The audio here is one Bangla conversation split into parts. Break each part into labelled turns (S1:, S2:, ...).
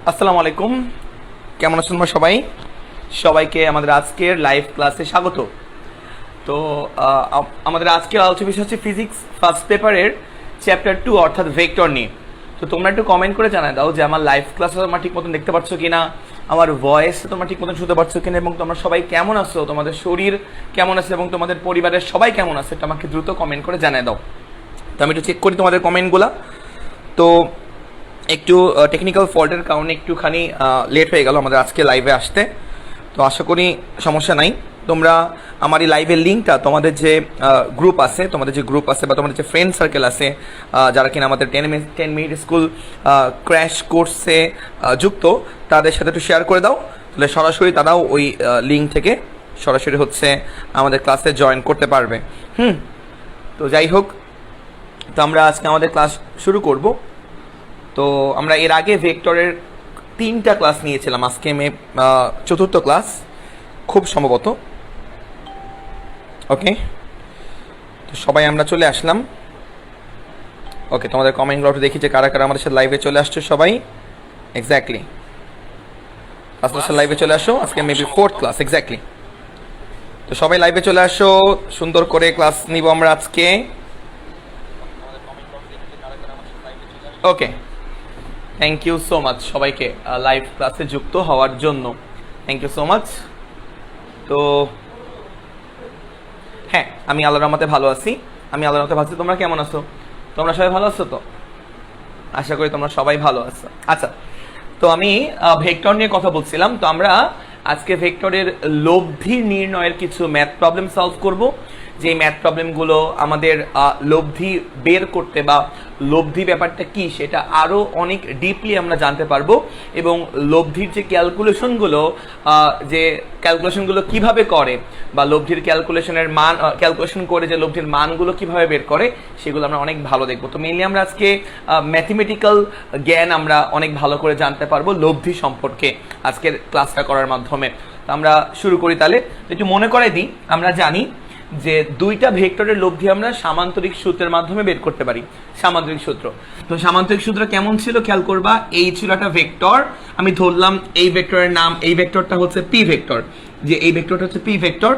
S1: আসসালামু আলাইকুম, কেমন আছেন তোমরা সবাই? সবাইকে আমাদের আজকের লাইভ ক্লাসে স্বাগত। তো আমাদের আজকের আলোচনা বিষয় হচ্ছে ফিজিক্স ফার্স্ট পেপারের চ্যাপ্টার 2 অর্থাৎ ভেক্টর নিয়ে। তো তোমরা একটু কমেন্ট করে জানাই দাও যে আমার লাইভ ক্লাস তোমরা ঠিক মতন দেখতে পাচ্ছ কিনা, আমার ভয়েস তোমরা ঠিক মতন শুনতে পাচ্ছ কিনা, এবং তোমরা সবাই কেমন আছো, তোমাদের শরীর কেমন আছে এবং তোমাদের পরিবারের সবাই কেমন আছে, এটা আমাকে দ্রুত কমেন্ট করে জানাই দাও। তো আমি একটু চেক করি তোমাদের কমেন্টগুলো। তো একটু টেকনিক্যাল ফল্টের কারণে একটুখানি লেট হয়ে গেল আমাদের আজকে লাইভে আসতে। তো আশা করি সমস্যা নাই। তোমরা আমার এই লাইভের লিঙ্কটা তোমাদের যে গ্রুপ আছে বা তোমাদের যে ফ্রেন্ড সার্কেল আছে যারা কিনা আমাদের 10 মিনিট স্কুল ক্র্যাশ কোর্সে যুক্ত, তাদের সাথে একটু শেয়ার করে দাও, তাহলে সরাসরি তারাও ওই লিঙ্ক থেকে সরাসরি হচ্ছে আমাদের ক্লাসে জয়েন করতে পারবে। তো যাই হোক, তো আমরা আজকে আমাদের ক্লাস শুরু করব। তো আমরা এর আগে ভেক্টরের 3টা ক্লাস নিয়েছিলাম, আজকে চতুর্থ ক্লাস খুব সম্ভবত। ওকে, তো সবাই আমরা চলে আসলাম। ওকে, তোমাদের কমেন্টগুলো একটু দেখি যে কারা কারা আমাদের সাথে লাইভে চলে আসছে। সবাই এক্স্যাক্টলি আজকের সাথে লাইভে চলে আসো, আজকে মেবি 4th ক্লাস এক্স্যাক্টলি। তো সবাই লাইভে চলে আসো, সুন্দর করে ক্লাস নিব আমরা আজকে। ওকে, থ্যাংক ইউ সো মাচ সবাইকে লাইভ ক্লাসে যুক্ত হওয়ার জন্য, থ্যাংক ইউ সো মাচ। তো হ্যাঁ, আমি আল্লাহর রহমতে ভালো আছি, তোমরা কেমন আছো? তোমরা সবাই ভালো আছো তো? আশা করি তোমরা সবাই ভালো আছো। আচ্ছা, তো আমি ভেক্টর নিয়ে কথা বলছিলাম। তো আমরা আজকে ভেক্টরের লব্ধি নির্ণয়ের কিছু ম্যাথ প্রবলেম সলভ করব, যে ম্যাথ প্রবলেমগুলো আমাদের লব্ধি বের করতে বা লব্ধি ব্যাপারটা কি সেটা আরও অনেক ডিপলি আমরা জানতে পারবো, এবং লব্ধির যে ক্যালকুলেশনগুলো কিভাবে করে বা লব্ধির ক্যালকুলেশন করে যে লব্ধির মানগুলো কিভাবে বের করে সেগুলো আমরা অনেক ভালো দেখবো। তো মেইনলি আমরা আজকে ম্যাথমেটিক্যাল জ্ঞান আমরা অনেক ভালো করে জানতে পারবো লব্ধি সম্পর্কে আজকের ক্লাসটা করার মাধ্যমে। তো আমরা শুরু করি তাহলে। একটু মনে করাই দিই, আমরা জানি যে দুইটা ভেক্টরের লব্ধি আমরা সামান্তরিক সূত্রের মাধ্যমে বের করতে পারি। সামান্তরিক সূত্র, তো সামান্তরিক সূত্র কেমন ছিল খেয়াল করবা। এই ছিল একটা ভেক্টর, আমি ধরলাম এই ভেক্টরের নাম, এই ভেক্টরটা হচ্ছে পি ভেক্টর, যে এই ভেক্টরটা হচ্ছে পি ভেক্টর।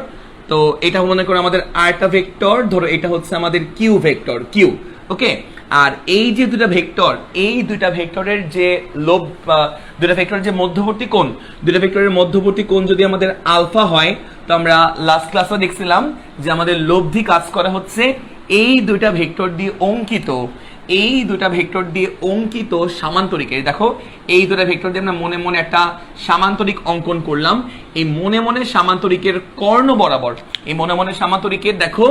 S1: তো এটা মনে করো আমাদের আরেকটা ভেক্টর, ধরো এটা হচ্ছে আমাদের কিউ ভেক্টর, কিউ। ওকে, আর এই যে দুটা ভেক্টর, এই দুইটা ভেক্টরের যে দুটা ভেক্টরের যে মধ্যবর্তী কোণ, দুটা ভেক্টরের মধ্যবর্তী কোণ যদি আমাদের আলফা হয়, তো আমরা লাস্ট ক্লাসে দেখছিলাম যে আমাদের লব্ধি কাজ করা হচ্ছে এই দুইটা ভেক্টর দিয়ে অঙ্কিত সামান্তরিকের। দেখো, এই দুটা ভেক্টর দিয়ে আমরা মনে মনে একটা সামান্তরিক অঙ্কন করলাম। এই মনে মনে সামান্তরিকের কর্ণ বরাবর, দেখো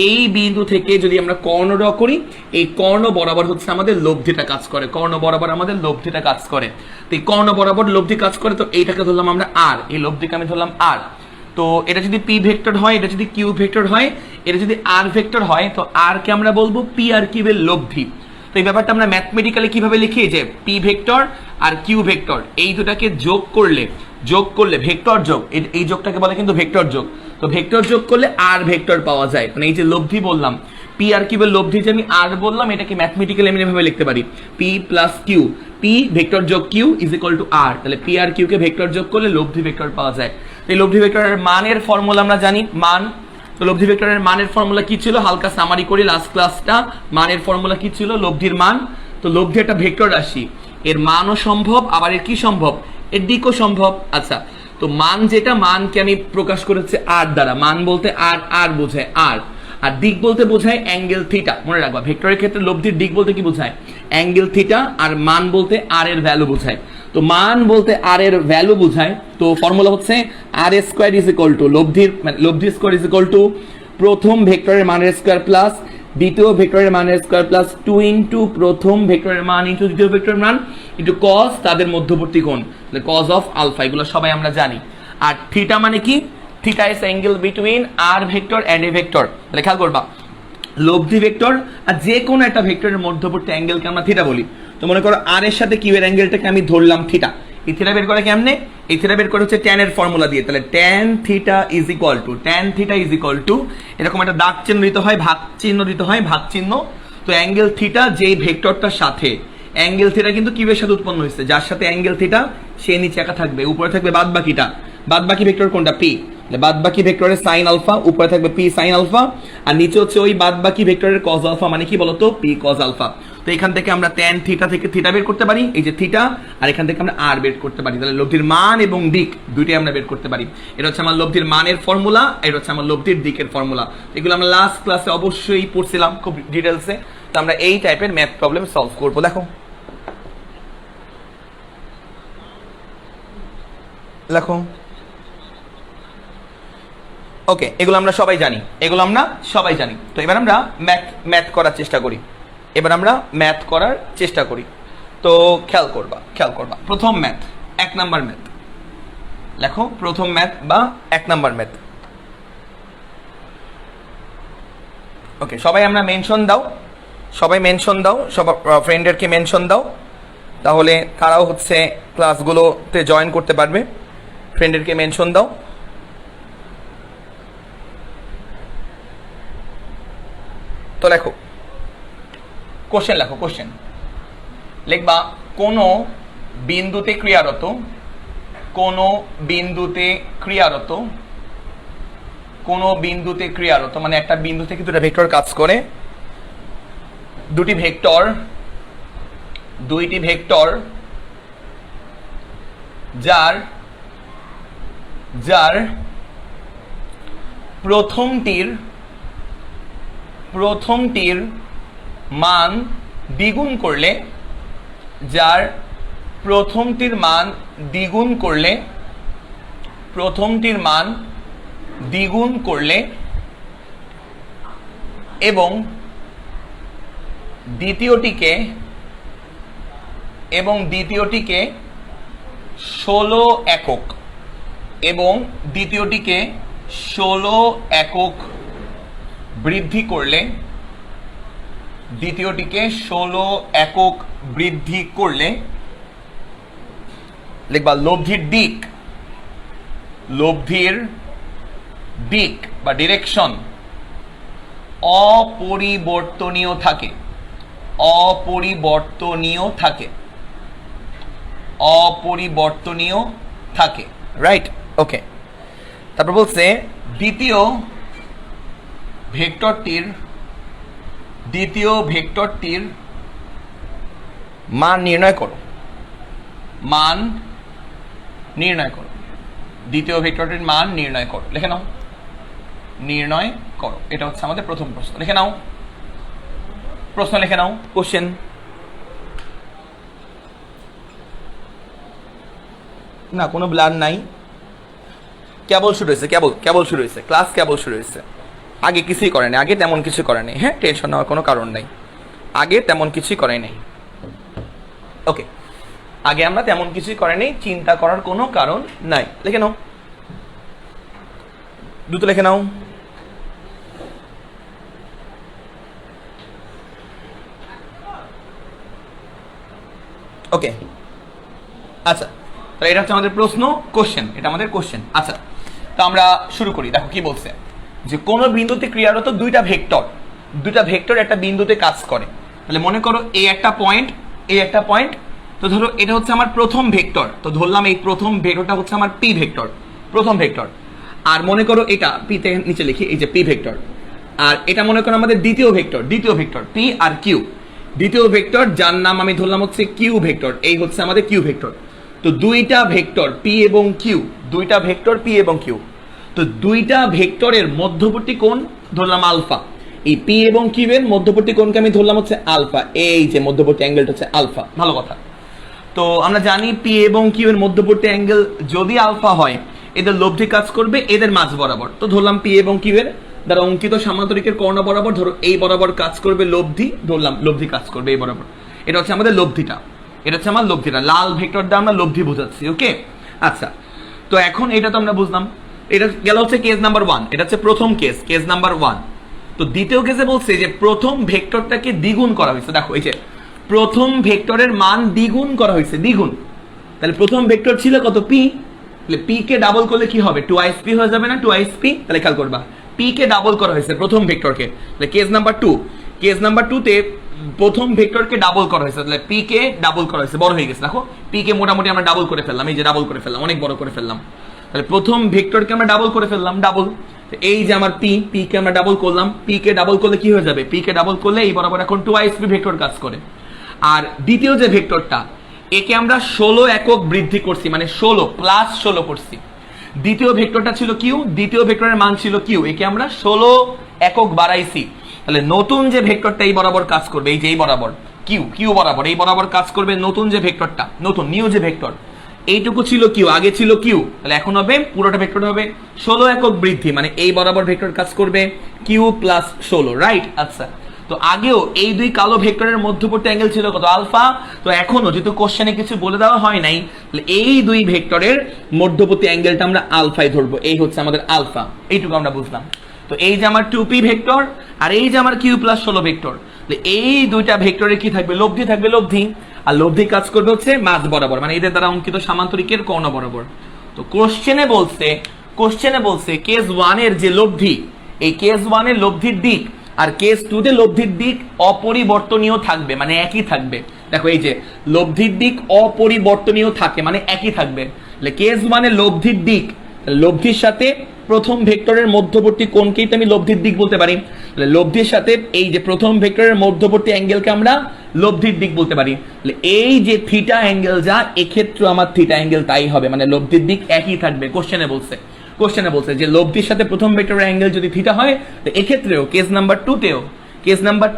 S1: এই বিন্দু থেকে যদি আমরা কর্ণ ড্র করি, এই কর্ণ বরাবর হচ্ছে আমাদের লব্ধিটা কাজ করে, তো এই কর্ণ বরাবর লব্ধি কাজ করে। তো এইটাকে ধরলাম আমরা আর, এই লব্ধিকে আমি ধরলাম আর। তো এটা যদি পি ভেক্টর হয়, এটা যদি কিউ ভেক্টর হয়, এটা যদি আর ভেক্টর হয়, তো আর কে আমরা বলবো পি আর কিউবের লব্ধি। তো এই ব্যাপারটা আমরা ম্যাথমেটিক্যালি কিভাবে লিখি, যে পি ভেক্টর আর কিউ ভেক্টর এই দুটাকে যোগ করলে ভেক্টর যোগ, এই যোগটাকে বলে কিন্তু ভেক্টর যোগ। তো ভেক্টর যোগ করলে আর ভেক্টর পাওয়া যায়। মানে এই যে লব্ধি বললাম, পি আর কিউবের লব্ধি যে আমি আর বললাম, এটাকে ম্যাথমেটিক্যালি আমি এভাবে লিখতে পারি, P plus Q, P vector যোগ Q is equal to R. তাহলে পি আর কিউ কে ভেক্টর যোগ করলে লব্ধি ভেক্টর পাওয়া যায়। এই লব্ধি ভেক্টরের মানের ফর্মুলা আমরা জানি, মান। তো লব্ধি ভেক্টরের মানের ফর্মুলা কি ছিল, হালকা সামারি করি লাস্ট ক্লাসটা। মানের ফর্মুলা কি ছিল, লব্ধির মান। তো লব্ধি একটা ভেক্টর রাশি, এর মানও সম্ভব, আবার এর কি সম্ভব, এর দিকও সম্ভব। আচ্ছা, তো মান যেটা, মানকে আমি প্রকাশ করেছি আর দ্বারা। মান বলতে আর বোঝায় আর দিক বলতে বোঝায় অ্যাঙ্গেল থিটা। মনে রাখবা, ভেক্টরের ক্ষেত্রে লব্ধির দিক বলতে কি বোঝায়, অ্যাঙ্গেল থিটা, আর মান বলতে আর এর ভ্যালু বোঝায়। তো মান বলতে আর এর ভ্যালু বোঝায়। তো ফর্মুলা হচ্ছে R square is equal two লব্ধি স্কোয়ার ইজ ইকুয়াল টু প্রথম ভেক্টরের মানের স্কোয়ার প্লাস দ্বিতীয় ভেক্টরের মানের স্কোয়ার প্লাস 2 ইন্টু প্রথম ভেক্টরের মান ইন্টু দ্বিতীয় ভেক্টরের মান ইন্টু কস তাদের মধ্যবর্তী কোণ, কস অফ আলফা। এগুলো সবাই আমরা জানি। আর থিটা মানে কি, theta is angle between R vector and A vector. তাহলে খেয়াল করবা, লব্ধি ভেক্টর আর যে কোনো একটা ভেক্টরের মধ্যবর্তী অ্যাঙ্গেলকে আমরা থিটা বলি। তো মনে করো আর এর সাথে কিউ এর অ্যাঙ্গেলটাকে আমি ধরলাম থিটা। এই থিটা বের করে কেমনে, এই থিটা বের করে হচ্ছে tan এর ফর্মুলা দিয়ে। তাহলে tan theta is equal two এরকম একটা দাগ চিহ্ন দিতে হয়, ভাগ চিহ্ন দিতে হয়, ভাগ চিহ্ন। তো অ্যাঙ্গেল থিটা যেই ভেক্টরটার সাথে অ্যাঙ্গেল থিটা কিন্তু কিউবের সাথে উৎপন্ন হয়েছে, যার সাথে অ্যাঙ্গেল থিটা সে নিচে একা থাকবে, উপরে থাকবে বাদ বাকিটা। বাদ বাকি ভেক্টর কোনটা? পি। বাদ বাকি ভেক্টরের সাইন আলফা, উপরে থাকবে পি সাইন আলফা, আর নিচে হচ্ছে ওই বাদ বাকি ভেক্টরের কজ আলফা, মানে কি বলতো? P cos alpha. তো এখান থেকে আমরা ট্যান থিটা থেকে থিটা বের করতে পারি, এই যে থিটা, আর এখান থেকে আমরা আর বের করতে পারি। তাহলে লব্ধির মান এবং দিক দুইটাই আমরা বের করতে পারি। এটা হচ্ছে আমার লব্ধির মানের ফর্মুলা, এটা হচ্ছে আমার লব্ধির দিকের ফর্মুলা। এগুলো আমরা লাস্ট ক্লাসে অবশ্যই পড়ছিলাম খুব ডিটেলসে। তো আমরা এই টাইপের ম্যাথ প্রবলেম সলভ করবো। দেখো লেখো। ওকে, এগুলো আমরা সবাই জানি, এগুলো আমরা সবাই জানি। তো এবার আমরা ম্যাথ করার চেষ্টা করি। তো খেয়াল করবা প্রথম ম্যাথ, 1 নাম্বার ম্যাথ লেখো। প্রথম ম্যাথ বা 1 নাম্বার ম্যাথ। ওকে, সবাই আমরা মেনশন দাও, সব ফ্রেন্ডদেরকে মেনশন দাও, তাহলে তারাও হচ্ছে ক্লাসগুলোতে জয়েন করতে পারবে। ফ্রেন্ডদেরকে মেনশন দাও। তো লেখো কোশ্চেন, লেখো কোশ্চেন। লিখবা কোন বিন্দুতে ক্রিয়ারত মানে একটা বিন্দু থেকে দুটো ভেক্টর কাজ করে, দুইটি ভেক্টর যার প্রথমটির মান দ্বিগুণ করলে, এবং দ্বিতীয়টিকে 16 একক বৃদ্ধি করলে, লিখবা লব্ধির দিক বা ডিরেকশন অপরিবর্তনীয় থাকে। রাইট? ওকে, তারপর বলছে দ্বিতীয় ভেক্টরটির মান নির্ণয় করো। দ্বিতীয় ভেক্টরটির মান নির্ণয় করো। লিখে নাও, নির্ণয় করো। এটা হচ্ছে আমাদের প্রথম প্রশ্ন। লিখে নাও কোশ্চেন। না, কোনো ব্লার নাই, কেবল শুরু হয়েছে ক্লাস, কেবল শুরু হয়েছে। আগে কিছুই করে নাই, তেমন কিছু করে নাই। হ্যাঁ, টেনশন নেওয়ার কোনো কারণ নাই, তেমন কিছুই করে নাই। ওকে, আমরা তেমন কিছুই করে নাই, চিন্তা করার কোনো কারণ নাই। লিখে নাও, দ্রুত লিখে নাও। ওকে, আচ্ছা, তাহলে এটা হচ্ছে আমাদের প্রশ্ন, এটা আমাদের কোশ্চেন। আচ্ছা, তো আমরা শুরু করি। দেখো কি বলছে, যে কোন বিন্দুতে ক্রিয়ারত দুইটা ভেক্টর একটা বিন্দুতে কাজ করে। তাহলে মনে করো এ একটা পয়েন্ট, তো ধরো এটা হচ্ছে আমার প্রথম ভেক্টর, তো ধরলাম এই প্রথম ভেক্টরটা হচ্ছে আমার পি ভেক্টর, প্রথম ভেক্টর। আর মনে করো এটা পিতে নিচে লিখি, এই যে পি ভেক্টর। আর এটা মনে করো আমাদের দ্বিতীয় ভেক্টর পি আর কিউ, দ্বিতীয় ভেক্টর যার নাম আমি ধরলাম হচ্ছে কিউ ভেক্টর। এই হচ্ছে আমাদের কিউ ভেক্টর। তো দুইটা ভেক্টর পি এবং কিউ, তো দুইটা ভেক্টরের মধ্যবর্তী কোণ ধরলাম আলফা। এই পি এবং কিউ এর মধ্যবর্তী কোণকে আমি ধরলাম হচ্ছে আলফা, এই যে মধ্যবর্তী অ্যাঙ্গেলটা হচ্ছে আলফা। ভালো কথা। তো আমরা জানি পি এবং কিউ এর মধ্যবর্তী অ্যাঙ্গেল যদি আলফা হয়, এদের লব্ধি কাজ করবে এদের মাঝ বরাবর। তো ধরলাম পি এবং কিউ এর দ্বারা অঙ্কিত সামান্তরিকের কর্ণ বরাবর, ধরো এই বরাবর কাজ করবে লব্ধি, ধরলাম লব্ধি কাজ করবে এই বরাবর। এটা হচ্ছে আমাদের লব্ধিটা, লাল ভেক্টর দিয়ে আমরা লব্ধি বোঝাচ্ছি। ওকে, আচ্ছা, তো এখন এটা তো আমরা বুঝলাম। এটা গেল হচ্ছে কেস নাম্বার 1, এটা হচ্ছে প্রথম কেস নাম্বার 1। তো দ্বিতীয় কেসে বলছে যে প্রথম ভেক্টরটাকে দ্বিগুণ করা হয়েছে। দেখো এই যে প্রথম ভেক্টরের মান দ্বিগুণ করা হয়েছে, দ্বিগুণ। তাহলে প্রথম ভেক্টর ছিল কত? পি। তাহলে পি কে ডাবল করলে কি হবে? 2p হয়ে যাবে না? 2p। তাহলে খেয়াল করবা, পি কে ডাবল করা হয়েছে প্রথম ভেক্টরকে। তাহলে কেস নাম্বার 2 তে প্রথম ভেক্টরকে ডাবল করা হয়েছে, তাহলে পি কে ডাবল করা হয়েছে, বড় হয়ে গেছে। দেখো পি কে মোটামুটি আমরা ডাবল করে ফেললাম, এই যে ডাবল করে ফেললাম, অনেক বড় করে ফেললাম। তাহলে প্রথম ভেক্টরকে আমরা ডাবল করে ফেললাম, ডাবল। এই যে আমার পি, পি কে আমরা ডাবল করলাম, পি কে ডাবল করলে কি হয়ে যাবে, পি কে ডাবল করলে এই বরাবর এখন 2isp ভেক্টর কাজ করে। আর দ্বিতীয় যে ভেক্টরটা, একে আমরা 16 একক বৃদ্ধি করছি, মানে 16 প্লাস 16 করছি। দ্বিতীয় ভেক্টরটা ছিল কিউ, দ্বিতীয় ভেক্টরের মান ছিল কিউ, একে আমরা 16 একক বাড়াইছি। তাহলে নতুন যে ভেক্টরটা এই বরাবর কাজ করবে, এই যে এই বরাবর কিউ, কিউ বরাবর এই বরাবর কাজ করবে নতুন যে ভেক্টরটা, নতুন নিউ যে ভেক্টর, এইটুকু ছিল কিউ, আগে ছিল কিউ, তাহলে এখন হবে পুরোটা ভেক্টর হবে 16 একক বৃদ্ধি, মানে এই বরাবর ভেক্টর কাজ করবে কিউ প্লাস 16, রাইট? আচ্ছা, তো আগেও এই দুই কালো ভেক্টরের মধ্যবর্তী অ্যাঙ্গেল ছিল কত, আলফা। তো এখনো যেহেতু কোশ্চেনে কিছু বলে দেওয়া হয় নাই, তাহলে এই দুই ভেক্টরের মধ্যবর্তী অ্যাঙ্গেলটা আমরা আলফাই ধরবো, এই হচ্ছে আমাদের আলফা, এইটুকু আমরা বুঝলাম। তো এই যে আমার 2p ভেক্টর আর এই যে আমার কিউ প্লাস 16 ভেক্টর, এই দুইটা ভেক্টরের কি থাকবে, লব্ধি থাকবে, লব্ধি। আর লব্ধি কাজ করবে হচ্ছে মাঝ বরাবর, মানে এদের দ্বারা অঙ্কিত সামান্তরিকের কর্ণ বরাবর। তো কোশ্চেনে বলছে কেস 1 এর যে লব্ধি, এই কেস 1 এর লব্ধির দিক আর কেস 2 তে লব্ধির দিক অপরিবর্তনীয় থাকবে, মানে একই থাকবে। দেখো এই যে লব্ধির দিক অপরিবর্তনীয় থাকে, মানে একই থাকবে। কেস 1 এর লব্ধির দিক, লব্ধির সাথে প্রথম ভেক্টরের মধ্যবর্তী কোণকেই তো আমি লব্ধির দিক বলতে পারি। লব্ধির সাথে এই যে প্রথম ভেক্টরের মধ্যবর্তী অ্যাঙ্গেলকে আমরা লব্ধির দিক বলতে পারি। এই যে থিটা অ্যাঙ্গেল যা, এক্ষেত্রে আমার থিটা অ্যাঙ্গেল তাই হবে, মানে লব্ধির দিক একই থাকবে। কোশ্চেনে বলছে যে লব্ধির সাথে প্রথম ভেক্টরের অ্যাঙ্গেল যদি থিটা হয়, তো এক্ষেত্রেও কেস নাম্বার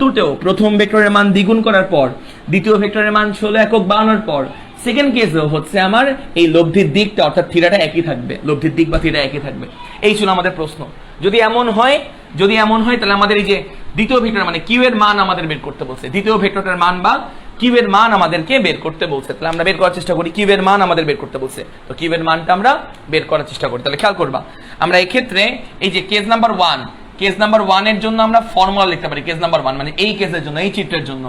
S1: 2 তেও প্রথম ভেক্টরের মান দ্বিগুণ করার পর, দ্বিতীয় ভেক্টরের মান 16 একক বাড়ানোর পর, সেকেন্ড কেসেও হচ্ছে আমার এই লব্ধির দিকটা অর্থাৎ থিটাটা একই থাকবে, লব্ধির দিক বা থিটা একই থাকবে। এই ছিল আমাদের প্রশ্ন। যদি এমন হয় তাহলে আমাদের এই যে দ্বিতীয় ভেক্টর মানে কিউ এর মান আমাদের বের করতে বলছে, দ্বিতীয় ভেক্টরের মান বা কিউ এর মান আমাদেরকে বের করতে বলছে, তাহলে আমরা বের করার চেষ্টা করি। কিউ এর মান আমাদের বের করতে বলছে, তো কিউ এর মানটা আমরা বের করার চেষ্টা করি। তাহলে খেয়াল করবা, আমরা এই ক্ষেত্রে এই যে কেস নাম্বার 1 এর জন্য আমরা ফর্মুলা লিখতে পারি। কেস নাম্বার 1 মানে এই কেসের জন্য, এই চিত্রের জন্য,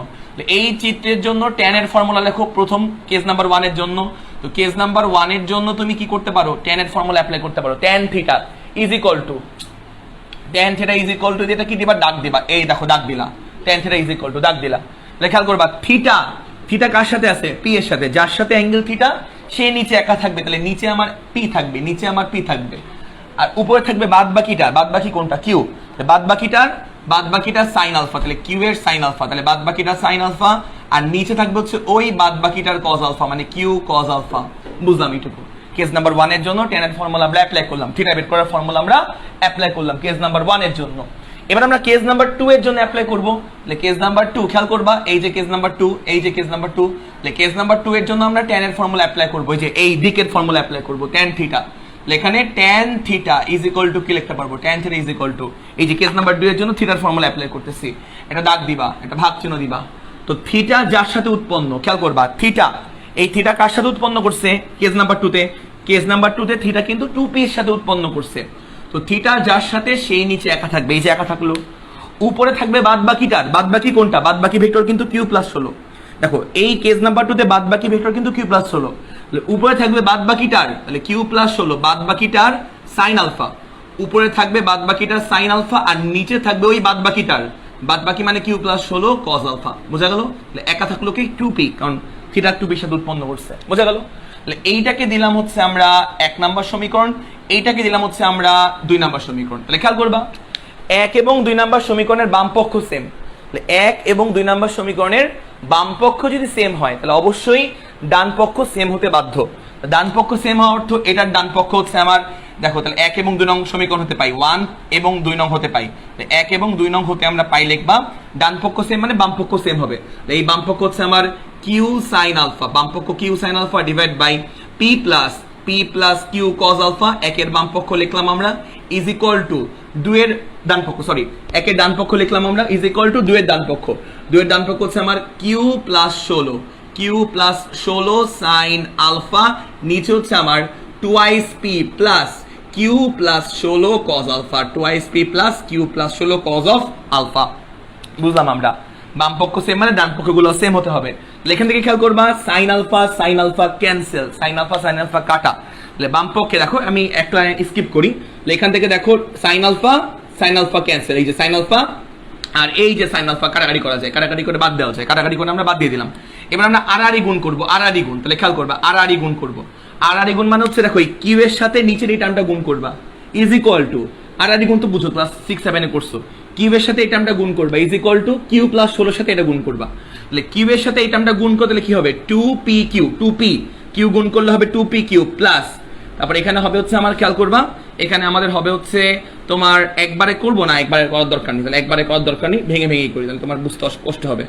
S1: এই চিত্রের জন্য tan এর ফর্মুলা লেখো প্রথম কেস নাম্বার 1 এর জন্য। তো কেস নাম্বার 1 এর জন্য তুমি কি করতে পারো, tan এর ফর্মুলা অ্যাপ্লাই করতে পারো। tan theta is equal two এটা কি দিবা, দাগ দিবা, এই দেখো দাগ দিলা, tan theta is equal two দাগ দিলা। খেয়াল করবা, থিটা কার সাথে আছে, পি এর সাথে, যার সাথে অ্যাঙ্গেল থিটা সে নিচে একা থাকবে, তাহলে নিচে আমার পি থাকবে, আর উপরে থাকবে বাদবাকি কোনটা, কিউ। বাদবাকিটার সাইন আলফা, তাহলে কিউ এর সাইন আলফা, তাহলে বাদবাকিটার সাইন আলফা, আর নিচে থাকবে হচ্ছে ওই বাদবাকিটার কজ আলফা, মানে কিউ কজ আলফা। বুঝলাম এইটুকু। কেস নাম্বার 1 এর জন্য tan এর ফর্মুলা আমরা অ্যাপ্লাই করলাম, থিটা বের করার ফর্মুলা আমরা অ্যাপ্লাই করলাম কেস নাম্বার 1 এর জন্য। এবার আমরা কেস নাম্বার 2 এর জন্য অ্যাপ্লাই করব। তাহলে কেস নাম্বার 2 খেয়াল করবা, এই যে কেস নাম্বার 2, তাহলে কেস নাম্বার 2 এর জন্য আমরা tan এর ফর্মুলা অ্যাপ্লাই করব, এই যে এই দিকের ফর্মুলা অ্যাপ্লাই করব, tan থিটা। এখানে tan theta is equal to কি লিখতে পারবো, tan theta is equal two এই যে কেস নাম্বার 2 এর জন্য থিটার ফর্মুলা অ্যাপ্লাই করতেছি, এটা দাগ দিবা, এটা ভাগ চিহ্ন দিবা। তো থিটা যার সাথে উৎপন্ন, খেয়াল করবা, এই থিটা কার সাথে উৎপন্ন করছে কেস নাম্বার 2 তে, থিটা কিন্তু 2p এর সাথে উৎপন্ন করছে। তো থিটা যার সাথে সেই নিচে একা থাকবে, এই যে একা থাকলো। উপরে থাকবে বাদবাকি কোনটা, বাদবাকি ভেক্টর কিন্তু কিউ প্লাস 16। দেখো এই কেস নাম্বার 2 তে বাদবাকি ভেক্টর কিন্তু কিউ প্লাস 16, উপরে থাকবে বাদবাকিটার, তাহলে কিউ প্লাস 16 বাদবাকিটার সাইন আলফা, উপরে থাকবে বাদবাকিটার সাইন আলফা, আর নিচে থাকবে ওই বাদবাকি মানে কিউ প্লাস 16 কজ আলফা। বোঝা গেল? একা থাকলো কি 2p, কারণ থিটা 2p এর সাথে উৎপন্ন করছে। বোঝা গেল? এইটাকে দিলাম হচ্ছে আমরা 1 নাম্বার সমীকরণ, এইটাকে দিলাম হচ্ছে আমরা 2 নাম্বার সমীকরণ। তাহলে খেয়াল করবা, 1 এবং 2 নাম্বার সমীকরণের বাম পক্ষ সেম। 1 এবং 2 নাম্বার সমীকরণের বাম পক্ষ যদি সেম হয়, তাহলে অবশ্যই ডান পক্ষ সেম হতে বাধ্য। ডান পক্ষ সেম হওয়ার অর্থ এটার ডান পক্ষ হচ্ছে আমার, দেখো তাহলে 1 এবং 2 নং সমীকরণ হতে পাই 1 এবং 2 নং হতে পাই, 1 এবং 2 নং হতে আমরা পাই লিখবা ডান পক্ষ সেম মানে বাম পক্ষ সেম হবে। এই বাম পক্ষ হচ্ছে আমার কিউ সাইন আলফা, বাম পক্ষ Q sine alpha divide by P plus Q cos alpha. 1 এর বাম পক্ষ লিখলাম আমরা ইজ ইকুয়াল টু 2 এর ডান পক্ষ, 1 এর ডান পক্ষ লিখলাম আমরা ইজ ইকুয়াল টু 2 এর ডান পক্ষ। 2 এর ডান পক্ষ হচ্ছে আমার কিউ প্লাস 16 সাইন আলফা, নিচে হচ্ছে আমার 2isp plus Q plus 16 cos alpha, 2isp plus Q plus 16 cos of alpha. বুঝলাম আমরা, বাম পক্ষ সেম মানে ডান পক্ষগুলো সেম হতে হবে। এখান থেকে খেয়াল করবা, sine alpha cancel, sine alpha কাটা। বাম পক্ষে দেখো আমি একটা স্কিপ করি, এখান থেকে দেখো সাইন আলফা ক্যান্সেল, এই যে সাইন আর এই যে সাইন আলফা কাটাকাটি করা যায়, কাটাকাটি করে বাদ দেওয়া যায়, কাটাকাটি করে আমরা বাদ দিয়ে দিলাম। এবার আমরা আড়াআড়ি গুণ করবো, আড়াআড়ি গুণ, তাহলে খেয়াল করবা আড়াআড়ি গুণ করবো। আড়াআড়ি গুণ মানে হচ্ছে দেখো এই কিউ এর সাথে নিচের এই টার্মটা গুণ করবা, ইজ ইকুয়াল টু, আড়াআড়ি গুণ তো বুঝো ক্লাস 6-7 এ করছো, কিউ এর সাথে এই টার্মটা গুণ করবা, is equal to Q plus 16 সাথে এটা গুণ করবা। তাহলে কিউ এর সাথে এই টার্মটা গুণ করতে কি হবে, 2p কিউ, 2p কিউ গুণ করলে হবে 2p কিউ প্লাস, তারপর এখানে হবে হচ্ছে আমার খেয়াল করবা, এখানে আমাদের হবে হচ্ছে তোমার একবারে করবো না, একবারে করার দরকার নেই, তাহলে একবারে করার দরকার নেই, ভেঙে ভেঙেই করি, তাহলে তোমার বুঝতে কষ্ট হবে।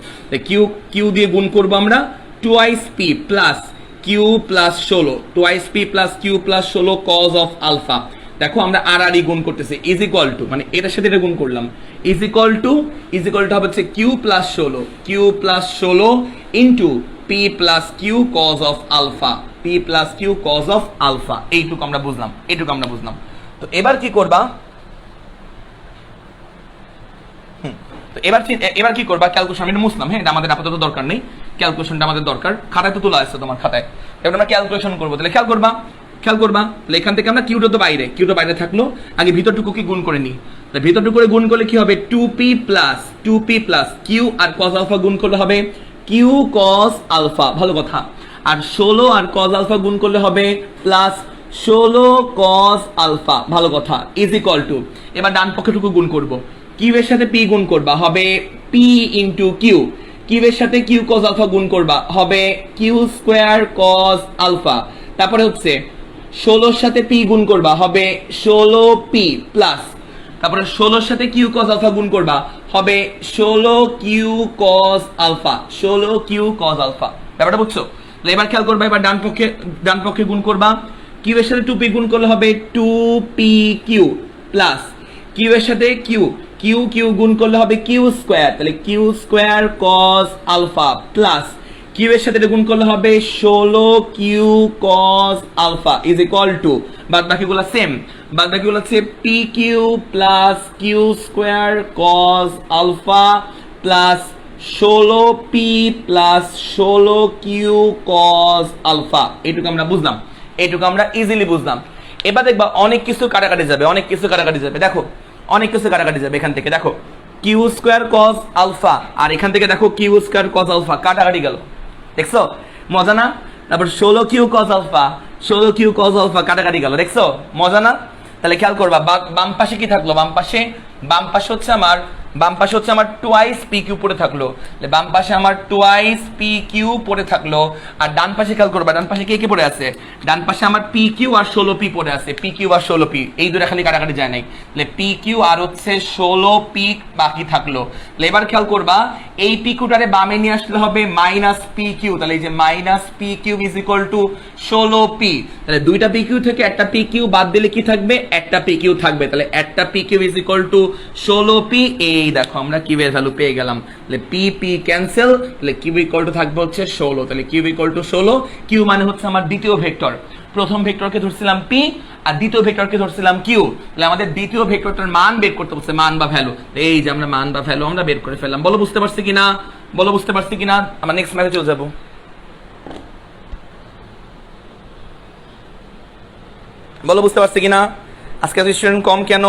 S1: কিউ কিউ দিয়ে গুণ করবো আমরা, twice P plus Q plus 16, twice P plus Q plus 16 cos of alpha. দেখো আমরা আড়াআড়ি গুণ করতেছি, ইজ ইকুয়াল টু মানে এটার সাথে এটা গুণ করলাম, ইজ ইকুয়াল টু হবে হচ্ছে Q plus 16 into P plus Q cos of alpha, P plus Q cos of alpha. এইটুকু আমরা বুঝলাম, এইটুকু আমরা বুঝলাম। তো এবার কি করবা, তো এবার কি করবা, ক্যালকুলেশন আমি মুছলাম, হ্যাঁ এটা আমাদের আপাতত দরকার নেই, ক্যালকুলেশনটা আমাদের দরকার, খাতায় তো তোলা আছে তোমার খাতায়। এবার আমরা ক্যালকুলেশন করবো, তাহলে খেয়াল করবা তাহলে এখান থেকে আমরা কিউটা তো বাইরে, কিউটা বাইরে থাকলো, আগে ভিতরটুকু কি গুণ করে নিই, তাহলে ভিতরটুকু করে গুণ করলে কি হবে, 2p plus Q R cos alpha গুণ করলে হবে কিউ কজ আলফা, ভালো কথা। আর 16 আর কজ আলফা গুণ করলে হবে প্লাস 16 কজ আলফা, ভালো কথা, ইজ ইকুয়াল টু, এবার ডান পক্ষেটুকু গুণ করব, কিউ এর সাথে পি গুণ করবা হবে পি ইন্টু কিউ, কিউ এর সাথে কিউ কজ আলফা গুণ করবা হবে কিউ স্কোয়ার কজ আলফা, তারপরে হচ্ছে 16 সাথে পি গুণ করবা হবে 16p প্লাস, তারপরে 16 সাথে কিউ কজ আলফা গুণ করবা হবে 16q cos alpha, 16q cos alpha. ব্যাপারটা বুঝছো? এবার খেয়াল করবা, এবার ডান পক্ষে গুণ করবা, কিউ এর সাথে 2p গুণ করলে হবে 2pq প্লাস কিউ এর সাথে কিউ গুণ করলে হবে কিউ স্কোয়ার, তাহলে Q square cos alpha plus Q এর সাথে গুণ করলে হবে 16q cos alpha is equal to, বাদ বাকিগুলো সেম, বাদ বাকিগুলো হচ্ছে pq plus Q square cos alpha plus 16p plus 16q cos alpha. এইটুকু আমরা বুঝলাম, এইটুকু আমরা ইজিলি বুঝলাম। এবার দেখবা অনেক কিছু কাটাকাটি যাবে, দেখো অনেক কিছু কাটাকাটি যাবে, এখান থেকে দেখো কিউ স্কোয়ার কজ আলফা আর এখান থেকে দেখো কিউ স্কোয়ার কজ আলফা কাটাকাটি গেল, দেখছো মজা না? তারপর 16q কজ আলফা কাটাকাটি গেল, দেখছো মজা না? তাহলে খেয়াল করবা বাম পাশে কি থাকলো, বাম পাশে হচ্ছে আমার টুয়াইস পি কিউ পড়ে থাকলো, বাম পাশে আমার টুয়াইস পি কিউ পড়ে থাকলো। আর ডান পাশে খেয়াল করবা, ডান পাশে কে পড়ে আছে, ডান পাশে আমার পি কিউ আর 16p পড়ে আছে, পি কিউ আর 16p, এই দুটো খালি কাটাকাটি যায় নাই, তাহলে পি কিউ আর হচ্ছে 16p বাকি থাকলো। এবার খেয়াল করবা এই পি কিউটারে বামে নিয়ে আসলে হবে মাইনাস পি কিউ, তাহলে এই যে minus p q is equal to 16p, তাহলে দুইটা পি কিউ থেকে একটা পি কিউ বাদ দিলে কি থাকবে, একটা পি কিউ থাকবে, তাহলে একটা p q is equal to 16p। এই দেখো আমরা কিউ এর ভ্যালু পেয়ে গেলাম, তাহলে পি ক্যান্সেল, তাহলে কিউ ইকুয়াল টু থাকবে হচ্ছে 16, তাহলে কিউ ইকুয়াল টু 16, কিউ মানে হচ্ছে আমার দ্বিতীয় ভেক্টর, প্রথম ভেক্টরকে ধরছিলাম পি আর দ্বিতীয় ভেক্টরকে ধরছিলাম কিউ, তাহলে আমাদের দ্বিতীয় ভেক্টরটার মান বের করতে বলছে, মান বা ভ্যালু, এই যে আমরা মান বা ভ্যালু আমরা বের করে ফেললাম। বলো বুঝতে পারছি কিনা, আমরা নেক্সট ম্যাথে চলে যাবো। বলো বুঝতে পারছি কিনা? আজকে স্টুডেন্ট কম কেন?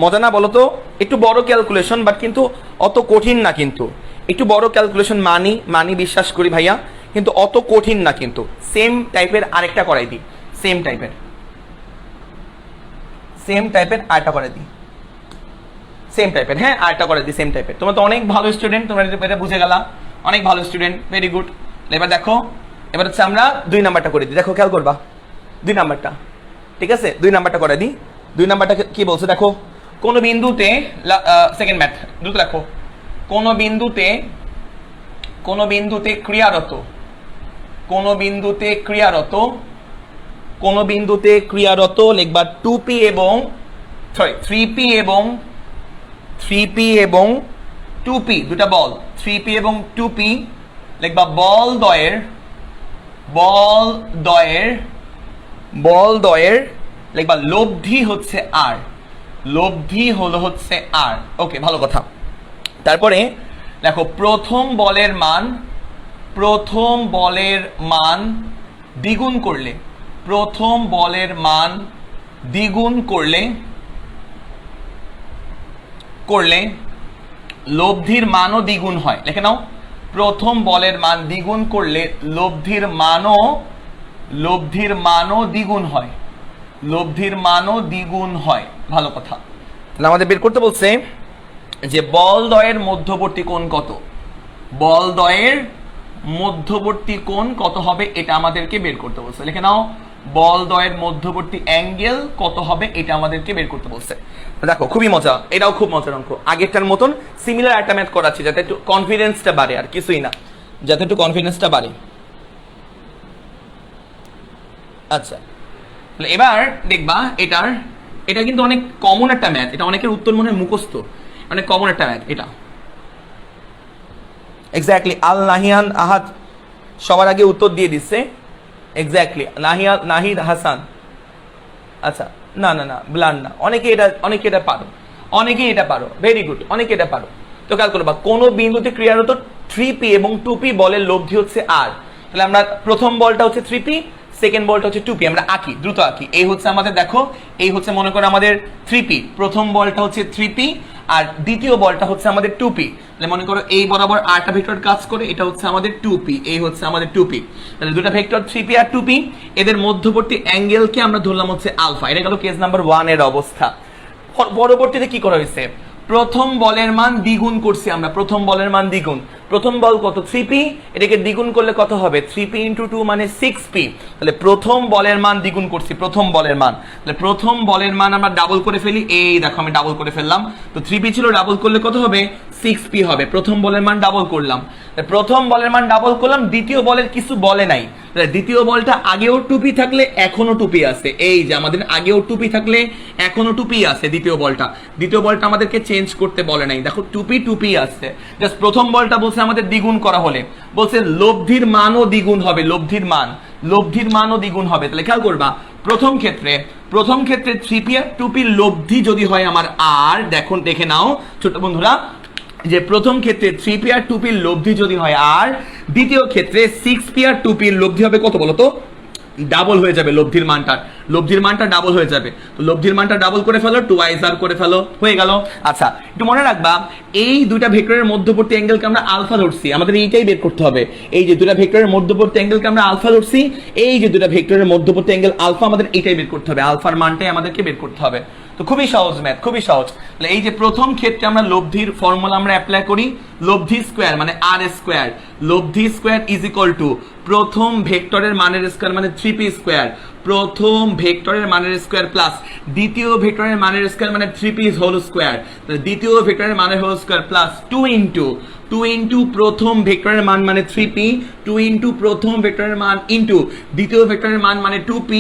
S1: মজা না বলো তো? একটু বড় ক্যালকুলেশন, বাট কিন্তু অত কঠিন না, কিন্তু একটু বড় ক্যালকুলেশন মানি বিশ্বাস করি ভাইয়া, কিন্তু অত কঠিন না, কিন্তু সেম টাইপের আরেকটা করাই দিই, সেম টাইপের আরেকটা করে দিই, হ্যাঁ আরেকটা করে দিই সেম টাইপের। তোমরা তো অনেক ভালো স্টুডেন্ট, তোমরা এটা বুঝে গেলা, অনেক ভালো স্টুডেন্ট, ভেরি গুড। এবার দেখো, এবার হচ্ছে আমরা 2 নাম্বারটা করে দিই, দেখো খেয়াল করবা 2 নাম্বারটা, ঠিক আছে 2 নাম্বারটা করে দিই। 2 নাম্বারটা কি বলছে দেখো, কোন বিন্দুতে সেকেন্ড ম্যাথ দ্রুত দেখো, কোন বিন্দুতে ক্রিয়ারত লিখবা 3p এবং 2p দুটা বল, 3p এবং 2p লিখবা বল দয়ের লিখবা লব্ধি হচ্ছে আর, লব্ধি হলো হচ্ছে আর, ওকে ভালো কথা। তারপরে দেখো প্রথম বলের মান দ্বিগুণ করলে লব্ধির মানও দ্বিগুণ হয়, লিখে নাও। প্রথম বলের মান দ্বিগুণ করলে লব্ধির মানও দ্বিগুণ হয়, লব্ধির মানও দ্বিগুণ হয়। ভালো কথা। তাহলে আমাদের বের করতে বলছে যে বলদ্বয়ের মধ্যবর্তী কোণ কত, বলদ্বয়ের মধ্যবর্তী কোণ কত হবে এটা আমাদেরকে বের করতে বলছে। লিখে নাও, বলদ্বয়ের মধ্যবর্তী অ্যাঙ্গেল কত হবে এটা আমাদেরকে বের করতে বলছে। দেখো খুবই মজা, এটাও খুব মজার অঙ্ক। আগেরটার মতন সিমিলার একটা ম্যাথ করাচ্ছি যাতে একটু কনফিডেন্সটা বাড়ে, আর কিছুই না, যাতে একটু কনফিডেন্সটা বাড়ে। আচ্ছা, তাহলে এবার দেখবা এটা কিন্তু অনেক কমন একটা ম্যাথ, এটা অনেকের উত্তর মনে হয় মুখস্থ, অনেক কমন একটা ম্যাথ এটা। এক্স্যাক্টলি, আল নাহিয়ান আহাদ সবার আগে উত্তর দিয়ে দিচ্ছে। এক্স্যাক্টলি, নাহিদ হাসান। আচ্ছা, না না না, ব্লান না, অনেকে এটা পারো, অনেকেই এটা পারো, ভেরি গুড, অনেকে এটা পারো। তো খেয়াল করবা, কোন বিন্দুতে ক্রিয়ারত 3p এবং 2p বলের লব্ধি হচ্ছে r। তাহলে আমরা প্রথম বলটা হচ্ছে 3p, সেকেন্ড বলটা হচ্ছে 2p। আমরা আঁকি, দ্রুত আঁকি। এই হচ্ছে আমাদের, দেখো এই হচ্ছে মনে করো আমাদের 3p, প্রথম বলটা হচ্ছে 3p আর দ্বিতীয় বলটা হচ্ছে আমাদের 2p। তাহলে মনে করো এই বরাবর আরটা ভেক্টর কাজ করে, এটা হচ্ছে আমাদের 2p, এই হচ্ছে আমাদের 2p। তাহলে দুটো ভেক্টর 3p আর 2p, এদের মধ্যবর্তী অ্যাঙ্গেলকে আমরা ধরলাম হচ্ছে আলফা। এটা গেল কেস নাম্বার 1 এর অবস্থা। পরবর্তীতে কি করা হয়েছে, প্রথম বলের মান দ্বিগুণ করছি আমরা, প্রথম বলের মান দ্বিগুণ। প্রথম বল কত, 3p, এটাকে দ্বিগুণ করলে কত হবে, 3p ইন্টু 2 মানে 6p। তাহলে প্রথম বলের মান দ্বিগুণ করছি, প্রথম বলের মান। তাহলে প্রথম বলের মান আমরা ডাবল করে ফেলি, এই দেখো আমি ডাবল করে ফেললাম। তো 3p ছিল, ডাবল করলে কত হবে, 6p হবে। প্রথম বলের মান ডাবল করলাম, প্রথম বলের মান ডাবল করলাম, দ্বিতীয় বলের কিছু বলে নাই। দ্বিতীয় বলটা আগেও 2p থাকলে এখনো 2p আছে, এই যে আমাদের আগেও 2p থাকলে এখনো 2p আছে। দ্বিতীয় বলটা আমাদেরকে চেঞ্জ করতে বলে নাই, দেখো 2p আছে। জাস্ট প্রথম বলটা বলছে আমাদের দ্বিগুণ করা হলে, বলছে লব্ধির মানও দ্বিগুণ হবে, লব্ধির মানও দ্বিগুণ হবে। তাহলে খেয়াল করবা, প্রথম ক্ষেত্রে 3p আর 2p লব্ধি যদি হয় আমার r, দেখে নাও ছোট বন্ধুরা, যে প্রথম ক্ষেত্রে 3p আর 2p লব্ধি যদি হয় r, দ্বিতীয় ক্ষেত্রে 6p আর 2p লব্ধি হবে কত বলতো, ডাবল হয়ে যাবে। লব্ধির মানটা ডাবল হয়ে যাবে। তো লব্ধির মানটা ডাবল করে ফেলো, 2 r করে ফেলো, হয়ে গেল। আচ্ছা, একটু মনে রাখবা, এই দুইটা ভেক্টরের মধ্যবর্তী অ্যাঙ্গেলকে আমরা আলফা ধরছি, আমাদের এইটাই বের করতে হবে। এই যে দুইটা ভেক্টরের মধ্যবর্তী অ্যাঙ্গেলকে আমরা আলফা ধরছি, এই যে দুইটা ভেক্টরের মধ্যবর্তী অ্যাঙ্গেল আলফা, আমাদের এইটাই বের করতে হবে, আলফার মানটাই আমাদেরকে বের করতে হবে। তো খুবই সহজ ম্যাথ, খুবই সহজ। তাহলে এই যে প্রথম ক্ষেত্রে আমরা লব্ধির ফর্মুলা আমরা অ্যাপ্লাই করি, লব্ধি স্কয়ার মানে r স্কয়ার, লব্ধি স্কয়ার ইজ ইকুয়াল টু প্রথম ভেক্টরের মানের স্কয়ার মানে 3p স্কয়ার, প্রথম ভেক্টরের মানের স্কয়ার প্লাস দ্বিতীয় ভেক্টরের মানের স্কয়ার মানে 3p হোল স্কয়ার, দ্বিতীয় ভেক্টরের মানের হোল স্কয়ার প্লাস 2 ইন্টু প্রথম ভেক্টরের মান মানে 3p, 2 ইন্টু প্রথম ভেক্টরের মান ইন্টু দ্বিতীয় ভেক্টরের মান মানে 2p,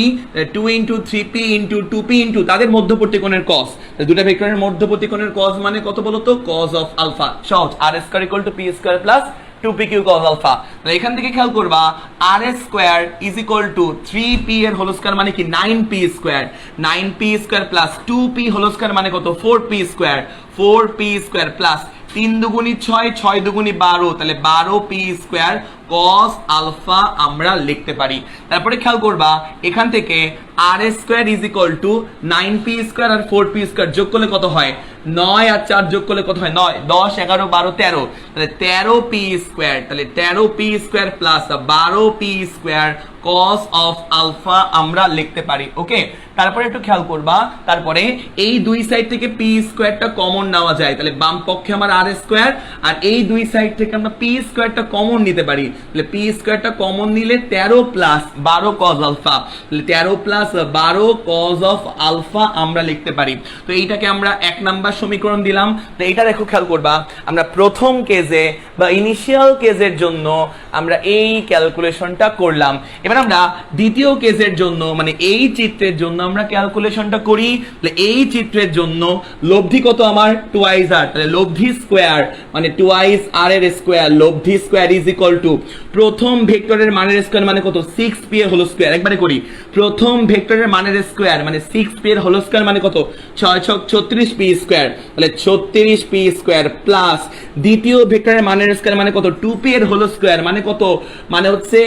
S1: 2 into 3p into 2p into তাদের মধ্যবর্তী কোণের cos। দুটো ভেক্টরের মধ্যবর্তী কোণের cos মানে কত বলতো, cos অফ আলফা। সহজ, r square equal to p square plus 2pq cos alpha. তাহলে এখান থেকে খেয়াল করবা, r square is equal to 3p এর হোল স্কয়ার মানে কি 9p square, 9p square plus 2p whole square মানে কত 4p square, 4p square plus 3 দুগুণী 6, 6 দুগুণী 12, তাহলে 12p স্কয়ার cos আলফা আমরা লিখতে পারি। তারপরে খেয়াল করবা, এখান থেকে r square is equal to 9p square আর 4p স্কয়ার যোগ করলে কত হয়, 9 আর 4 যোগ করলে কত হয়, 9 10 11 12 13, তাহলে 13p স্কয়ার, তাহলে 13p square plus 12p square cos of alpha আমরা লিখতে পারি। ওকে, তারপরে একটু খেয়াল করবা, তারপরে এই দুই সাইড থেকে p স্কয়ারটা কমন নেওয়া যায়, তাহলে বাম পক্ষে আমার r স্কয়ার, আর এই দুই সাইড থেকে আমরা p স্কয়ারটা কমন নিতে পারি, তাহলে p স্কয়ারটা কমন নিলে 13 প্লাস 12 cos আলফা, তাহলে 13 প্লাস 12 cos অফ আলফা আমরা লিখতে পারি। তো এইটাকে আমরা 1 নাম্বার সমীকরণ দিলাম। তো এইটা দেখো, খেয়াল করবা, আমরা প্রথম কেজে বা ইনিশিয়াল কেজের জন্য আমরা এই ক্যালকুলেশনটা করলাম। এবার আমরা দ্বিতীয় কেজের জন্য মানে এই চিত্রের জন্য আমরা ক্যালকুলেশনটা করি। তাহলে এই চিত্রের জন্য লব্ধি কত আমার 2r, তাহলে লব্ধি স্কয়ার মানে 2r এর স্কয়ার, লব্ধি স্কয়ার ইজ ইকুয়াল টু প্রথম ভেক্টরের মানের স্কয়ার মানে কত 6p এর হোল স্কয়ার। একবারে করি, প্রথম ভেক্টরের মানের স্কয়ার মানে 6p এর হোল স্কয়ার মানে কত 6 6 36p স্কয়ার, তাহলে 36p স্কয়ার প্লাস দ্বিতীয় ভেক্টরের মানের স্কয়ার মানে কত 2p এর হোল স্কয়ার মানে কত, মানে হচ্ছে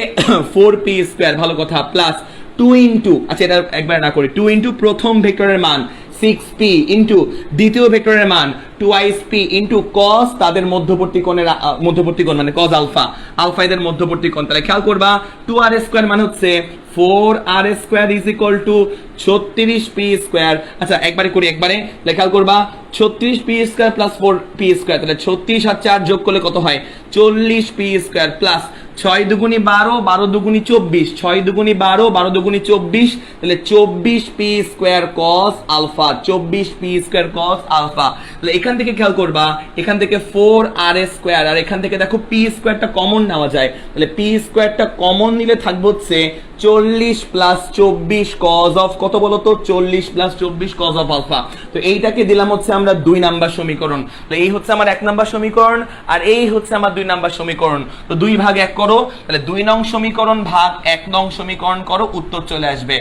S1: 4p স্কয়ার, ভালো কথা, প্লাস 2 ইন্টু, আচ্ছা এটা একবার না করি, 2 ইন্টু প্রথম ভেক্টরের মান 6p ইন্টু দ্বিতীয় ভেক্টরের মান 2p ইন্টু cos তাদের মধ্যবর্তী কোণের মধ্যবর্তী কোণ মানে cos আলফা, আলফা এদের মধ্যবর্তী কোণ। তাহলে খেয়াল করবা 2r স্কয়ার মানে হচ্ছে 4r square is equal two 36p square. আচ্ছা একবারে করি, একবারে খেয়াল করবা 36p square plus 4p square, তাহলে 36 আর 4 যোগ করলে কত হয় 40p স্কয়ার প্লাস 6 দুগুনি 12, 12 দুগুনি 24, 6 দুগুনি 12, 12 দুগুনি 24, তাহলে 24p square cos alpha, 24p square cos alpha. তাহলে এখান থেকে খেয়াল করবা এখান থেকে 4r স্কয়ার আর এখান থেকে দেখো p স্কয়ারটা কমন নেওয়া যায়, তাহলে p স্কয়ারটা কমন নিলে থাকবে হচ্ছে 40 প্লাস 24 cos অফ কত বলো তো 40 প্লাস 24 cos অফ আলফা। তো এইটাকে দিলাম হচ্ছে আমরা 2 নাম্বার সমীকরণ। তো এই হচ্ছে আমার 1 নাম্বার সমীকরণ আর এই হচ্ছে আমার 2 নাম্বার সমীকরণ। তো 2 ভাগ 1 করো, তাহলে 2 নং সমীকরণ ভাগ 1 নং সমীকরণ করো, উত্তর চলে আসবে।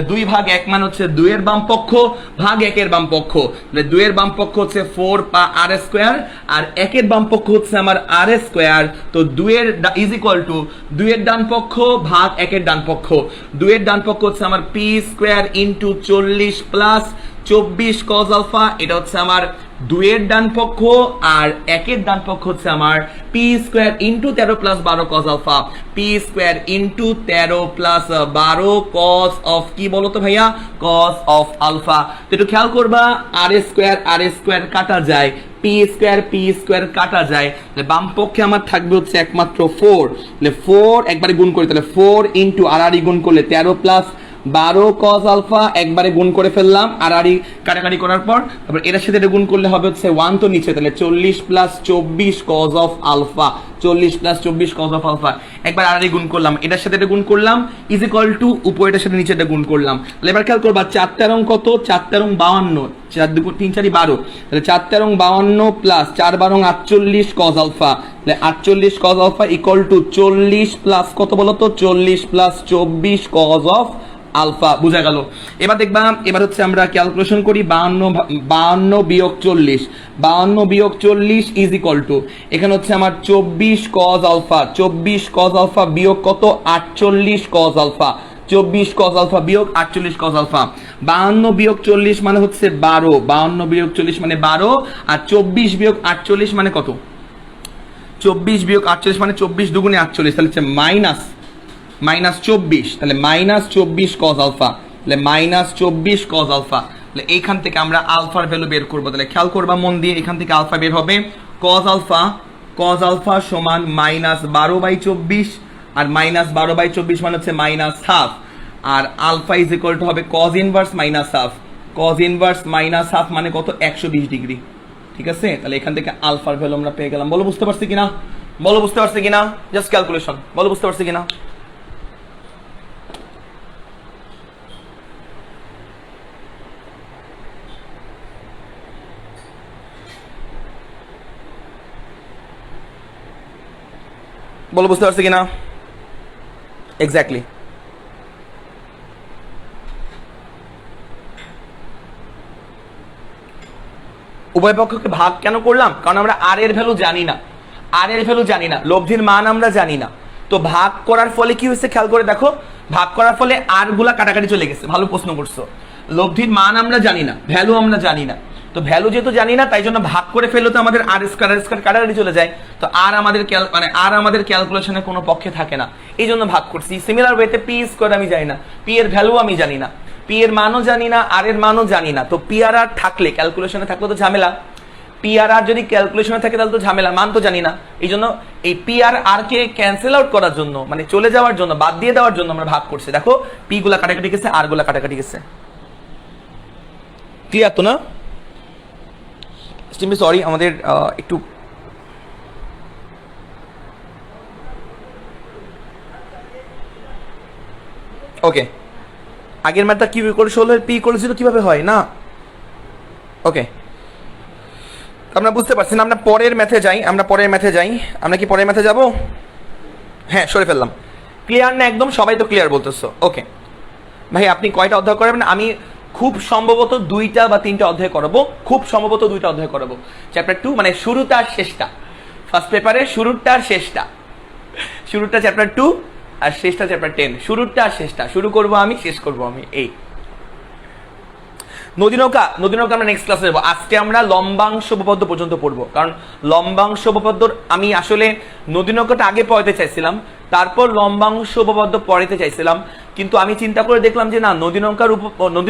S1: 2 ভাগ 1 মানে হচ্ছে 2 এর বাম পক্ষ ভাগ 1 এর বাম পক্ষ, তাহলে 2 এর বাম পক্ষ হচ্ছে 4 পা r স্কয়ার আর 1 এর বাম পক্ষ হচ্ছে আমার r স্কয়ার। তো 2 এর ইজ ইকুয়াল টু 2 এর ডান পক্ষ ভাগ 1 এর ডান পক্ষ, 2 এর ডান পক্ষ হচ্ছে আমার p square into 40 plus 24 cos alpha, এটা হচ্ছে আমার 2 এর ডান পক্ষ আর 1 এর ডান পক্ষ হচ্ছে আমার p square into 13 plus 12 cos alpha, p square into 13 plus 12 cos of কি বলো তো ভাইয়া cos অফ আলফা। তো একটু খেয়াল করবা r স্কয়ার কাটা যায়, p স্কয়ার কাটা যায়, তাহলে বাম পক্ষে আমার থাকবে হচ্ছে একমাত্র 4, তাহলে 4 একবারে গুণ করি, তাহলে 4 ইনটু আর গুণ করলে 13 প্লাস 12 cos আলফা একবারে গুণ করে ফেললাম আর কাটাকাটি করার পর, তারপর এর সাথে এটা গুণ করলে হবে হচ্ছে 1 তো নিচে, তাহলে 40 plus 24 cos of alpha, 40 plus 24 cos of alpha একবার আর গুণ করলাম, এটার সাথে এটা গুণ করলাম ইজ ইকুয়াল টু উপরের সাথে নিচে এটা গুণ করলাম। তাহলে এবার খেয়াল করবা 4 তেরং কত 4 তেরং 52, 4 2 3 4 12, তাহলে 4 তেরং 52 প্লাস 4 12 48 cos আলফা, তাহলে 48 cos alpha equal to 40 plus কত বলো তো 40 প্লাস 24 cos অফ আলফা। বুঝা গেল? এবার দেখবা এবার হচ্ছে আমরা ক্যালকুলেশন করি 52 বিয়োগ 40, 52 বিয়োগ 40 ইজ ইকুয়াল টু এখানে হচ্ছে আমার 24 cos আলফা, 24 cos আলফা বিয়োগ কত 48 cos আলফা, 24 cos আলফা বিয়োগ 48 cos আলফা। 52 বিয়োগ 40 মানে হচ্ছে 12, 52 বিয়োগ 40 মানে 12 আর 24 বিয়োগ 48 মানে কত 24 বিয়োগ 48 মানে 24 দুগুণে 48, তাহলে হচ্ছে মাইনাস 24, তাহলে মাইনাস 24 cos আলফা, তাহলে মাইনাস 24 cos আলফা। তাহলে এইখান থেকে আমরা আলফার ভ্যালু বের করবো, তাহলে খেয়াল করবা মন দিয়ে এখান থেকে আলফা বের হবে cos আলফা সমান মাইনাস 12/24 আর মাইনাস 12/24 মানে হচ্ছে মাইনাস হাফ আর আলফা ইজ ইকুয়াল টু হবে cos inverse minus half, cos inverse minus half মানে কত 120 ডিগ্রি। ঠিক আছে, তাহলে এখান থেকে আলফার ভ্যালু আমরা পেয়ে গেলাম। বলো বুঝতে পারছি কিনা, বলো বুঝতে পারছি কিনা, জাস্ট ক্যালকুলেশন বলো বুঝতে পারছি কিনা। বলো বুঝতে পারছি কিনা এক্স্যাক্টলি। উভয় পক্ষকে ভাগ কেন করলাম, কারণ আমরা আর এর ভ্যালু জানি না, লব্ধির মান আমরা জানি না। তো ভাগ করার ফলে কি হয়েছে খেয়াল করে দেখো, ভাগ করার ফলে আর গুলা কাটাকাটি চলে গেছে। ভালো প্রশ্ন করছো, লব্ধির মান আমরা জানি না, ভ্যালু আমরা জানি না, তো ভ্যালু যেহেতু জানি না তাই জন্য ভাগ করে ফেললে তো আমাদের আর স্কয়ার কাটাকাটি চলে যায়, তো আর আমাদের ক্যালকুলেশনে কোনো পক্ষে থাকে না, এই জন্য ভাগ করছি। সিমিলার ওয়েতে পি স্কয়ার আমি জানি না, পি এর ভ্যালু আমি জানি না, পি এর মানও জানি না, আর এর মানও জানি না, তো পি আর থাকলে ক্যালকুলেশনে থাকলে তো ঝামেলা, পি আর যদি ক্যালকুলেশনে থাকে তাহলে তো ঝামেলা, মান তো জানি না। এই জন্য এই পি আর কে ক্যান্সেল আউট করার জন্য মানে চলে যাওয়ার জন্য বাদ দিয়ে দেওয়ার জন্য আমরা ভাগ করছি। দেখো পি গুলা কাটাকাটি গেছে, আর গুলা কাটাকাটি গেছে। ক্লিয়ার তো না? সরি আমাদের একটু ওকে আগের ম্যাথটা কি করে হলো, পি করেছিল কিভাবে হয় না। ওকে আমরা বুঝতে পারছি না, আমরা পরের ম্যাথে যাই, আমরা কি পরের ম্যাথে যাব? হ্যাঁ সরে ফেললাম। ক্লিয়ার না একদম? সবাই তো ক্লিয়ার বলতেছো। ওকে ভাই আপনি কয়টা অধ্যায় করাবেন? আমি খুব সম্ভবত 2টা বা 3টা অধ্যায় করাবো, খুব সম্ভবত 2টা অধ্যায় করাবো। চ্যাপ্টার 2 মানে শুরুটা আর শেষটা, ফার্স্ট পেপারের শুরুটা আর শেষটা, শুরুটা চ্যাপ্টার 2 আর শেষটা চ্যাপ্টার 10, শুরুটা আর শেষটা, শুরু করব আমি শেষ করব আমি। এই নদী নৌকা আমরা নেক্সট ক্লাসে যাবো। আজকে আমরা লম্বাংশ উপপাদ্য পর্যন্ত পড়বো, কারণ লম্বাংশ উপপাদ্যর আমি আসলে নদী নৌকাটা আগে পড়াতে চাইছিলাম, তারপর লম্বাংশ উপপাদ্য পড়াতে চাইছিলাম, কিন্তু আমি চিন্তা করে দেখলাম যে না, নদী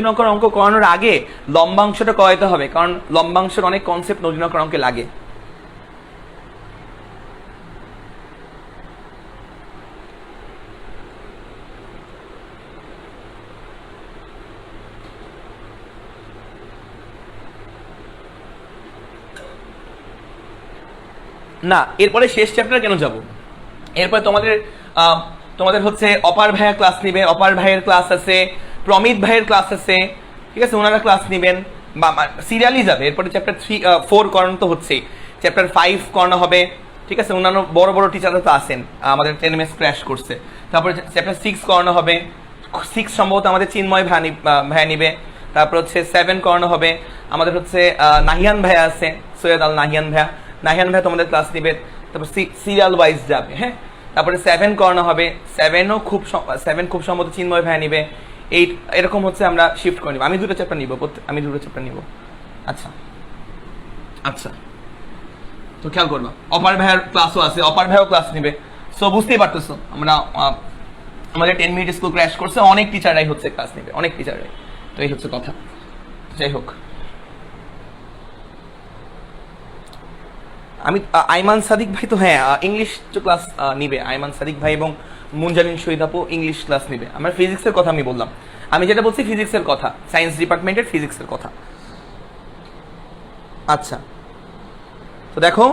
S1: নৌকার অঙ্ক করানোর আগে লম্বাংশটা করাইতে হবে, কারণ লম্বাংশের অনেক কনসেপ্ট নদী নৌকার অঙ্কে লাগে। না, এরপরে শেষ চ্যাপ্টার কেন যাব, এরপরে তোমাদের হচ্ছে অপার ভাইয়া ক্লাস নিবে, অপার ভাইয়ের ক্লাস আছে, প্রমিত ভাইয়ের ক্লাস আছে, ঠিক আছে, ওনারা ক্লাস নিবেন বা সিরিয়ালি যাবে। এরপরে চ্যাপ্টার 3-4 করানো তো হচ্ছেই, চ্যাপ্টার 5 করানো হবে, ঠিক আছে, অন্যান্য বড় বড় টিচাররা তো আসেন, আমাদের 10 MS ক্র্যাশ করছে। তারপরে চ্যাপ্টার 6 করানো হবে, 6 সম্ভবত আমাদের চিন্ময় ভাইয়া নিবে। তারপর হচ্ছে 7 করানো হবে, আমাদের হচ্ছে নাহিয়ান ভাইয়া আছে, সৈয়দ আল নাহিয়ান ভাইয়া তোমাদের ক্লাস নিবে। তারপর সিরিয়াল ওয়াইজ যাবে, হ্যাঁ। তারপরে 7 করানো হবে, 7 খুব সম্ভবত চিন্ময় ভাইয়া নিবে। 8 এরকম হচ্ছে আমরা শিফট করে নিব। আমি দুটো চ্যাপ্টার নিব। আচ্ছা, তো খেয়াল করবা, অপার ভাইয়ার ক্লাসও আছে, অপার ভাইয়াও ক্লাস নিবে। সো বুঝতেই পারতেছো আমরা আমাদের 10 মিনিট স্কুল ক্র্যাশ করছে, অনেক টিচাররাই হচ্ছে ক্লাস নিবে, অনেক টিচাররাই। তো এই হচ্ছে কথা। যাই হোক, আমি আইমান সাদিক ভাই তো হ্যাঁ ইংলিশ ক্লাস নিবে, আইমান সাদিক ভাই এবং মুনজালিন শহীদ আপু ইংলিশ ক্লাস নিবে। আমার ফিজিক্সের কথা আমি বললাম, আমি যেটা বলছি ফিজিক্সের কথা, সায়েন্স ডিপার্টমেন্টের ফিজিক্সের কথা। আচ্ছা, তো দেখো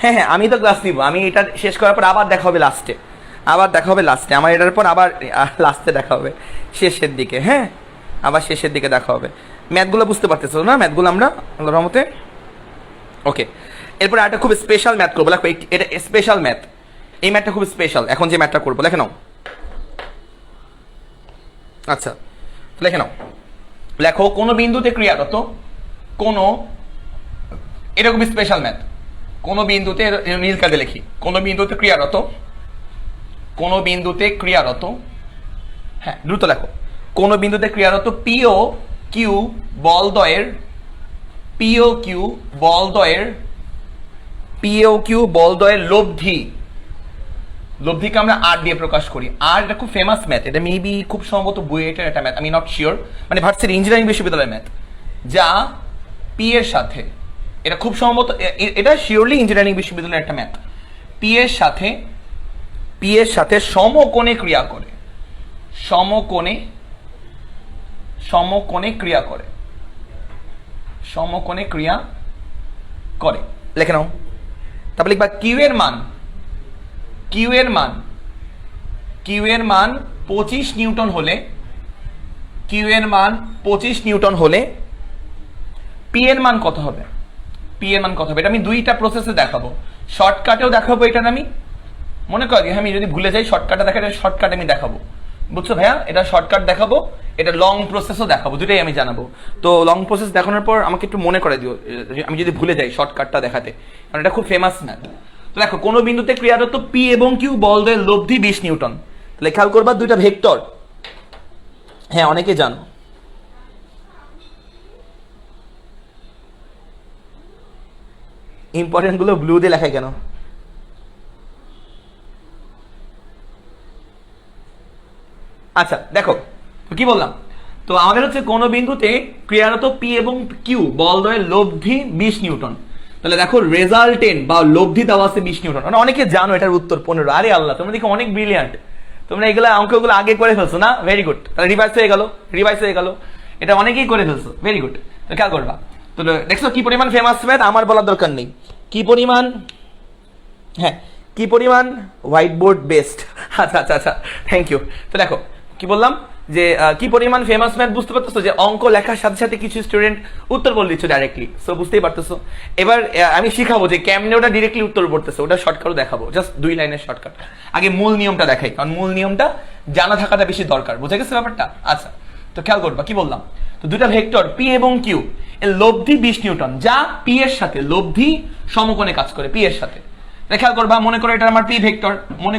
S1: হ্যাঁ আমি তো ক্লাস নিব। আমি এটা শেষ করার পর আবার দেখা হবে লাস্টে, আমার এটার পর আবার লাস্টে দেখা হবে, শেষের দিকে, হ্যাঁ, আবার শেষের দিকে দেখা হবে। ম্যাথগুলো বুঝতে পারতেছো না? ম্যাথগুলো আমরা আল্লাহর রহমতে ওকে। এরপর একটা খুব স্পেশাল ম্যাথ করবো, দেখো এটা স্পেশাল ম্যাথ, এই ম্যাথটা খুব স্পেশাল। এখন যে ম্যাথটা করবো লেখে নাও। আচ্ছা, লেখে নাও, লেখো কোনো বিন্দুতে ক্রিয়ারত এরকম স্পেশাল ম্যাথ, কোনো বিন্দুতে নীল কাজে লিখি, কোনো বিন্দুতে ক্রিয়ারত, হ্যাঁ দ্রুত লেখো, কোনো বিন্দুতে ক্রিয়ারত পিও কিউ বলদ্বয়ের লব্ধিকে আমরা আর দিয়ে প্রকাশ করি। আর এটা খুব ফেমাস ম্যাথ, এটা মেবি খুব সম্ভবত বুয়েটের একটা ম্যাথ, আমি নট শিওর, মানে ভার্সিটি ইঞ্জিনিয়ারিং বিশ্ববিদ্যালয়ের ম্যাথ, যা পি এর সাথে, এটা খুব সম্ভবত এটা শিওরলি ইঞ্জিনিয়ারিং বিশ্ববিদ্যালয়ের একটা ম্যাথ, পি এর সাথে সমকোণে ক্রিয়া করে, লেখে নাও। তারপর লিখবা কিউ এর মান 25 নিউটন হলে, পি এর মান কত হবে? এটা আমি দুইটা প্রসেসে দেখাবো, শর্টকাটেও দেখাবো। এটা আমি মনে করি আমি যদি ভুলে যাই শর্টকাটে আমি দেখাবো, বুঝছো ভাইয়া? এটা শর্টকাট দেখাবো, এটা লং প্রসেসও দেখাবো, দুটাই আমি জানাবো। তো লং প্রসেস দেখানোর পর আমাকে একটু মনে করে দিও আমি যদি ভুলে যাই শর্টকাটটা দেখাতে, কারণ এটা খুব ফেমাস ম্যাথ। তো দেখো, কোনো বিন্দুতে ক্রিয়ারত পি এবং কিউ বলদ্বয়ের লব্ধি 20 নিউটন। তাহলে খেয়াল করবা দুইটা ভেক্টর, হ্যাঁ অনেকে জানো, ইম্পর্টেন্ট গুলো ব্লু দিয়ে লেখায় কেন? আচ্ছা দেখো কি বললাম, তো আমাদের হচ্ছে কোন বিন্দুতে ক্রিয়ারত পি এবং কিউ বলদ্বয়ের লব্ধি 20 নিউটন। তাহলে দেখো রেজাল্টেন্ট বা লব্ধি দেওয়া আছে 20 নিউটন, মানে অনেকে জানো এটার উত্তর 15। আরে আল্লাহ, তোমরা দেখো অনেক ব্রিলিয়ান্ট, তোমরা এগুলো অঙ্কগুলো আগে করে ফেলছো না, ভেরি গুড। তাহলে রিভাইজ হয়ে গেল, এটা অনেকেই করে ফেলছো, ভেরি গুড। তো খেয়াল করবা, তো দেখছো কি পরিমাণ ফেমাস ম্যাথ, আমার বলার দরকার নেই কি পরিমাণ, হ্যাঁ কি পরিমাণ হোয়াইট বোর্ড বেস্ট। আচ্ছা থ্যাংক ইউ। তো দেখো কি বললাম যে কি পরিমাণ ফেমাস ম্যাথ, বুঝতে পারতেছো যে অঙ্ক লেখার সাথে সাথে কিছু স্টুডেন্ট উত্তর বলে দিচ্ছে ডাইরেক্টলি, সো বুঝতেই পারতেছো। এবার আমি শিখাবো যে কেমনে ওটা ডিরেক্টলি উত্তর পড়তেছে, ওটা শর্টকাটও দেখাবো, জাস্ট 2 লাইনের শর্টকাট। আগে মূল নিয়মটা দেখাই, কারণ মূল নিয়মটা জানা থাকাটা বেশি দরকার, বুঝে গেছে ব্যাপারটা? আচ্ছা, তো খেয়াল করবা কি বললাম, তো দুটা ভেক্টর পি এবং কিউ এর লব্ধি 20 নিউটন, যা পি এর সাথে লব্ধি সমকোণে কাজ করে, পি এর সাথে। খেয়াল করবা, মনে করে এটা আমার পি ভেক্টর, মনে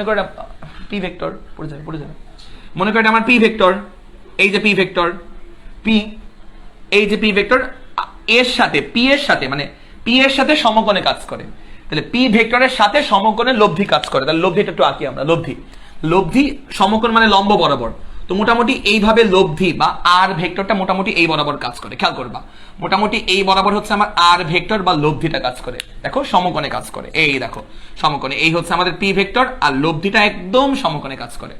S1: করে পি ভেক্টর পড়ে যাবে। মনে করেন আমার পি ভেক্টর, এই যে পি ভেক্টর পি, এই যে পি ভেক্টর এর সাথে পি এর সাথে মানে পি এর সাথে সমকোণে কাজ করে, তাহলে পি ভেক্টরের সাথে সমকোণে লব্ধি কাজ করে। তাহলে লব্ধিটা একটু আঁকি আমরা। লব্ধি সমকোণ মানে লম্ব বরাবর। তো মোটামুটি এইভাবে লব্ধি বা আর ভেক্টরটা মোটামুটি এই বরাবর কাজ করে। খেয়াল করবা, মোটামুটি এই বরাবর হচ্ছে আমার আর ভেক্টর বা লব্ধিটা কাজ করে। দেখো সমকোণে কাজ করে, এই দেখো সমকোণে, এই হচ্ছে আমাদের পি ভেক্টর আর লব্ধিটা একদম সমকোণে কাজ করে।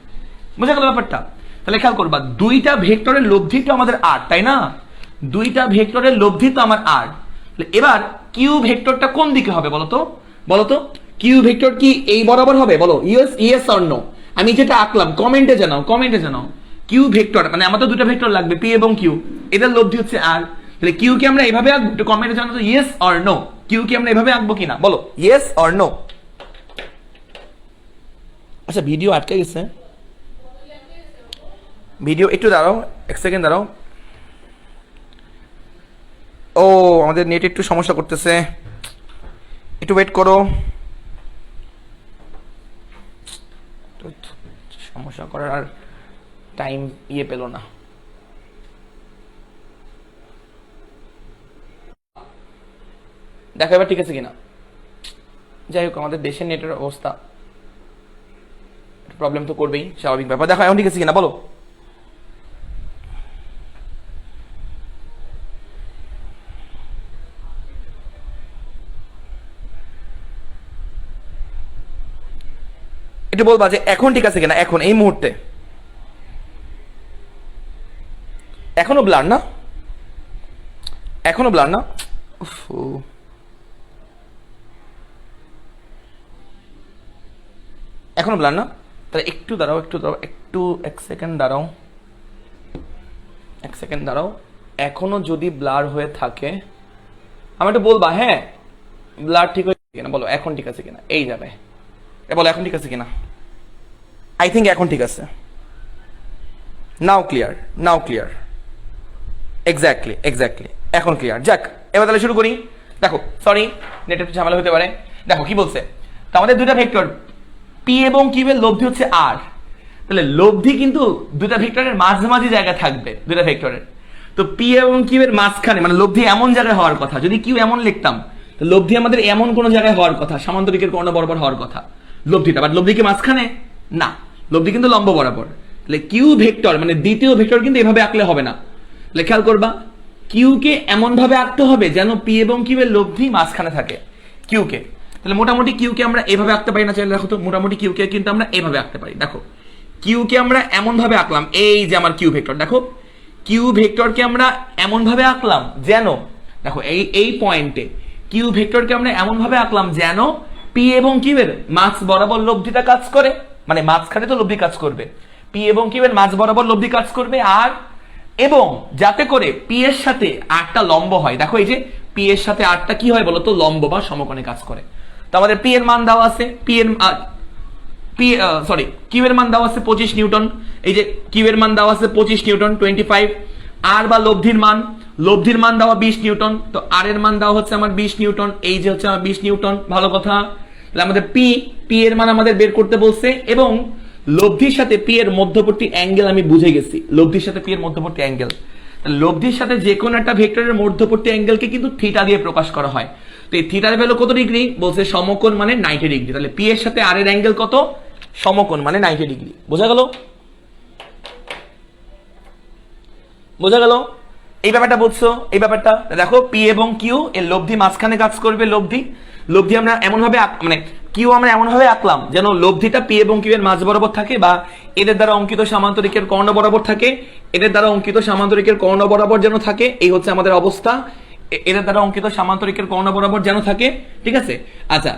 S1: বুঝা গেল ব্যাপারটা? তাহলে খেয়াল করবা, দুইটা ভেক্টরের লব্ধি তো আমাদের আর, তাই না? দুইটা ভেক্টরের লব্ধি তো আমার আর। এবার কিউ ভেক্টরটা কোন দিকে হবে বলতো কিউ ভেক্টর কি এই বরাবর হবে? বলো ইয়েস অর নো। আমি যেটা আঁকলাম কমেন্টে জানাও। কিউ ভেক্টর মানে আমার তো দুটো ভেক্টর লাগবে, পি এবং কিউ, এটার লব্ধি হচ্ছে আর। তাহলে কিউ কে আমরা এভাবে আঁকবো? একটু কমেন্টে জানাও তো ইয়েস অর নো, কিউ কে আমরা এভাবে আঁকবো কিনা, বলো ইয়েস অর নো। আচ্ছা ভিডিও আটকে গেছে, ভিডিও একটু দাঁড়াও, এক সেকেন্ড দাঁড়াও। ও আমাদের নেট একটু সমস্যা করতেছে, একটু ওয়েট করো। সমস্যা করার আর টাইম পেল না। দেখো এবার ঠিক আছে কিনা। যাই হোক, আমাদের দেশের নেটের অবস্থা প্রবলেম তো করবেই, স্বাভাবিক ব্যাপার। দেখো এখন ঠিক আছে কিনা বলো। একটু বলবা যে এখন ঠিক আছে কিনা, এখন এই মুহূর্তে। এখনো ব্লার না? এখনো ব্লার না? তাহলে একটু দাঁড়াও, এক সেকেন্ড দাঁড়াও। এখনো যদি ব্লার হয়ে থাকে আমি একটু বলবা, হ্যাঁ ব্লার ঠিক হয়েছে কিনা বলো, এখন ঠিক আছে কিনা। এই যাবে, বলো এখন ঠিক আছে কিনা। আই থিঙ্ক এখন ঠিক আছে। নাও ক্লিয়ার। এক্স্যাক্টলি এখন ক্লিয়ার। যাক এবার তাহলে শুরু করি। দেখো সরি নেটের একটু ঝামেলা হতে পারে। দেখো কি বলছে, তো আমাদের দুইটা ভেক্টর পি এবং কিউ এর লব্ধি হচ্ছে আর। তাহলে লব্ধি কিন্তু দুইটা ভেক্টরের মাঝামাঝি জায়গা থাকবে, দুইটা ভেক্টরের। তো পি এবং কিউ এর মাঝখানে মানে লব্ধি এমন জায়গায় হওয়ার কথা, যদি কিউ এমন লিখতাম তো লব্ধি আমাদের এমন কোন জায়গায় হওয়ার কথা, সামান্তরিকের কর্ণ বরাবর হওয়ার কথা লব্ধিটা। বাট লব্ধি কি মাঝখানে? না, লব্ধি কিন্তু লম্ব বরাবর। তাহলে কিউ ভেক্টর মানে দ্বিতীয় ভেক্টর কিন্তু এভাবে আঁকলে হবে না। তাহলে খেয়াল করবা, কিউ কে এমন ভাবে আঁকতে হবে যেন পি এবং কিউ এর লব্ধি মাঝখানে থাকে কিউ কে। তাহলে মোটামুটি কিউ কে আমরা এভাবে আঁকতে পারি না? চাইলে দেখো তো, মোটামুটি কিউ কে কিন্তু আমরা এভাবে আঁকতে পারি। দেখো কিউ কে আমরা এমন ভাবে আঁকলাম, এই যে আমার কিউ ভেক্টর, দেখো কিউ ভেক্টরকে আমরা এমন ভাবে আঁকলাম যেন, দেখো এই পয়েন্টে কিউ ভেক্টরকে আমরা এমন ভাবে আঁকলাম যেন পি এবং কিউ এর মাঝ বরাবর লব্ধিটা কাজ করে, মানে মাঝখানে তো লব্ধি কাজ করবে, পি এবং কিউ এর মাঝ বরাবর লব্ধি কাজ করবে। আর এবং যাতে করে পি এর সাথে আরটা লম্ব হয়। দেখো এই যে পি এর সাথে আরটা কি হয় বলতো, লম্ব বা সমকোণে কাজ করে। তো আমাদের পি এর মান দেওয়া আছে, কিউ এর মান দেওয়া আছে 25 নিউটন। এই যে কিউ এর মান দেওয়া আছে 25 নিউটন 25। আর বা লব্ধির মান দেওয়া 20 নিউটন। তো আর এর মান দেওয়া হচ্ছে আমার 20 নিউটন, এই যে হচ্ছে আমার 20 নিউটন। ভালো কথা, তাহলে আমাদের পি এর মান আমাদের বের করতে বলছে। এবং লব্ধির সাথে পি এর মধ্যবর্তী অ্যাঙ্গেল আমি বুঝে গেছি, লব্ধির সাথে পি এর মধ্যবর্তী অ্যাঙ্গেল। লব্ধির সাথে যে কোনো একটা ভেক্টরের মধ্যবর্তী অ্যাঙ্গেলকে কিন্তু থিটা দিয়ে প্রকাশ করা হয়। তো এই থিটার ভ্যালু কত ডিগ্রি বলছে, সমকোণ মানে 90 ডিগ্রি। তাহলে পি এর সাথে আর এর অ্যাঙ্গেল কত, সমকোণ মানে 90 ডিগ্রি। বোঝা গেল এই ব্যাপারটা বুঝছো? এই ব্যাপারটা দেখো, পি এবং কিউ এর লব্ধি মাঝখানে কাজ করবে। লব্ধি আমরা এমন ভাবে মানে কিউ আমরা এমন ভাবে আঁকলাম যেন লব্ধিটা পি এবং কিউ এর মাঝ বরাবর থাকে, বা এদের দ্বারা অঙ্কিত সামান্তরিকের কর্ণ বরাবর থাকে, এদের দ্বারা অঙ্কিত সামান্তরিকের কর্ণ বরাবর যেন থাকে। এই হচ্ছে আমাদের অবস্থা, এদের দ্বারা অঙ্কিত সামান্তরিকের কর্ণ বরাবর যেন থাকে। ঠিক আছে, আচ্ছা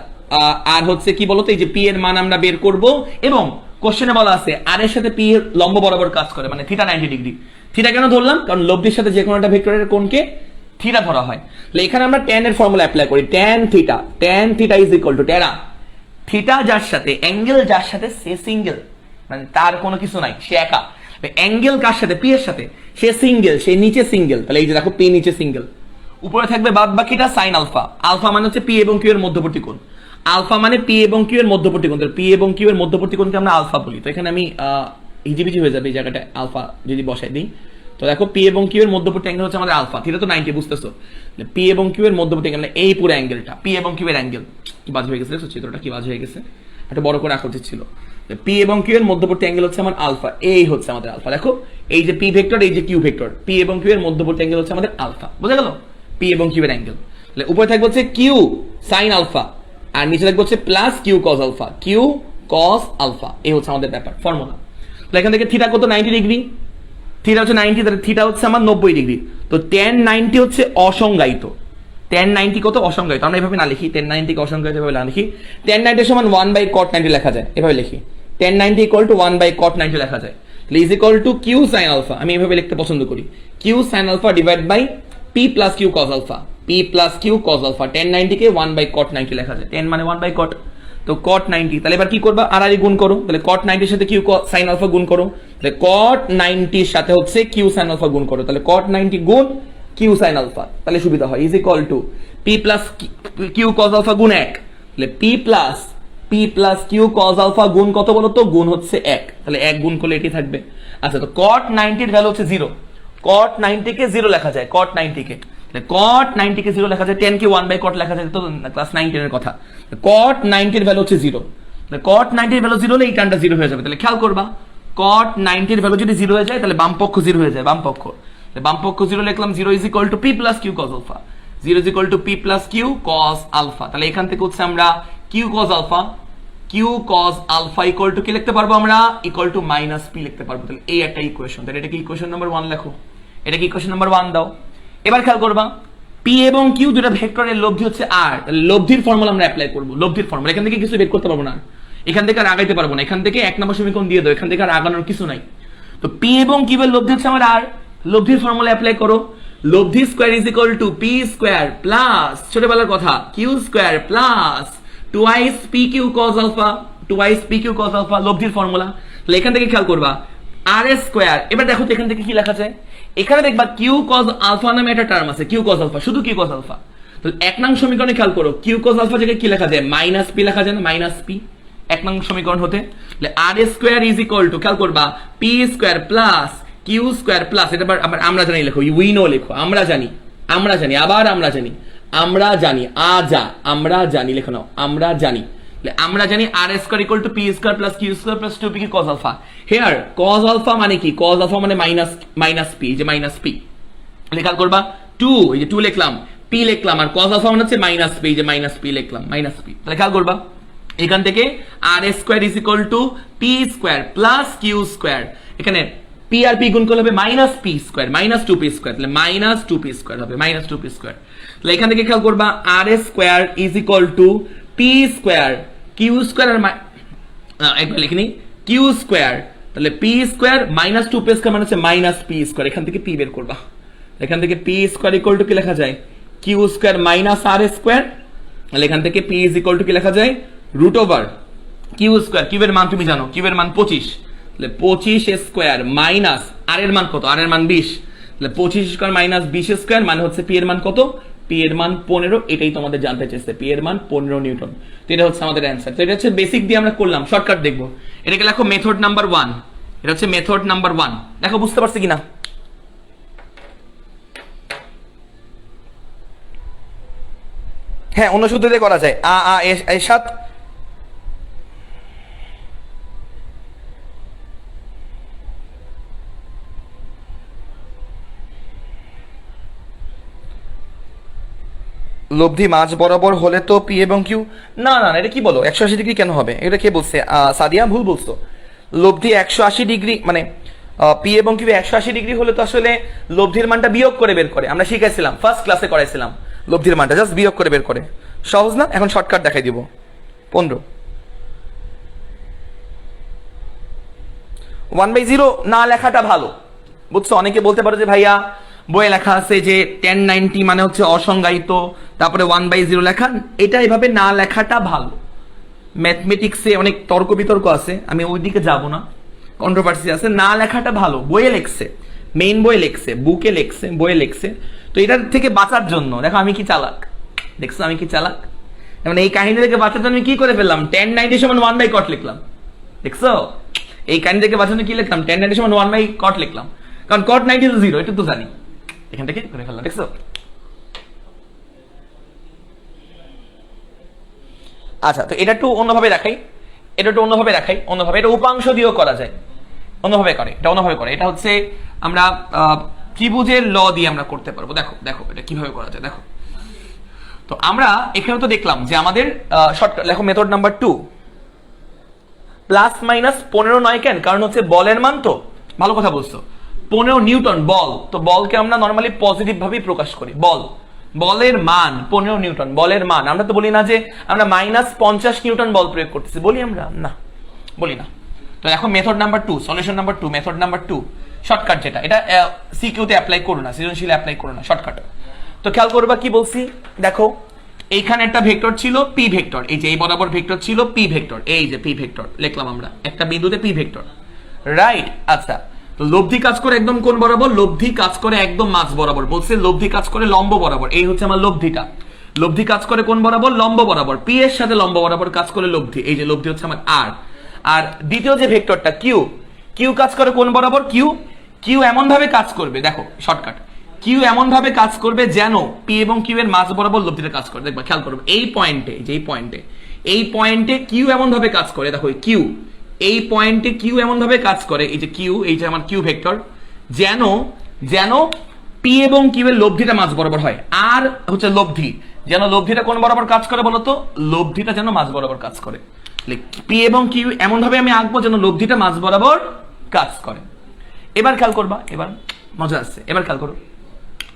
S1: আর হচ্ছে কি বলতো, এই যে পি এর মান আমরা বের করব। এবং কোশ্চেনে বলা আছে আর এর সাথে পি এর লম্ব বরাবর কাজ করে, মানে থিটা 90 ডিগ্রি। থিটা কেন ধরলাম, কারণ লব্ধির সাথে যে কোনো একটা ভেক্টরের কোণকে থিটা ধরা হয়। তাহলে এখানে আমরা tan এর ফর্মুলা অ্যাপ্লাই করি, tan theta is equal two tan। Theta যার সাথে, অ্যাঙ্গেল যার সাথে সে সিঙ্গেল, মানে তার কোনো কিছু নাই, সে একা। অ্যাঙ্গেল কার সাথে, পি এর সাথে, সে সিঙ্গেল, সে নিচে সিঙ্গেল। তাহলে এই যে দেখো পি নিচে সিঙ্গেল, উপরে থাকবে বাদ বাকিটা সাইন আলফা। আলফা মানে হচ্ছে পি এবং কিউ এর মধ্যবর্তী কোণ। আলফা মানে পি এবং কিউ এর মধ্যবর্তী কোণ, পি এবং কিউ এর মধ্যবর্তী কোণকে আমরা আলফা বলি। তো এখানে আমি হিজিবিজি হয়ে যাবে এই জায়গাটা আলফা যদি বসাই দিই। তো দেখো পি এবং কিউ এর মধ্যবর্তী অ্যাঙ্গেল হচ্ছে আমাদের আলফা, থিটা তো 90, বুঝতেছো? পি এবং কিউ এর মধ্যবর্তী অ্যাঙ্গেল এই পুরো অ্যাঙ্গেলটা পি এবং কিউ এর অ্যাঙ্গেল কি বাজ হয়ে গেছে, দেখছো চিত্রটা কি বাজ হয়ে গেছে, একটা বড় করে আঁকা উচিত ছিল। পি এবং কিউ এর মধ্যবর্তী অ্যাঙ্গেল হচ্ছে আমার আলফা, এই হচ্ছে আমাদের আলফা। দেখো এই যে পি ভেক্টর, এই যে কিউ ভেক্টর, পি এবং কিউ এর মধ্যবর্তী অ্যাঙ্গেল হচ্ছে আমাদের আলফা, বুঝা গেল? পি এবং কিউ এর অ্যাঙ্গেল। তাহলে উপরে থাকবে হচ্ছে কিউ সাইন আলফা, আর নিচে থাকবে হচ্ছে plus q cos alpha, q cos alpha, এই হচ্ছে আমাদের ব্যাপার ফর্মুলা। তাহলে এখান থেকে থিটা কত 90 ডিগ্রি, থিটা হচ্ছে 90, তাহলে থিটা হচ্ছে আমার 90 ডিগ্রি। তো tan 90 হচ্ছে অসংজ্ঞায়িত, tan 90 কত অসংজ্ঞায়িত, আমরা এভাবে না লিখি, tan 90 কে অসংজ্ঞায়িত ভাবে না লিখি, tan 90 সমান 1/cot 90 লেখা যায়, এভাবে লিখি, tan 90 = 1/cot 90 লেখা যায়। তাহলে is equal to q sine alpha, আমি এভাবে লিখতে পছন্দ করি, q sine alpha divide by P plus q cos alpha, P plus q cos alpha. tan 90 কে 1/cot 90 লেখা যায়, tan মানে 1/cot, তো cot 90। তাহলে এবার কি করবা, আর গুণ করো, তাহলে cot 90 এর সাথে কিউ সাইন আলফা গুণ করো, তাহলে cot 90 এর সাথে হচ্ছে কিউ সাইন আলফা গুণ করো, তাহলে cot 90 গুণ কিউ সাইন আলফা, তাহলে সুবিধা হয়, is equal to p plus q cos alpha গুণ 1, তাহলে p plus q cos alpha গুণ কত বলো তো, গুণ হচ্ছে 1, তাহলে 1 গুণ করলে এটি থাকবে। আচ্ছা, তো cot 90 এর ভ্যালু হচ্ছে 0, cot 90 কে 0 লেখা যায়, cot 90 কে, cot 90 কে 0 লেখা যায়, 10 কে 1/cot লেখা যায়, তো ক্লাস 9 10 এর কথা। cot 90 এর ভ্যালু হচ্ছে 0, cot 90 এর ভ্যালু 0 হলে এই টার্মটা 0 হয়ে যাবে। তাহলে খেয়াল করবা, cot 90 এর ভ্যালু যদি 0 হয়ে যায় তাহলে বাম পক্ষ 0 হয়ে যায়, বাম পক্ষ, বাম পক্ষ 0 লিখলাম, 0 is equal to p plus q cos alpha, 0 is equal to p plus q cos alpha. তাহলে এখান থেকে হচ্ছে আমরা q cos alpha equal to কি লিখতে পারবো, আমরা ইকুয়াল টু মাইনাস পি লিখতে পারবো। তাহলে এই একটা ইকুয়েশন, তাহলে এটা কি ইকুয়েশন নাম্বার 1 লেখো, এটা কি ইকুয়েশন নাম্বার 1 দাও। এবার খেয়াল করবা, পি এবং কিউ দুটো ভেক্টরের লব্ধি হচ্ছে আর, লব্ধির ফর্মুলা আমরা অ্যাপ্লাই করব, লব্ধির ফর্মুলা। এখান থেকে কিছু বের করতে পারবো না, এখান থেকে আর আগাইতে পারবো না, এখান থেকে 1 নম্বর সমীকরণ দিয়ে দাও, এখান থেকে আর আগানোর কিছু নাই। তো পি এবং কিউ এর লব্ধি হচ্ছে আমার আর, লব্ধির ফর্মুলা অ্যাপ্লাই করো, লব্ধি square is equal to p square plus ছোটবেলার কথা q square plus twice p q cos alpha, twice p q cos alpha, লব্ধির ফর্মুলা। তাহলে এখান থেকে খেয়াল করবা আর স্কয়ার, এবার দেখো তো এখান থেকে কি লেখা যায়, এখানে দেখবা কিউ কস আলফা নামে একটা টার্ম আছে, কিউ কস আলফা, শুধু কিউ কস আলফা। তাহলে 1 নং সমীকরণে খেয়াল করো, কিউ কস আলফা জায়গায় কি লেখা যায়, মাইনাস পি লেখা যায় না, মাইনাস পি 1 নং সমীকরণ হতে। তাহলে r square is equal to খেয়াল করবা p square plus q square plus, এটা আবার আমরা জানি লেখো, উই নো লেখো, আমরা জানি, আবার আমরা জানি লেখো নাও, আমরা জানি r square equal to p square plus q square plus 2p cos আলফা। হিয়ার cos আলফা মানে কি, cos আলফা মানে মাইনাস পি, যে মাইনাস পি, খেয়াল করবা 2, এই যে 2 লিখলাম, p লিখলাম, আর cos আলফা মানে হচ্ছে মাইনাস পি, যে মাইনাস পি লিখলাম, মাইনাস পি। তাহলে খেয়াল করবা এখান থেকে R square is equal to p square plus q square, এখানে পি আর পি গুণ করলে হবে minus p square, minus 2p square, তাহলে মাইনাস 2p স্কয়ার হবে, মাইনাস 2p স্কয়ার। তাহলে এখান থেকে খেয়াল করবা R square is equal to p square q square, আর একবার লিখে নিই কিউ স্কয়ার, তাহলে p square minus 2p square মানে হচ্ছে মাইনাস পি স্কয়ার, এখান থেকে পি বের করবা, এখান থেকে পি স্কয়ার ইকুয়াল টু কি লেখা যায়, কিউ স্কয়ার মাইনাস আর স্কয়ার, তাহলে এখান থেকে পি ইজ ইকুয়াল টু কি লেখা যায়, root over q square, q এর মান তুমি জানো, কিউ এর মান 25, তাহলে 25 স্কয়ার মাইনাস আর এর মান কত, আর এর মান 20, তাহলে 25 স্কয়ার মাইনাস 20 স্কয়ার মানে হচ্ছে পি এর মান কত, পি এর মান 15, এটাই তোমাদের জানতে চাইছে, পি এর মান 15 নিউটন। তো এটা হচ্ছে আমাদের অ্যান্সার। তো এটা হচ্ছে বেসিক দিয়ে আমরা করলাম, শর্টকাট দেখবো, এটাকে লেখো মেথড নাম্বার 1, এটা হচ্ছে মেথড নাম্বার 1, দেখো বুঝতে পারছি কিনা। হ্যাঁ, অন্য সূত্র দিয়ে করা যায়, এর সাথে লব্ধি মাঝ বরাবর হলে তো পি এবং কিউ, না না এটা কি বলো, 180 ডিগ্রি কেন হবে, এটা কে বলছে, সাদিয়া ভুল বলছো, লব্ধি 180 ডিগ্রি মানে পি এবং কিউ 180 ডিগ্রি হলে তো আসলে লব্ধির মানটা বিয়োগ করে বের করে, আমরা শিখাইছিলাম, ফার্স্ট ক্লাসে করাইছিলাম, লব্ধির মানটা জাস্ট বিয়োগ করে বের করে, সহজ না। এখন শর্টকাট দেখাই দিব, 15 1/0 না লেখাটা ভালো, বুঝছো। অনেকে বলতে পারো যে ভাইয়া বইয়ে লেখা আছে যে tan 90 মানে হচ্ছে অসংজ্ঞায়িত, তারপরে 1/0 লেখা, এটা এভাবে না লেখাটা ভালো। ম্যাথমেটিক্সে অনেক তর্ক বিতর্ক আছে, আমি ওইদিকে যাব না, কন্ট্রোভার্সি আছে, না লেখাটা ভালো। বইয়ে লেখছে, মেইন বইয়ে লেখছে, বুকে লেখছে, বইয়ে লেখছে, তো এটার থেকে বাঁচার জন্য দেখো আমি কি চালাক, দেখছো আমি কি চালাক, মানে এই কাহিনী থেকে বাঁচাতে আমি কি করে ফেললাম, tan 90 সমান 1/cot লিখলাম। দেখছো এই কাহিনী থেকে বাঁচাতে কি লিখলাম, tan 90 সমান 1/cot লিখলাম, কারণ cot 90 তো 0, এটা তো জানি, এখান থেকে করে ফেললাম। দেখছো? আচ্ছা, তো এটা একটু অন্যভাবে দেখাই, অন্যভাবে এটা উপাংশ দিয়েও করা যায়, অন্যভাবে করে। এটা হচ্ছে আমরা ত্রিভুজের ল দিয়ে আমরা করতে পারবো। দেখো এটা কিভাবে করা যায়, দেখো। তো আমরা এখানে তো দেখলাম যে আমাদের শর্টকাট লেখো, মেথড নাম্বার 2, প্লাস মাইনাস 15 নয় কেন, কারণ হচ্ছে বলের মান, তো ভালো কথা বলছো, 15 নিউটন বল, তো বলকে আমরা নর্মালি পজিটিভ ভাবেই প্রকাশ করি। বলের মান 15 নিউটন, বলের মান। আমরা তো বলি না যে আমরা -50 নিউটন বল প্রয়োগ করতেছি, বলি আমরা না, বলি না। তো এখন method number 2, solution number 2, method number 2, shortcut যেটা, এটা সিকিউতে অ্যাপ্লাই করো না, সৃজনশীলে অ্যাপ্লাই করো না, শর্টকাট। তো খেয়াল করবা কি বলছি, দেখো এইখানে একটা ভেক্টর ছিল পি ভেক্টর, এই যে এই বরাবর ভেক্টর ছিল পি ভেক্টর, এই যে পি ভেক্টর লিখলাম আমরা একটা বিন্দুতে পি ভেক্টর, রাইট? আচ্ছা, তো লব্ধি কাজ করে একদম কোন বরাবর, লব্ধি কাজ করে একদম মাঝ বরাবর, বলছে লব্ধি কাজ করে লম্ব বরাবর, এই হচ্ছে আমার লব্ধিটা। লব্ধি কাজ করে কোন বরাবর, লম্ব বরাবর, পি এর সাথে লম্ব বরাবর কাজ করে লব্ধি, এই যে লব্ধি হচ্ছে আমার আর। আর দ্বিতীয় যে ভেক্টরটা কিউ কাজ করে কোন বরাবর, কিউ এমন ভাবে কাজ করবে, দেখো শর্টকাট, কিউ এমন ভাবে কাজ করবে যেন পি এবং কিউ এর মাঝ বরাবর লব্ধিটা কাজ করে। দেখবা খেয়াল করবে এই পয়েন্টে, যে এই পয়েন্টে কিউ এমন ভাবে কাজ করে, দেখো কিউ এই পয়েন্টে কিউ এমন ভাবে কাজ করে, এই যে কিউ, এই যে আমার কিউ ভেক্টর, যেন পি এবং কিউ এর লব্ধিটা মাঝ বরাবর হয়। আর হচ্ছে লব্ধি, যেন লব্ধিটা কোন বরাবর কাজ করে বলতো, লব্ধিটা যেন মাঝ বরাবর কাজ করে। পি এবং কিউ এমন ভাবে আমি আঁকবো যেন লব্ধিটা মাঝ বরাবর কাজ করে। এবার খেয়াল করবা, এবার মজা আসছে, এবার খেয়াল করো,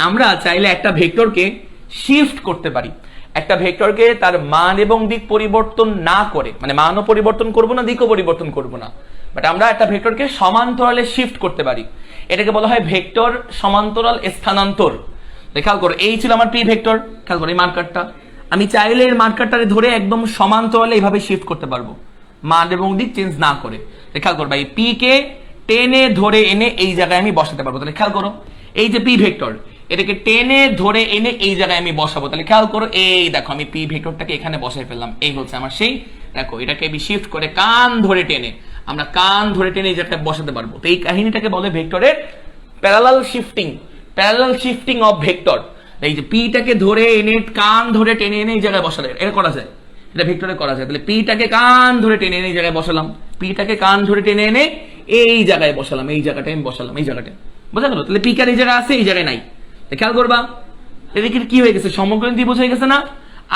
S1: আমরা চাইলে একটা ভেক্টরকে শিফট করতে পারি, একটা ভেক্টরকে তার মান এবং দিক পরিবর্তন না করে, মানে মানও পরিবর্তন করব না, দিকও পরিবর্তন করব না, বাট আমরা একটা ভেক্টরকে সমান্তরালে শিফট করতে পারি। এটাকে বলা হয় ভেক্টর সমান্তরাল স্থানান্তর। খেয়াল করো, এই ছিল আমার পি ভেক্টর, খেয়াল করো এই মার্কারটা, আমি চাইলে এর মার্কারটারে ধরে একদম সমান্তরালে এইভাবে শিফট করতে পারবো, মান এবং দিক চেঞ্জ না করে। খেয়াল করো ভাই, পি কে টেনে ধরে এনে এই জায়গায় আমি বসাতে পারবো। তাহলে খেয়াল করো, এই যে পি ভেক্টর, এটাকে টেনে ধরে এনে এই জায়গায় আমি বসাবো। তাহলে খেয়াল করো, এই দেখো আমি পি ভেক্টরটাকে এখানে বসাই ফেললাম, এই হচ্ছে আমার সেই, দেখো এটাকে আমি শিফট করে কান ধরে টেনে, আমরা কান ধরে টেনে এই জায়গায় বসাতে পারবো। তো এই কাহিনীটাকে বলে ভেক্টরের প্যারালাল শিফটিং অফ ভেক্টর। এই যে পিটাকে ধরে এনে কান ধরে টেনে এনে এই জায়গায় বসালে, এটা করা যায়, এটা ভেক্টরে করা যায়। তাহলে পিটাকে কান ধরে টেনে এনে এই জায়গায় বসালাম, পিটাকে কান ধরে টেনে এনে এই জায়গায় বসালাম, এই জায়গাটায় আমি বসালাম, এই জায়গাটায়, বোঝা গেল? তাহলে পিকার এই জায়গায় আছে, এই জায়গায় নাই। খেয়াল করবা, এদিকে কি হয়ে গেছে, সমকোণ ত্রিভুজ হয়ে গেছে না?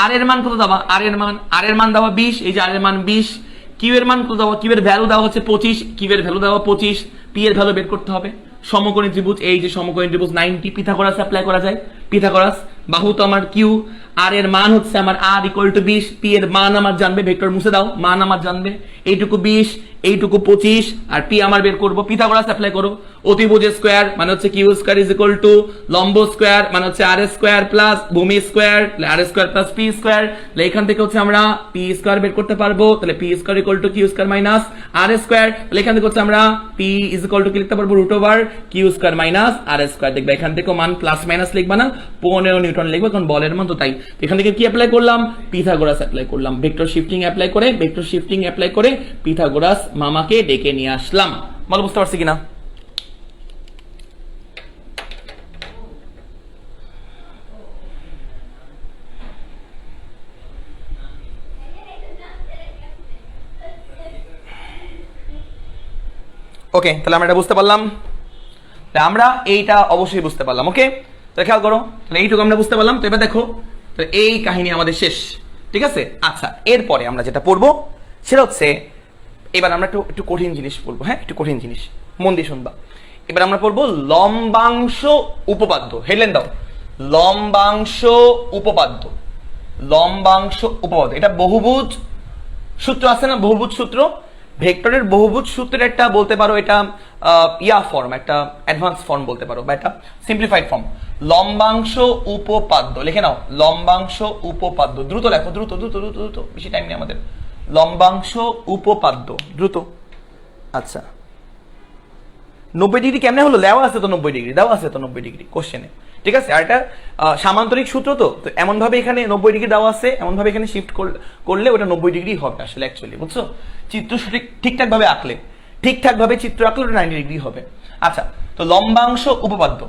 S1: আর এর মান কত দেওয়া, আর এর মান দেওয়া 20, এই যে আর এর মান 20, কিউ এর মান কত দেওয়া, কিউ এর ভ্যালু দেওয়া হচ্ছে 25, কিউ এর ভ্যালু দেওয়া 25, পি এর ভ্যালু বের করতে হবে। সমকোণী ত্রিভুজ, এই যে সমকোণী ত্রিভুজ 90, পিথাগোরাস অ্যাপ্লাই করা যায়, পিথাগোরাস বাহু তো আমার কিউ, আর এর মান হচ্ছে আমার আর ইকুয়াল টু 20, পি এর মান আমার জানবে, ভেক্টর মুছে দাও, মান আমার জানবে, এইটুকু 20, এইটুকু 25, আর পি আমার বের করবো। পিথাগোরাস অ্যাপ্লাই করো, অতিভুজ স্কয়ার মানে হচ্ছে q square is equal to লম্ব স্কয়ার মানে হচ্ছে আর স্কয়ার প্লাস ভূমি square, r square plus p square. এখান থেকে হচ্ছে আমরা পি স্কয়ার বের করতে পারবো, তাহলে p square equal to q square minus R square. তাহলে এখান থেকে হচ্ছে আমরা পি ইজ ইকুয়াল টু কি লিখতে পারবো, root over q square minus আর স্কয়ার। দেখবে এখান থেকে মান প্লাস মাইনাস লিখবা না, 15 নিউটন লিখবো, কারণ বলের মান তো তাই। এখান থেকে কি অ্যাপ্লাই করলাম, পিথাগোরাস অ্যাপ্লাই করলাম, ভেক্টর শিফটিং অ্যাপ্লাই করে পিথাগোরাস মামাকে ডেকে নিয়ে আসলাম। বলো বুঝতে পারছি কিনা? ওকে, তাহলে আমরা এটা বুঝতে পারলাম, আমরা এইটা অবশ্যই বুঝতে পারলাম। ওকে, তাহলে খেয়াল করো, তাহলে এইটুকু আমরা বুঝতে পারলাম। তো এবার দেখো, তো এই কাহিনী আমাদের শেষ, ঠিক আছে? আচ্ছা, এরপরে আমরা যেটা পড়বো সেটা হচ্ছে, এবার আমরা একটু কঠিন জিনিস পড়বো, হ্যাঁ একটু কঠিন জিনিস, মন দিয়ে শুনবা। এবার আমরা পড়বো লম্বাংশ উপপাদ্য। হেডলাইন দাও, লম্বাংশ উপপাদ্য। এটা বহুভুজ সূত্র আছে না, বহুভুজ সূত্র, ভেক্টরের বহুভুজ সূত্রের একটা বলতে পারো, এটা ফর্ম, একটা অ্যাডভান্স ফর্ম বলতে পারো, বা একটা সিম্পলিফাইড ফর্ম। লম্বাংশ উপপাদ্য লিখে নাও, লম্বাংশ উপপাদ্য। দ্রুত লেখো, দ্রুত, বেশি টাইম নেই আমাদের। লম্বাংশ উপপাদ্য, দ্রুত। আচ্ছা, 90 ডিগ্রি কেমনে হলো? দেওয়া আছে তো 90 ডিগ্রি, কোশ্চেনে। ঠিক আছে। আর এটা সামান্তরিক সূত্র, তো এমন ভাবে এখানে 90 ডিগ্রি দেওয়া আছে, এমন ভাবে এখানে শিফট করলে ওটা 90 ডিগ্রি হবে আসলে অ্যাকচুয়ালি, বুঝছো? চিত্র ঠিকঠাক ভাবে আঁকলে, ঠিকঠাক ভাবে চিত্র আঁকলে ওটা 90 ডিগ্রি হবে। আচ্ছা, তো লম্বাংশ উপপাদ্য,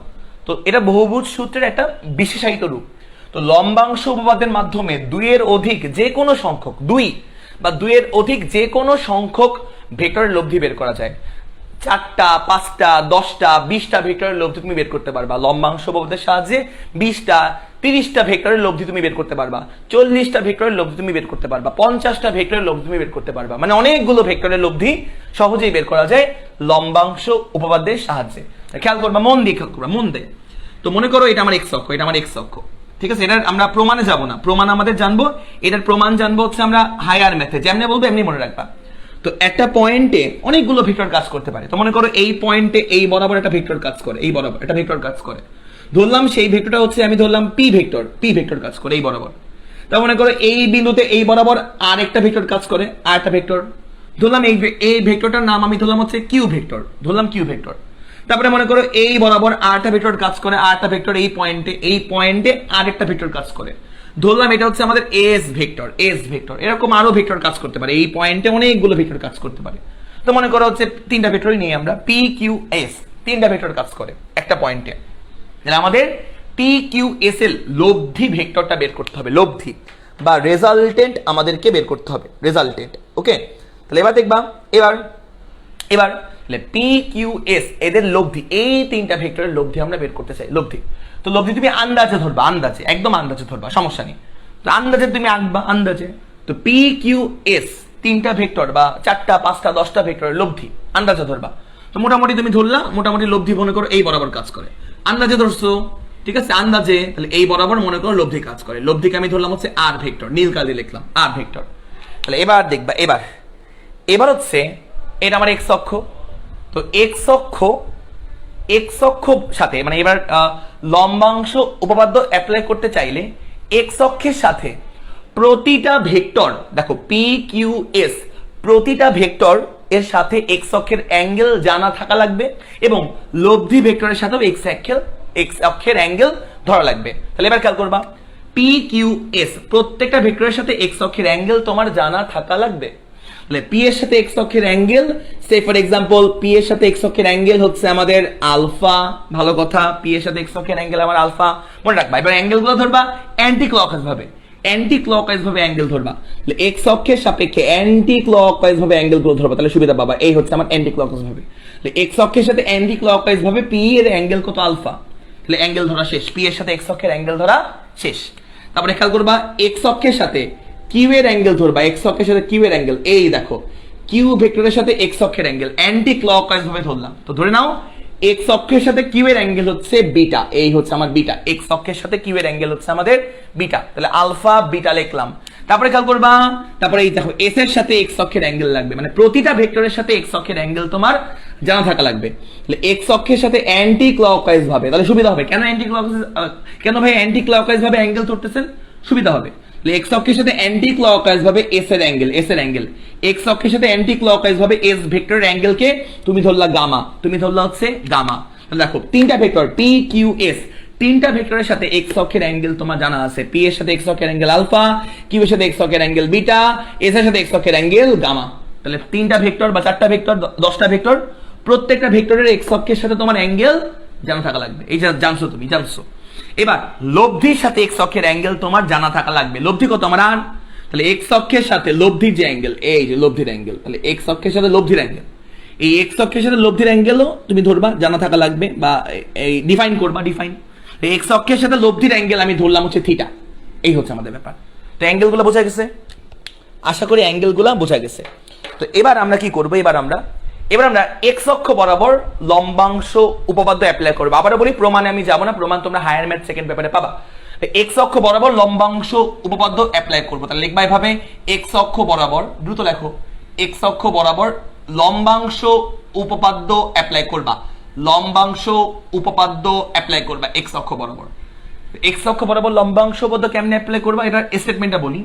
S1: তো এটা বহুভুজ সূত্রের একটা বিশেষায়িত রূপ। তো লম্বাংশ উপপাদ্যের মাধ্যমে দুইয়ের অধিক যে কোনো সংখ্যক, দুই বা দুইয়ের অধিক যে কোনো সংখ্যক ভেক্টরের লব্ধি বের করা যায়। 4টা 5টা 10টা 20টা ভেক্টরের লব্ধি তুমি বের করতে পারবা লম্বাংশ উপপাদ্যের সাহায্যে। 20টা 30টা ভেক্টরের লব্ধি তুমি বের করতে পারবা, 40টা ভেক্টরের লব্ধি তুমি বের করতে পারবা, 50টা ভেক্টরের লব্ধি তুমি বের করতে পারবা, মানে অনেকগুলো ভেক্টরের লব্ধি সহজেই বের করা যায় লম্বাংশ উপপাদ্যের সাহায্যে। খেয়াল করবা, মন দিয়ে খেয়াল করবা, মন দিয়ে। তো মনে করো এটা আমার এক্স অক্ষ, এটা আমার এক্স অক্ষ, ঠিক আছে। এটার আমরা প্রমাণে যাব না, প্রমাণ আমাদের জানবো, এটার প্রমাণ জানবো হচ্ছে আমরা হায়ার ম্যাথে, যেমনি বলবো এমনি মনে রাখবা। তো একটা পয়েন্টে অনেকগুলো ভেক্টর কাজ করতে পারে। তো মনে করো এই পয়েন্টে এই বরাবর একটা ভেক্টর কাজ করে, এই বরাবর একটা ভেক্টর কাজ করে, ধরলাম সেই ভেক্টরটা হচ্ছে, আমি ধরলাম পি ভেক্টর কাজ করে এই বরাবর। তো মনে করো এই বিন্দুতে এই বরাবর আর একটা ভেক্টর কাজ করে, আর একটা ভেক্টর ধরলাম, এই ভেক্টরটার নাম আমি ধরলাম হচ্ছে কিউ ভেক্টর, ধরলাম কিউ ভেক্টর। তারপরে মনে করো এই বরাবর আরেকটা ভেক্টর কাজ করে, আরেকটা ভেক্টর এই পয়েন্টে আরেকটা ভেক্টর কাজ করে, ধরলাম এটা হচ্ছে আমাদের এস ভেক্টর। এরকম আরো ভেক্টর কাজ করতে পারে, এই পয়েন্টে অনেকগুলো ভেক্টর কাজ করতে পারে। তো মনে করো হচ্ছে 3টা ভেক্টরই নিয়ে আমরা পি কিউ এস, 3টা ভেক্টর কাজ করে একটা পয়েন্টে। তাহলে আমাদের পি কিউ এস এর লব্ধি ভেক্টরটা বের করতে হবে, লব্ধি বা রেজাল্টেন্ট আমাদেরকে বের করতে হবে, রেজাল্টেন্ট। ওকে, তাহলে এবার দেখবা, এবার পি কিউ এস এদের লব্ধি, এই 3টা ভেক্টরের লব্ধি আমরা বের করতে চাই, লব্ধি। তো লব্ধি তুমি আন্দাজে ধরবা, আন্দাজে, একদম আন্দাজে ধরবা, সমস্যা নেই। তো আন্দাজে তুমি আঁকবা, আন্দাজে। তো পি কিউ এস 3টা ভেক্টর বা 4টা 5টা 10টা ভেক্টরের লব্ধি আন্দাজে ধরবা। তো মোটামুটি তুমি ধরলা, মোটামুটি লব্ধি মনে করো এই বরাবর কাজ করে, আন্দাজে ধরছো, ঠিক আছে, আন্দাজে। তাহলে এই বরাবর মনে করো লব্ধি কাজ করে, লব্ধিকে আমি ধরলাম হচ্ছে আর ভেক্টর, নীল কালি লিখলাম আর ভেক্টর। তাহলে এবার দেখবা, এবার হচ্ছে এটা আমার এক্স অক্ষ। তো এক্স অক্ষ সাথে মানে এবার লম্বাংশ উপপাদ্য অ্যাপ্লাই করতে চাইলে এক্স অক্ষের সাথে প্রতিটা ভেক্টর, দেখো পি কিউ এস, প্রতিটা ভেক্টর এর সাথে এক্স অক্ষের অ্যাঙ্গেল জানা থাকা লাগবে এবং লব্ধি ভেক্টরের সাথেও এক্স অক্ষের অ্যাঙ্গেল ধরা লাগবে। তাহলে এবার খেয়াল করবা, পি কিউ এস প্রত্যেকটা ভেক্টরের সাথে এক্স অক্ষের অ্যাঙ্গেল তোমার জানা থাকা লাগবে। পি এর সাথে এক্স অক্ষের angle, say for example P এর সাথে এক্স অক্ষের অ্যাঙ্গেল হচ্ছে আমাদের আলফা, ভালো কথা, পি এর সাথে এক্স অক্ষের অ্যাঙ্গেল আমার আলফা, মনে রাখবা। এবার অ্যাঙ্গেল গুলো ধরবা অ্যান্টি ক্লকওয়াইজ ভাবে, অ্যাঙ্গেল ধরবা। এক্স অক্ষের সাপেক্ষে অ্যান্টি ক্লকওয়াইজ ভাবে অ্যাঙ্গেল গুলো ধরবা, তাহলে সুবিধা পাবা। এই হচ্ছে আমার অ্যান্টি ক্লকওয়াইজ ভাবে, এক্স অক্ষের সাথে অ্যান্টি ক্লকওয়াইজ ভাবে পি এর অ্যাঙ্গেল কত আলফা, তাহলে অ্যাঙ্গেল ধরা শেষ, পি এর সাথে এক্স অক্ষের অ্যাঙ্গেল ধরা শেষ। তারপরে খেয়াল করবা, এক্স অক্ষের সাথে কিউ এর অ্যাঙ্গেল ধরবা, এক্স অক্ষের সাথে কিউ এর অ্যাঙ্গেল, এই দেখো কিউ ভেক্টরের সাথে এক্স অক্ষের অ্যাঙ্গেল অ্যান্টি ক্লকওয়াইজ ভাবে ধরলাম। তো ধরে নাও এক্স অক্ষের সাথে কিউ এর অ্যাঙ্গেল হচ্ছে বিটা, এই হচ্ছে আমার বিটা, এক্স অক্ষের সাথে কিউ এর অ্যাঙ্গেল হচ্ছে আমাদের বিটা, তাহলে আলফা বিটা লিখলাম। তারপরে খেয়াল করবা, তারপরে এই দেখো এস এর সাথে এক্স অক্ষের অ্যাঙ্গেল লাগবে, মানে প্রতিটা ভেক্টরের সাথে এক্স অক্ষের অ্যাঙ্গেল তোমার জানা থাকা লাগবে। তাহলে এক্স অক্ষের সাথে অ্যান্টি ক্লকওয়াইজ ভাবে, তাহলে সুবিধা হবে। কেন ভাই অ্যান্টি ক্লকওয়াইজ ভাবে অ্যাঙ্গেল ধরতেছেন? সুবিধা হবে। এক্স অক্ষের সাথে অ্যান্টি ক্লকওয়াইজ ভাবে এস এর অ্যাঙ্গেল, এক্স অক্ষের সাথে অ্যান্টি ক্লকওয়াইজ ভাবে এস ভেক্টরের অ্যাঙ্গেলকে তুমি ধরলা গামা, হচ্ছে গামা। দেখো 3টা ভেক্টর পি কিউ এস, 3টা ভেক্টরের সাথে এক্স অক্ষের অ্যাঙ্গেল তোমার জানা আছে, পি এর সাথে এক্স অক্ষের অ্যাঙ্গেল আলফা, কিউ এর সাথে এক্স অক্ষের অ্যাঙ্গেল বিটা, এস এর সাথে এক্স অক্ষের অ্যাঙ্গেল গামা। তাহলে 3টা ভেক্টর বা 4টা ভেক্টর 10টা ভেক্টর, প্রত্যেকটা ভেক্টরের এক্স অক্ষের সাথে তোমার অ্যাঙ্গেল জানা থাকা লাগবে, এই জানছো তুমি, জানছো। এবার লব্ধির সাথে এক্স অক্ষের অ্যাঙ্গেল তোমার জানা থাকা লাগবে, লব্ধি কত আমার আর, তাহলে এক্স অক্ষের সাথে লব্ধির যে অ্যাঙ্গেল, এই যে লব্ধির অ্যাঙ্গেল, তাহলে এক্স অক্ষের সাথে লব্ধির অ্যাঙ্গেল, এই এক্স অক্ষের সাথে লব্ধির অ্যাঙ্গেলও তুমি ধরবা, জানা থাকা লাগবে বা এই ডিফাইন করবা, এক্স অক্ষের সাথে লব্ধির অ্যাঙ্গেল আমি ধরলাম হচ্ছে থিটা, এই হচ্ছে আমাদের ব্যাপার। তো অ্যাঙ্গেলগুলো বোঝা গেছে, আশা করি অ্যাঙ্গেলগুলো বোঝা গেছে। তো এবার আমরা কি করবো, এবার আমরা এক্স অক্ষ বরাবর লম্বাংশ উপপাদ্য অ্যাপ্লাই করবো। আবারও বলি, প্রমাণে আমি যাবো না, প্রমাণ তোমরা হায়ার ম্যাথ সেকেন্ড পেপারে পাবা। এক্স অক্ষ বরাবর লম্বাংশ উপপাদ্য অ্যাপ্লাই করবো, তাহলে লিখবা এভাবে, এক্স অক্ষ বরাবর, দ্রুত লেখো, এক্স অক্ষ বরাবর লম্বাংশ উপপাদ্য অ্যাপ্লাই করবা, লম্বাংশ উপপাদ্য অ্যাপ্লাই করবা এক্স অক্ষ বরাবর। এক্স অক্ষ বরাবর লম্বাংশ উপপাদ্য কেমনে অ্যাপ্লাই করবা, এটার স্টেটমেন্টটা বলি।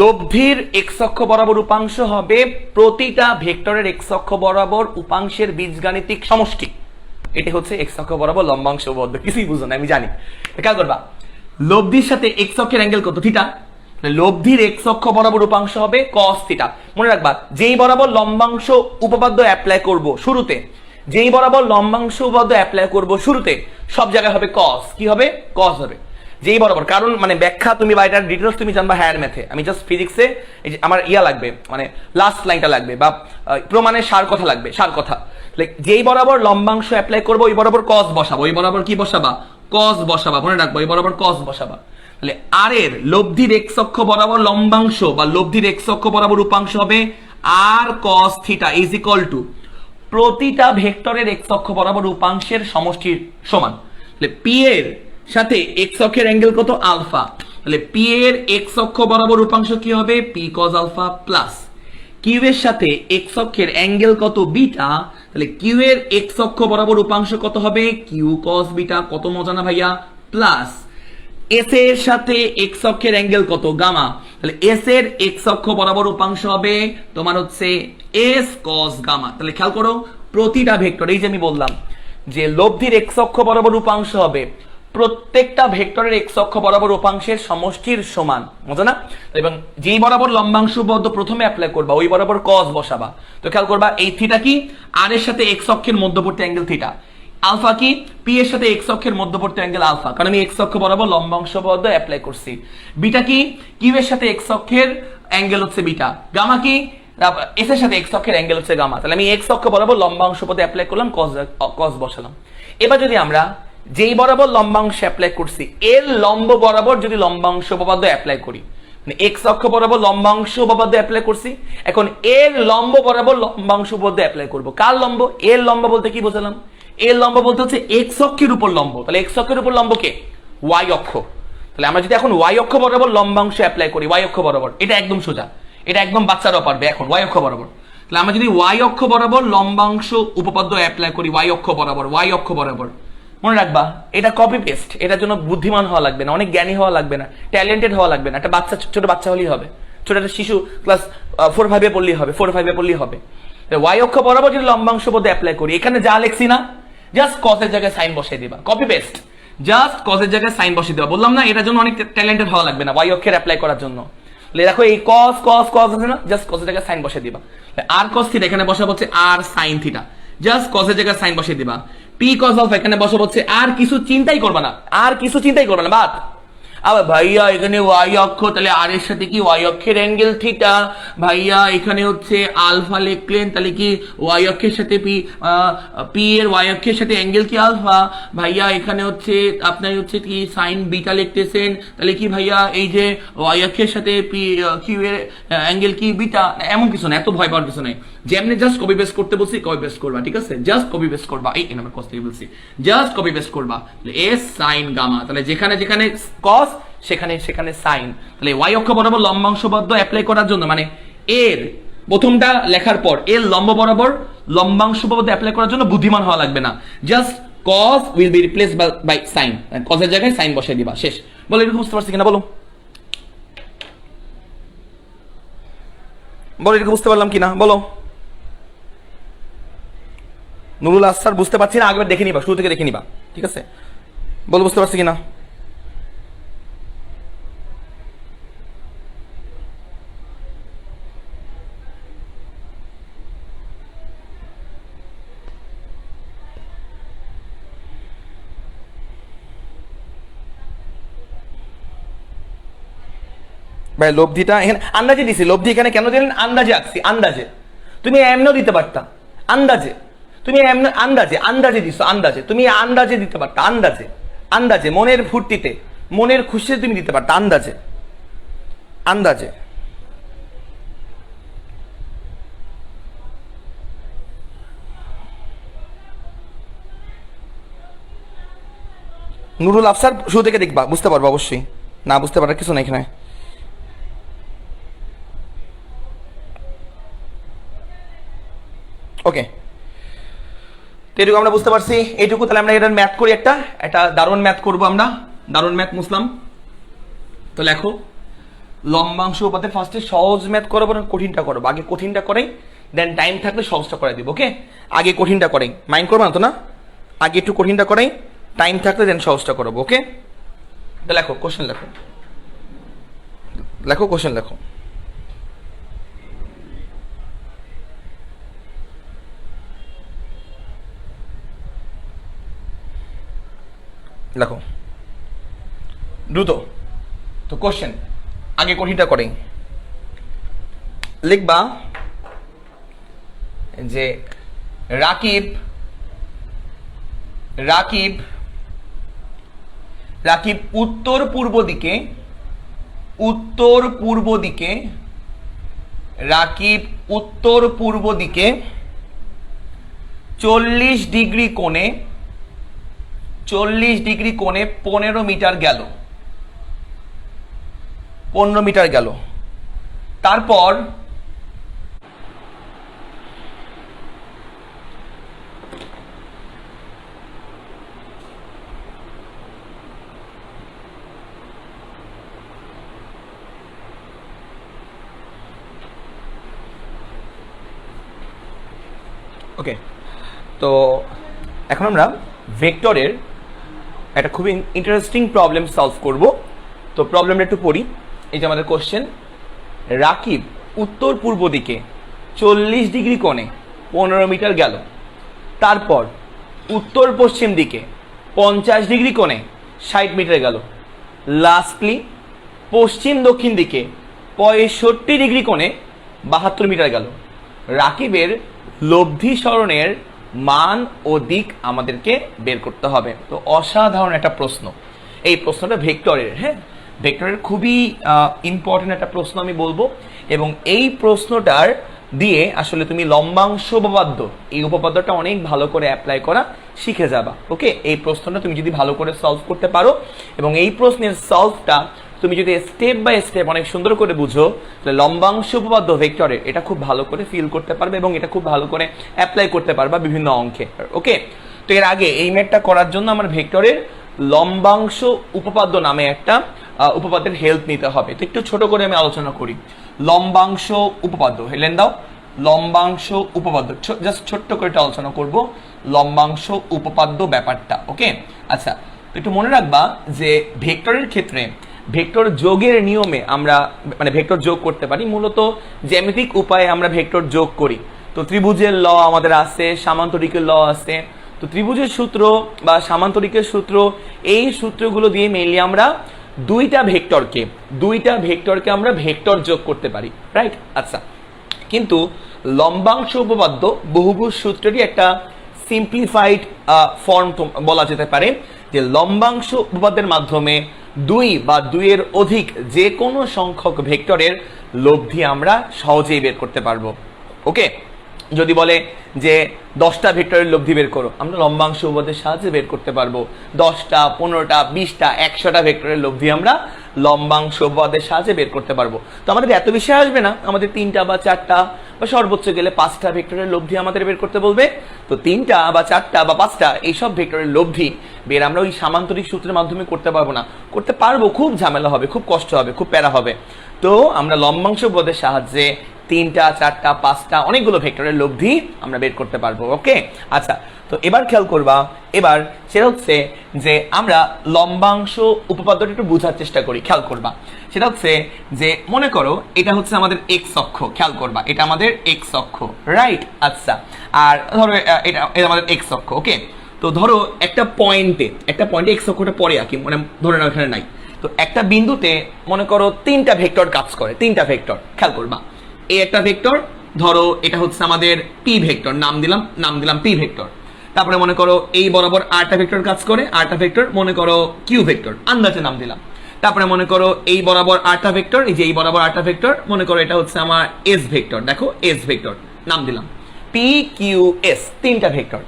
S1: লব্ধির এক্স অক্ষ বরাবর উপাংশ হবে প্রতিটা ভেক্টরের এক্স অক্ষ বরাবর উপাংশের বীজগাণিতিক সমষ্টি, এটা হচ্ছে এক্স অক্ষ বরাবর লম্বাংশ উপপাদ্য। কিছুই বুঝো না আমি জানি। খেয়াল করবা, লব্ধির সাথে এক্স অক্ষের অ্যাঙ্গেল কত? থিটা। লব্ধির এক্স অক্ষ বরাবর উপাংশ হবে কস থিটা। মনে রাখবা, যেই বরাবর লম্বাংশ উপপাদ্য অ্যাপ্লাই করব শুরুতে, যেই বরাবর লম্বাংশ উপপাদ্য অ্যাপ্লাই করব শুরুতে, সব জায়গায় হবে কস। কি হবে? কস হবে যেই বরাবর। কারণ মানে ব্যাখ্যা তুমি বা এটার ডিটেলস তুমি জানবা হায়ার ম্যাথে। আমি জাস্ট ফিজিক্সে আমার লাগবে, মানে লাস্ট লাইনটা লাগবে বা প্রমাণের সার কথা লাগবে, সার কথা। যেই বরাবর লম্বাংশ অ্যাপ্লাই করবো ওই বরাবর কস বসাবো, ওই বরাবর কি বসাবা? কস বসাবা। মনে রাখবো, ওই বরাবর কস বসাবা। তাহলে আর এর লব্ধির এক্স অক্ষ বরাবর লম্বাংশ বা লব্ধির এক্স অক্ষ বরাবর উপাংশ হবে R cos theta is equal to প্রতিটা ভেক্টরের এক্স অক্ষ বরাবর উপাংশের সমষ্টির সমান। তাহলে পি এর সাথে এক্স অক্ষের অ্যাঙ্গেল কত? আলফা। তাহলে পি এর এক্স অক্ষ বরাবর উপাংশ কি হবে? P cos alpha plus Q এর সাথে এক্স অক্ষের অ্যাঙ্গেল কত? বিটা। তাহলে কিউ এর এক্স অক্ষ বরাবর উপাংশ কত হবে? Q cos beta. কত মজা না ভাইয়া? প্লাস এস এর সাথে এক্স অক্ষের অ্যাঙ্গেল কত? গামা। তাহলে এস এর এক্স অক্ষ বরাবর উপাংশ হবে তোমার হচ্ছে এস কস গামা। তাহলে খেয়াল করো, প্রতিটা ভেক্টর, এই যে আমি বললাম যে লব্ধির এক্স অক্ষ বরাবর উপাংশ হবে প্রত্যেকটা ভেক্টরের এক্স অক্ষ বরাবর উপাংশের সমষ্টির সমান। মজা না? এবং যেই বরাবর লম্বাংশ উপপাদ্য প্রথমে অ্যাপ্লাই করবা ওই বরাবর কস বসাবা। তো খেয়াল করবা, এই থিটা কি? আর এর সাথে এক্স অক্ষের মধ্যবর্তী অ্যাঙ্গেল থিটা। আলফা কি? পি এর সাথে এক্স অক্ষের মধ্যবর্তী অ্যাঙ্গেল আলফা, কারণ আমি এক্স অক্ষ বরাবর লম্বাংশ উপপাদ্য অ্যাপ্লাই করছি। বিটা কি? কিউ এর সাথে এক্স অক্ষের অ্যাঙ্গেল হচ্ছে বিটা। গামা কি? এস এর সাথে এক্স অক্ষের অ্যাঙ্গেল হচ্ছে গামা। তাহলে আমি এক্স অক্ষ বরাবর লম্বাংশ উপপাদ্য অ্যাপ্লাই করলাম, কস বসালাম। এবার যদি আমরা যেই বরাবর লম্বাংশ অ্যাপ্লাই করছি এর লম্ব বরাবর যদি লম্বাংশ উপপাদ্য অ্যাপ্লাই করি, মানে এক্স অক্ষ বরাবর লম্বাংশ উপপাদ্য অ্যাপ্লাই করছি, এখন এর লম্ব বরাবর লম্বাংশ উপপাদ্য অ্যাপ্লাই করব। কার লম্ব? এর লম্ব বলতে কি বোঝালাম? এর লম্ব বলতে হচ্ছে এক্স অক্ষের উপর লম্ব। তাহলে এক্স অক্ষের উপর লম্ব কে? ওয়াই অক্ষ। তাহলে আমরা যদি এখন ওয়াই অক্ষ বরাবর লম্বাংশ অ্যাপ্লাই করি, ওয়াই অক্ষ বরাবর, এটা একদম সোজা, এটা একদম বাচ্চারাও পারবে এখন। ওয়াই অক্ষ বরাবর, তাহলে আমরা যদি ওয়াই অক্ষ বরাবর লম্বাংশ উপপাদ্য অ্যাপ্লাই করি, ওয়াই অক্ষ বরাবর, ওয়াই অক্ষ বরাবর, মনে রাখবা এটা কপি পেস্ট। এটার জন্য বুদ্ধিমান হওয়া লাগবে না, অনেক জ্ঞানী হওয়া লাগবে না, ট্যালেন্টেড হওয়া লাগবে না। একটা বাচ্চা, ছোট বাচ্চা হলেই হবে, ছোট একটা শিশু ক্লাস 4-5 পড়লেই হবে, 4-5 পড়লেই হবে। ওয়াই অক্ষ বরাবর যদি লম্বাংশ উপপাদ্য অ্যাপ্লাই করি, এখানে যা লিখছি না, জাস্ট কসের জায়গায় সাইন বসিয়ে দিবা, কপি পেস্ট, জাস্ট কসের জায়গায় সাইন বসিয়ে দিবা। বললাম না এটার জন্য অনেক ট্যালেন্টেড হওয়া লাগবে না ওয়াই অক্ষের অ্যাপ্লাই করার জন্য। দেখো এই কস কস কস আছে না, জাস্ট কসের জায়গায় সাইন বসিয়ে দিবা। আর কস থিটা এখানে বসা হচ্ছে আর সাইন থিটা, জাস্ট কসের জায়গায় সাইন বসিয়ে দিবা। পি কস আলফা এখানে বসা হচ্ছে, আর কিছু চিন্তাই করবে না, আর কিছু চিন্তাই করবে না। বাদ। আবার ভাইয়া এখানে ওয়াই অক্ষ, তাহলে আর এর সাথে কি ওয়াই অক্ষের অ্যাঙ্গেল থিটা। ভাইয়া এখানে হচ্ছে আলফা লিখলেন, তাহলে কি ওয়াই অক্ষের সাথে পি এর ওয়াই অক্ষের সাথে অ্যাঙ্গেল কি আলফা। ভাইয়া এখানে হচ্ছে আপনার হচ্ছে কি সাইন বিটা লিখতেছেন, তাহলে কি ভাইয়া এই যে ওয়াই অক্ষের সাথে পি কিউ এর অ্যাঙ্গেল কি বিটা। এমন কিছু না, এত ভয় পাওয়ার কিছু নাই। যেমনি জাস্ট কপি পেস্ট করতে বলছি কপি পেস্ট করবা, ঠিক আছে? জাস্ট কপি পেস্ট করবা। এই নাম্বার কস থেকে বলছি, জাস্ট কপি পেস্ট করবা। এস সাইন গামা, তাহলে যেখানে যেখানে কস সেখানে সেখানে সাইন। তাহলে ওয়াই অক্ষ বরাবর লম্বাংশ উপপাদ্য অ্যাপ্লাই করার জন্য, মানে এর প্রথমটা লেখার পর এর লম্ব বরাবর লম্বাংশ উপপাদ্য অ্যাপ্লাই করার জন্য বুদ্ধিমান হওয়া লাগবে না, just cos will be replaced by sine, কসের জায়গায় সাইন বসিয়ে দিবা, শেষ। বলো এরকম বুঝতে পারছি কিনা? বলো বলো এরকম বুঝতে পারলাম কিনা? বলো। নুরুল আসার বুঝতে পারছি না, আগেবার দেখে নিবা, শুরু থেকে দেখে নিবা, ঠিক আছে? বলো বুঝতে পারছি কিনা? ভাই লব্ধিটা এখানে আন্দাজে দিছি, লব্ধি এখানে কেন দিলেন? আন্দাজে আঁকছি, আন্দাজে। তুমি এমনও দিতে পারতা, আন্দাজে। তুমি এমন আন্দাজে, আন্দাজে দিছো, আন্দাজে। তুমি আন্দাজে দিতে পারতা, আন্দাজে, আন্দাজে, মনের ফুর্তিতে, মনের খুশিতে তুমি দিতে পারতা, আন্দাজে, আন্দাজে। নুরুল আফসার শুরু থেকে দেখবা, বুঝতে পারবো অবশ্যই। না বুঝতে পারার কিছু নাই এখানে। ওকে, তো এটুকু আমরা বুঝতে পারছি, এইটুকু। তাহলে আমরা এটার ম্যাথ করি, একটা দারুণ ম্যাথ করবো আমরা, দারুণ ম্যাথ মুসলাম। তো লেখো, লম্বাংশ উপাতে ফার্স্টে সহজ ম্যাথ করবো না কঠিনটা করবো? আগে কঠিনটা করাই, দেন টাইম থাকলে সহজটা করে দিব। ওকে, আগে কঠিনটা করাই, মাইন্ড করবো না তো? না, আগে একটু কঠিনটা করাই, টাইম থাকলে দেন সহজটা করাবো। ওকে, তো লেখো কোশ্চেন, লেখো লেখো কোশ্চেন লেখো। লেখো দ্রুত। তো কোশ্চেন আগে কঠিনটা করেই লিখবা যে রাকিব রাকিব রাকিব উত্তর পূর্ব দিকে রাকিব উত্তর পূর্ব দিকে 40 ডিগ্রি কোণে 15 মিটার গেল, 15 মিটার গেল। তারপর ওকে, তো এখন আমরা ভেক্টরের একটা খুবই ইন্টারেস্টিং প্রবলেম সলভ করব। তো প্রবলেমটা একটু পড়ি। এই যে আমাদের কোশ্চেন, রাকিব উত্তর পূর্ব দিকে 40 ডিগ্রি কোণে 15 মিটার গেল, তারপর উত্তর পশ্চিম দিকে 50 ডিগ্রি কোণে 60 মিটার গেল, লাস্টলি পশ্চিম দক্ষিণ দিকে 65 ডিগ্রি কোণে 72 মিটার গেল। রাকিবের লব্ধি সরণের মান ও দিক আমাদেরকে বের করতে হবে। তো অসাধারণ একটা প্রশ্ন এই প্রশ্নটা ভেক্টরের, হ্যাঁ ভেক্টরের খুবই ইম্পর্টেন্ট একটা প্রশ্ন আমি বলবো। এবং এই প্রশ্নটার দিয়ে আসলে তুমি লম্বাংশ উপপাদ্য, এই উপপাদ্যটা অনেক ভালো করে অ্যাপ্লাই করা শিখে যাবা। ওকে, এই প্রশ্নটা তুমি যদি ভালো করে সলভ করতে পারো এবং এই প্রশ্নের সলভটা তুমি যদি স্টেপ বাই স্টেপ অনেক সুন্দর করে বুঝো, তাহলে লম্বাংশ উপপাদ্য ভেক্টরের এটা খুব ভালো করে ফিল করতে পারবে এবং এটা খুব ভালো করে অ্যাপ্লাই করতে পারবা বিভিন্ন অঙ্কে। ওকে, তো এর আগে এই ম্যাথটা করার জন্য আমার ভেক্টরের লম্বাংশ উপপাদ্য নামে একটা উপপাদ্যের হেল্প নিতে হবে। তো একটু ছোট করে আমি আলোচনা করি। লম্বাংশ উপপাদ্য হেলেন দাও, লম্বাংশ উপপাদ্য জাস্ট ছোট্ট করে একটা আলোচনা করব লম্বাংশ উপপাদ্য ব্যাপারটা। ওকে, আচ্ছা, তো একটু মনে রাখবা যে ভেক্টরের ক্ষেত্রে ভেক্টর যোগের নিয়মে আমরা মানে ভেক্টর যোগ করতে পারি, মূলত জ্যামিতিক উপায়ে আমরা ভেক্টর যোগ করি। তো ত্রিভুজের ল আমাদের আছে, সামান্তরিকের ল আছে। তো ত্রিভুজের সূত্র বা সামান্তরিকের সূত্র, এই সূত্রগুলো দিয়ে মেইনলি আমরা দুইটা ভেক্টরকে আমরা ভেক্টর যোগ করতে পারি, রাইট? আচ্ছা, কিন্তু লম্বাংশ উপপাদ্য বহুভুজ সূত্রেরই একটা সিম্পলিফাইড ফর্ম বলা যেতে পারে, যে লম্বাংশ উপপাদ্যের মাধ্যমে দুই বা দুইয়ের অধিক যে কোনো সংখ্যক ভেক্টরের লব্ধি আমরা সহজেই বের করতে পারবো। ওকে, যদি বলে যে 10টা ভেক্টরের লব্ধি বের করো, আমরা লম্বাংশ উপপাদ্যের সাহায্যে বের করতে পারবো। 10টা, 15টা, 20টা, 100টা ভেক্টরের লব্ধি আমরা লম্বাংশ উপপাদ্যের সাহায্যে বের করতে পারবো। তো আমাদের এত বেশি আসবে না, আমাদের 3টা বা 4টা বা সর্বোচ্চ গেলে 5টা ভেক্টরের লব্ধি আমাদের বের করতে বলবে। তো 3টা বা 4টা বা 5টা এইসব ভেক্টরের লব্ধি বের আমরা ওই সামান্তরিক সূত্রের মাধ্যমে করতে পারবো না। করতে পারবো, খুব ঝামেলা হবে, খুব কষ্ট হবে, খুব প্যারা হবে। তো আমরা লম্বাংশ উপপাদ্যের সাহায্যে 3টা, 4টা, 5টা অনেকগুলো ভেক্টরের লব্ধি আমরা বের করতে পারবো। ওকে, আচ্ছা, তো এবার খেয়াল করবা, এবার সেটা হচ্ছে যে আমরা লম্বাংশ উপপাদ্যটা একটু বোঝার চেষ্টা করি। খেয়াল করবা, সেটা হচ্ছে যে মনে করো এটা হচ্ছে আমাদের এক্স অক্ষ, খেয়াল করবা এটা আমাদের এক্স অক্ষ, রাইট? আচ্ছা, আর ধরো এটা আমাদের এক্স অক্ষ। ওকে, তো ধরো একটা পয়েন্টে এক্স অক্ষটা পরে আঁকি, মানে ধরে নাও এখানে নাই। তো একটা বিন্দুতে মনে করো 3টা ভেক্টর কাজ করে, 3টা ভেক্টর। খেয়াল করবা, এই একটা ভেক্টর, ধরো এটা হচ্ছে আমাদের পি ভেক্টর, নাম দিলাম পি ভেক্টর। তারপরে মনে করো এই বরাবর আরটা ভেক্টর কাজ করে, আরটা ভেক্টর মনে করো কিউ ভেক্টর, আন্দাজে নাম দিলাম। তারপরে মনে করো এই বরাবর আরটা ভেক্টর, এই যে এই বরাবর আরটা ভেক্টর, মনে করো এটা হচ্ছে আমার এস ভেক্টর, দেখো এস ভেক্টর নাম দিলাম। পি কিউ এস 3টা ভেক্টর।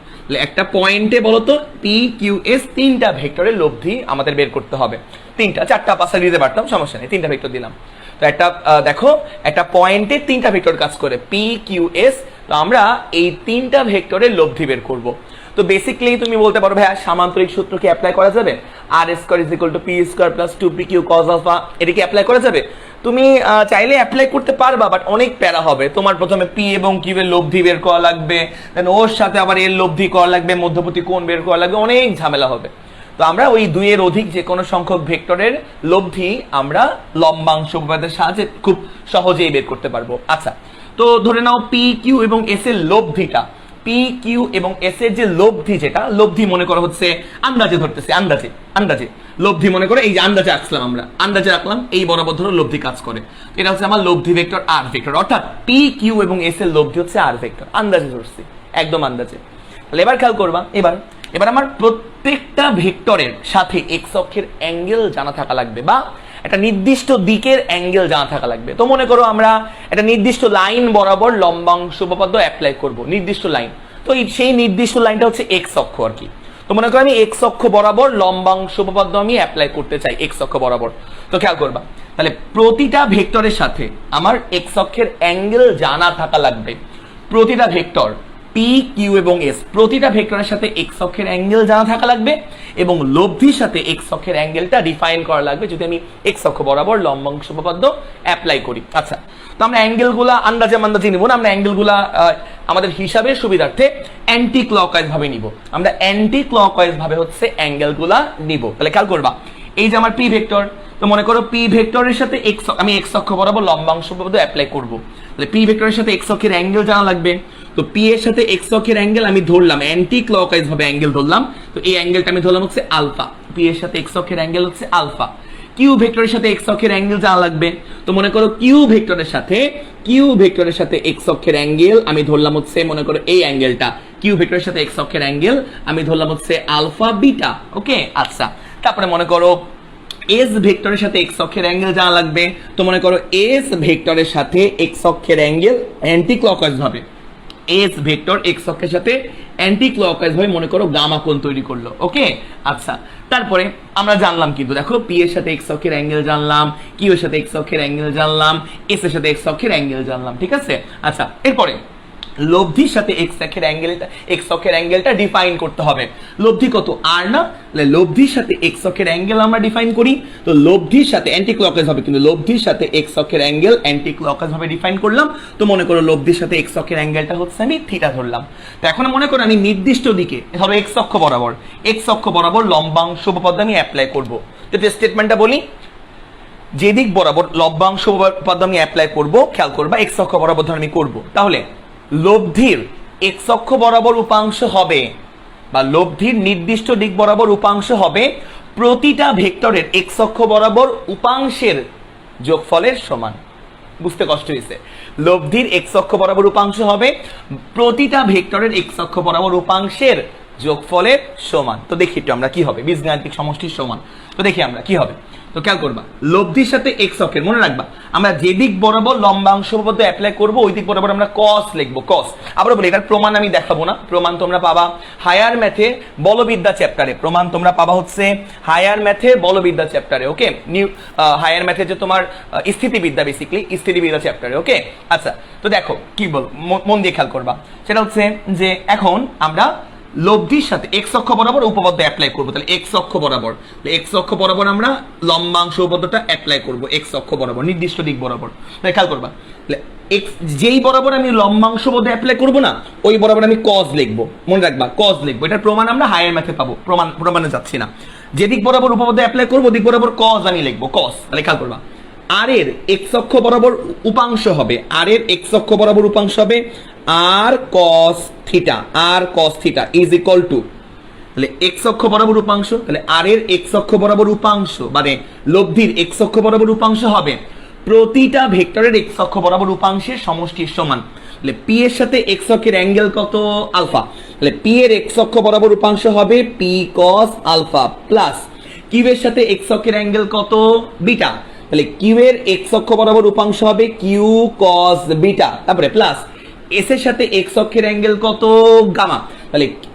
S1: একটা পয়েন্টে বলতো পি কিউ এস 3টা ভেক্টরের লব্ধি আমাদের বের করতে হবে। 3টা, 4টা, 5টা দিতে পারতাম, সমস্যা নেই, 3টা ভেক্টর দিলাম। তো একটা দেখো একটা পয়েন্টে 3টা ভেক্টর কাজ করে পি কিউ এস, তো আমরা এই 3টা ভেক্টরের লব্ধি বের করব। তো তো বেসিক্যালি তুমি বলতে পারো ভাইয়া সামান্তরিক সূত্র কি অ্যাপ্লাই করা যাবে, R square is equal to p square plus 2p q cos alpha, এটা কি অ্যাপ্লাই করা যাবে? তুমি চাইলে অ্যাপ্লাই করতে পারবা, বাট অনেক প্যারা হবে। তোমার প্রথমে পি এবং কিউ এর লব্ধি বের করা লাগবে, দেন ওর সাথে আবার এর লব্ধি করা লাগবে, মধ্যবর্তী কোণ বের করা লাগবে, অনেক ঝামেলা হবে। তো আমরা ওই 2 এর অধিক যে কোনো সংখ্যক ভেক্টরের লব্ধি আমরা লম্বাংশ উপপাদ্যের সাহায্যে খুব সহজেই বের করতে পারবো। আচ্ছা, তো ধরে নাও পি কিউ এবং এস এর লব্ধিটা, পি কিউ এবং এস এর যে লব্ধি, যেটা লব্ধি মনে করা হচ্ছে, আন্দাজে ধরতেছি, আন্দাজে লব্ধি মনে করে এই যে আন্দাজে রাখলাম, আমরা আন্দাজে রাখলাম এই বরাবর ধরো লব্ধি কাজ করে, এটা হচ্ছে আমার লব্ধি ভেক্টর আর ভেক্টর, অর্থাৎ পি কিউ এবং এস এর লব্ধি হচ্ছে আর ভেক্টর, আন্দাজে ধরছি, একদম আন্দাজে। তাহলে এবার খেয়াল করবা, এবার আমার প্রত্যেকটা ভেক্টরের সাথে এক্স অক্ষের অ্যাঙ্গেল জানা থাকা লাগবে, বা একটা নির্দিষ্ট দিকের অ্যাঙ্গেল জানা থাকা লাগবে। তো মনে করো আমরা একটা নির্দিষ্ট লাইন বরাবর লম্বাংশ উপপাদ্য অ্যাপ্লাই করব, নির্দিষ্ট লাইন, তো সেই নির্দিষ্ট লাইনটা হচ্ছে এক্স অক্ষ আর কি। তো মনে করো আমি এক্স অক্ষ বরাবর লম্বাংশ উপপাদ্য আমি অ্যাপ্লাই করতে চাই এক্স অক্ষ বরাবর। তো খেয়াল করবা, তাহলে প্রতিটা ভেক্টরের সাথে আমার এক্স অক্ষের অ্যাঙ্গেল জানা থাকা লাগবে, প্রতিটা ভেক্টর পি কিউ এবং এস প্রতিটা ভেক্টরের সাথে এক্স অক্ষের অ্যাঙ্গেল জানা থাকা লাগবে, এবং লব্ধির সাথে এক্স অক্ষের অ্যাঙ্গেলটা ডিফাইন করা লাগবে যদি আমি এক্স অক্ষ বরাবর লম্বাংশ উপপাদ্য অ্যাপ্লাই করি। আচ্ছা, তো আমরা অ্যাঙ্গেলগুলা আন্দাজে নিব না, আমরা অ্যাঙ্গেলগুলা আমাদের হিসাবের সুবিধার্থে অ্যান্টি ক্লকওয়াইজ ভাবে নিব, আমরা অ্যান্টি ক্লকওয়াইজ ভাবে হচ্ছে অ্যাঙ্গেলগুলা নিব। তাহলে খেয়াল করবা, এই যে আমার পি ভেক্টর, তো মনে করো পি ভেক্টরের সাথে আমি এক্স অক্ষ বরাবর লম্বাংশ উপপাদ্য অ্যাপ্লাই করব, তাহলে পি ভেক্টরের সাথে এক্স অক্ষের অ্যাঙ্গেল জানা লাগবে। তো পি এর সাথে এক্স অক্ষের অ্যাঙ্গেল আমি ধরলাম, অ্যান্টি ক্লকওয়াইজ ভাবে অ্যাঙ্গেল ধরলাম, তো এই অ্যাঙ্গেলটা আমি ধরলাম হচ্ছে আলফা, পি এর সাথে এক্স অক্ষের অ্যাঙ্গেল হচ্ছে আলফা। কিউ ভেক্টরের সাথে এক্স অক্ষের অ্যাঙ্গেল জানা লাগবে, তো মনে করো কিউ ভেক্টরের সাথে এক্স অক্ষের অ্যাঙ্গেল আমি ধরলাম হচ্ছে, মনে করো এই অ্যাঙ্গেলটা, কিউ ভেক্টরের সাথে এক্স অক্ষের অ্যাঙ্গেল আমি ধরলাম হচ্ছে আলফা বিটা। ওকে, আচ্ছা, তারপরে মনে করো এস ভেক্টরের সাথে এক্স অক্ষের অ্যাঙ্গেল জানা লাগবে, তো মনে করো এস ভেক্টরের সাথে এক্স অক্ষের অ্যাঙ্গেল অ্যান্টি ক্লকওয়াইজ ভাবে, এস ভেক্টর এক্স অক্ষের সাথে অ্যান্টি ক্লকওয়াইজ ভাবে মনে করো গামা কোণ তৈরি করলো। ওকে, আচ্ছা, তারপরে আমরা জানলাম কিন্তু দেখো পি এর সাথে এক্স অক্ষের অ্যাঙ্গেল জানলাম, কিউ এর সাথে এক্স অক্ষের অ্যাঙ্গেল জানলাম, এস এর সাথে এক্স অক্ষের অ্যাঙ্গেল জানলাম, ঠিক আছে। আচ্ছা, এরপরে লব্ধির সাথে এক্স অক্ষের অ্যাঙ্গেলটা ডিফাইন করতে হবে। লব্ধি কত, আর না, লব্ধির সাথে এক্স অক্ষের অ্যাঙ্গেল আমরা ডিফাইন করি, তো লব্ধির সাথে অ্যান্টি ক্লকওয়াইজ হবে, কিন্তু লব্ধির সাথে এক্স অক্ষের অ্যাঙ্গেল অ্যান্টি ক্লকওয়াইজ ভাবে ডিফাইন করলাম। তো মনে করো লব্ধির সাথে এক্স অক্ষের অ্যাঙ্গেলটা হচ্ছে আমি থিটা ধরলাম। তো এখন মনে করো আমি নির্দিষ্ট দিকে ধরো এক্স অক্ষ বরাবর লম্বাংশ উপপাদ্য আমি অ্যাপ্লাই করব। যদি স্টেটমেন্টটা বলি, যে দিক বরাবর লম্বাংশ উপপাদ্য আমি অ্যাপ্লাই করব, খেয়াল করবা এক্স অক্ষ বরাবর ধর আমি করব, তাহলে লব্ধির এক্স অক্ষ বরাবর উপাংশ হবে, বা লব্ধির নির্দিষ্ট দিক বরাবর উপাংশ হবে প্রতিটা ভেক্টরের এক্স অক্ষ বরাবর উপাংশের যোগফলের সমান। বুঝতে কষ্ট হয়েছে? লব্ধির এক্স অক্ষ বরাবর উপাংশ হবে প্রতিটা ভেক্টরের এক্স অক্ষ বরাবর উপাংশের যোগফলের সমান। তো দেখি একটু আমরা কি হবে, বীজগাণিতিক সমষ্টির সমান। তো দেখি আমরা কি হবে, তো খেয়াল করবা লব্ধির সাথে এক্স অক্ষের, মনে রাখবা আমরা যে দিক বরাবর লম্বাংশ উপপাদ্য অ্যাপ্লাই করব ওই দিক বরাবর আমরা কস লিখবো, কস। আবার বলি এটার প্রমাণ আমি দেখাবো না, প্রমাণ তোমরা পাবা হায়ার ম্যাথে বলবিদ্যা চ্যাপ্টারে, প্রমাণ তোমরা পাবা হচ্ছে হায়ার ম্যাথে বলবিদ্যা চ্যাপ্টারে। ওকে, হায়ার ম্যাথে যে তোমার স্থিতিবিদ্যা, বেসিক্যালি স্থিতিবিদ্যা চ্যাপ্টারে। ওকে, আচ্ছা, তো দেখো কি বল, মন দিয়ে খেয়াল করবা, সেটা হচ্ছে যে এখন আমরা লব্ধির সাথে এক্স অক্ষ বরাবর উপপাদ্য অ্যাপ্লাই করব, তাহলে এক্স অক্ষ বরাবর আমরা লম্বাংশ উপপাদ্যটা অ্যাপ্লাই করব, এক্স অক্ষ বরাবর নির্দিষ্ট দিক বরাবর। তাহলে খেয়াল করবা, এক্স যেই বরাবর আমি লম্বাংশ উপপাদ্য অ্যাপ্লাই করব না, ওই বরাবর আমি কজ লিখবো, মনে রাখবা কজ লিখবো। এটার প্রমাণ আমরা হায়ার ম্যাথে পাবো, প্রমাণে যাচ্ছি না। যে দিক বরাবর উপপাদ্য অ্যাপ্লাই করব দিক বরাবর কজ আমি লিখবো, কজ। তাহলে খেয়াল করবা আর এর এক্স অক্ষ বরাবর উপাংশ হবে, R cos theta is equal to, তাহলে এক্স অক্ষ বরাবর উপাংশ, তাহলে আর এর এক্স অক্ষ বরাবর উপাংশ মানে লব্ধির এক্স অক্ষ বরাবর উপাংশ হবে প্রতিটা ভেক্টরের এক্স অক্ষ বরাবর উপাংশের সমষ্টির সমান। তাহলে পি এর সাথে এক্স অক্ষের অ্যাঙ্গেল কত, আলফা, তাহলে পি এর এক্স অক্ষ বরাবর উপাংশ হবে p cos alpha, plus Q এর সাথে এক্স অক্ষের অ্যাঙ্গেল কত, বিটা, তাহলে কিউ এর এক্স অক্ষ বরাবর উপাংশ হবে কিউ কস বিটা, তারপরে প্লাস এস এর সাথে এক্স অক্ষের অ্যাঙ্গেল কত, গামা,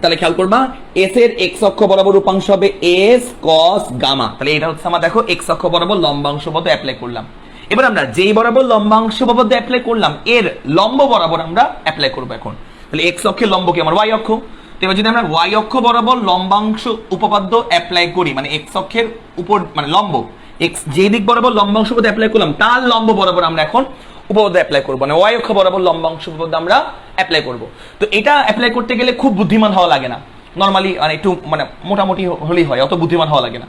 S1: তাহলে খেয়াল করবা এস এর এক্স অক্ষ বরাবর উপাংশ হবে এস কস গামা। তাহলে এটা হচ্ছে আমার দেখো এক্স অক্ষ বরাবর লম্বাংশ উপপাদ্য অ্যাপ্লাই করলাম। এবার আমরা যেই বরাবর লম্বাংশ উপপাদ্য অ্যাপ্লাই করলাম এর লম্ব বরাবর আমরা অ্যাপ্লাই করবো এখন। তাহলে এক্স অক্ষের লম্ব কি আমার ওয়াই অক্ষ, এবার যদি আমরা ওয়াই অক্ষ বরাবর লম্বাংশ উপপাদ্য অ্যাপ্লাই করি, মানে এক্স অক্ষের উপর মানে লম্ব, এক্স যে দিক বরাবর লম্বাংশ উপপাদ্য অ্যাপ্লাই করলাম তার লম্ব বরাবর আমরা এখন উপপাদ্য অ্যাপ্লাই করবো, মানে ওয়াই অক্ষ বরাবর লম্বাংশ উপপাদ্য আমরা অ্যাপ্লাই করব। তো এটা অ্যাপ্লাই করতে গেলে খুব বুদ্ধিমান হওয়া লাগে না, নর্মালি মানে একটু মানে মোটামুটি হলেই হয়, অত বুদ্ধিমান হওয়া লাগে না।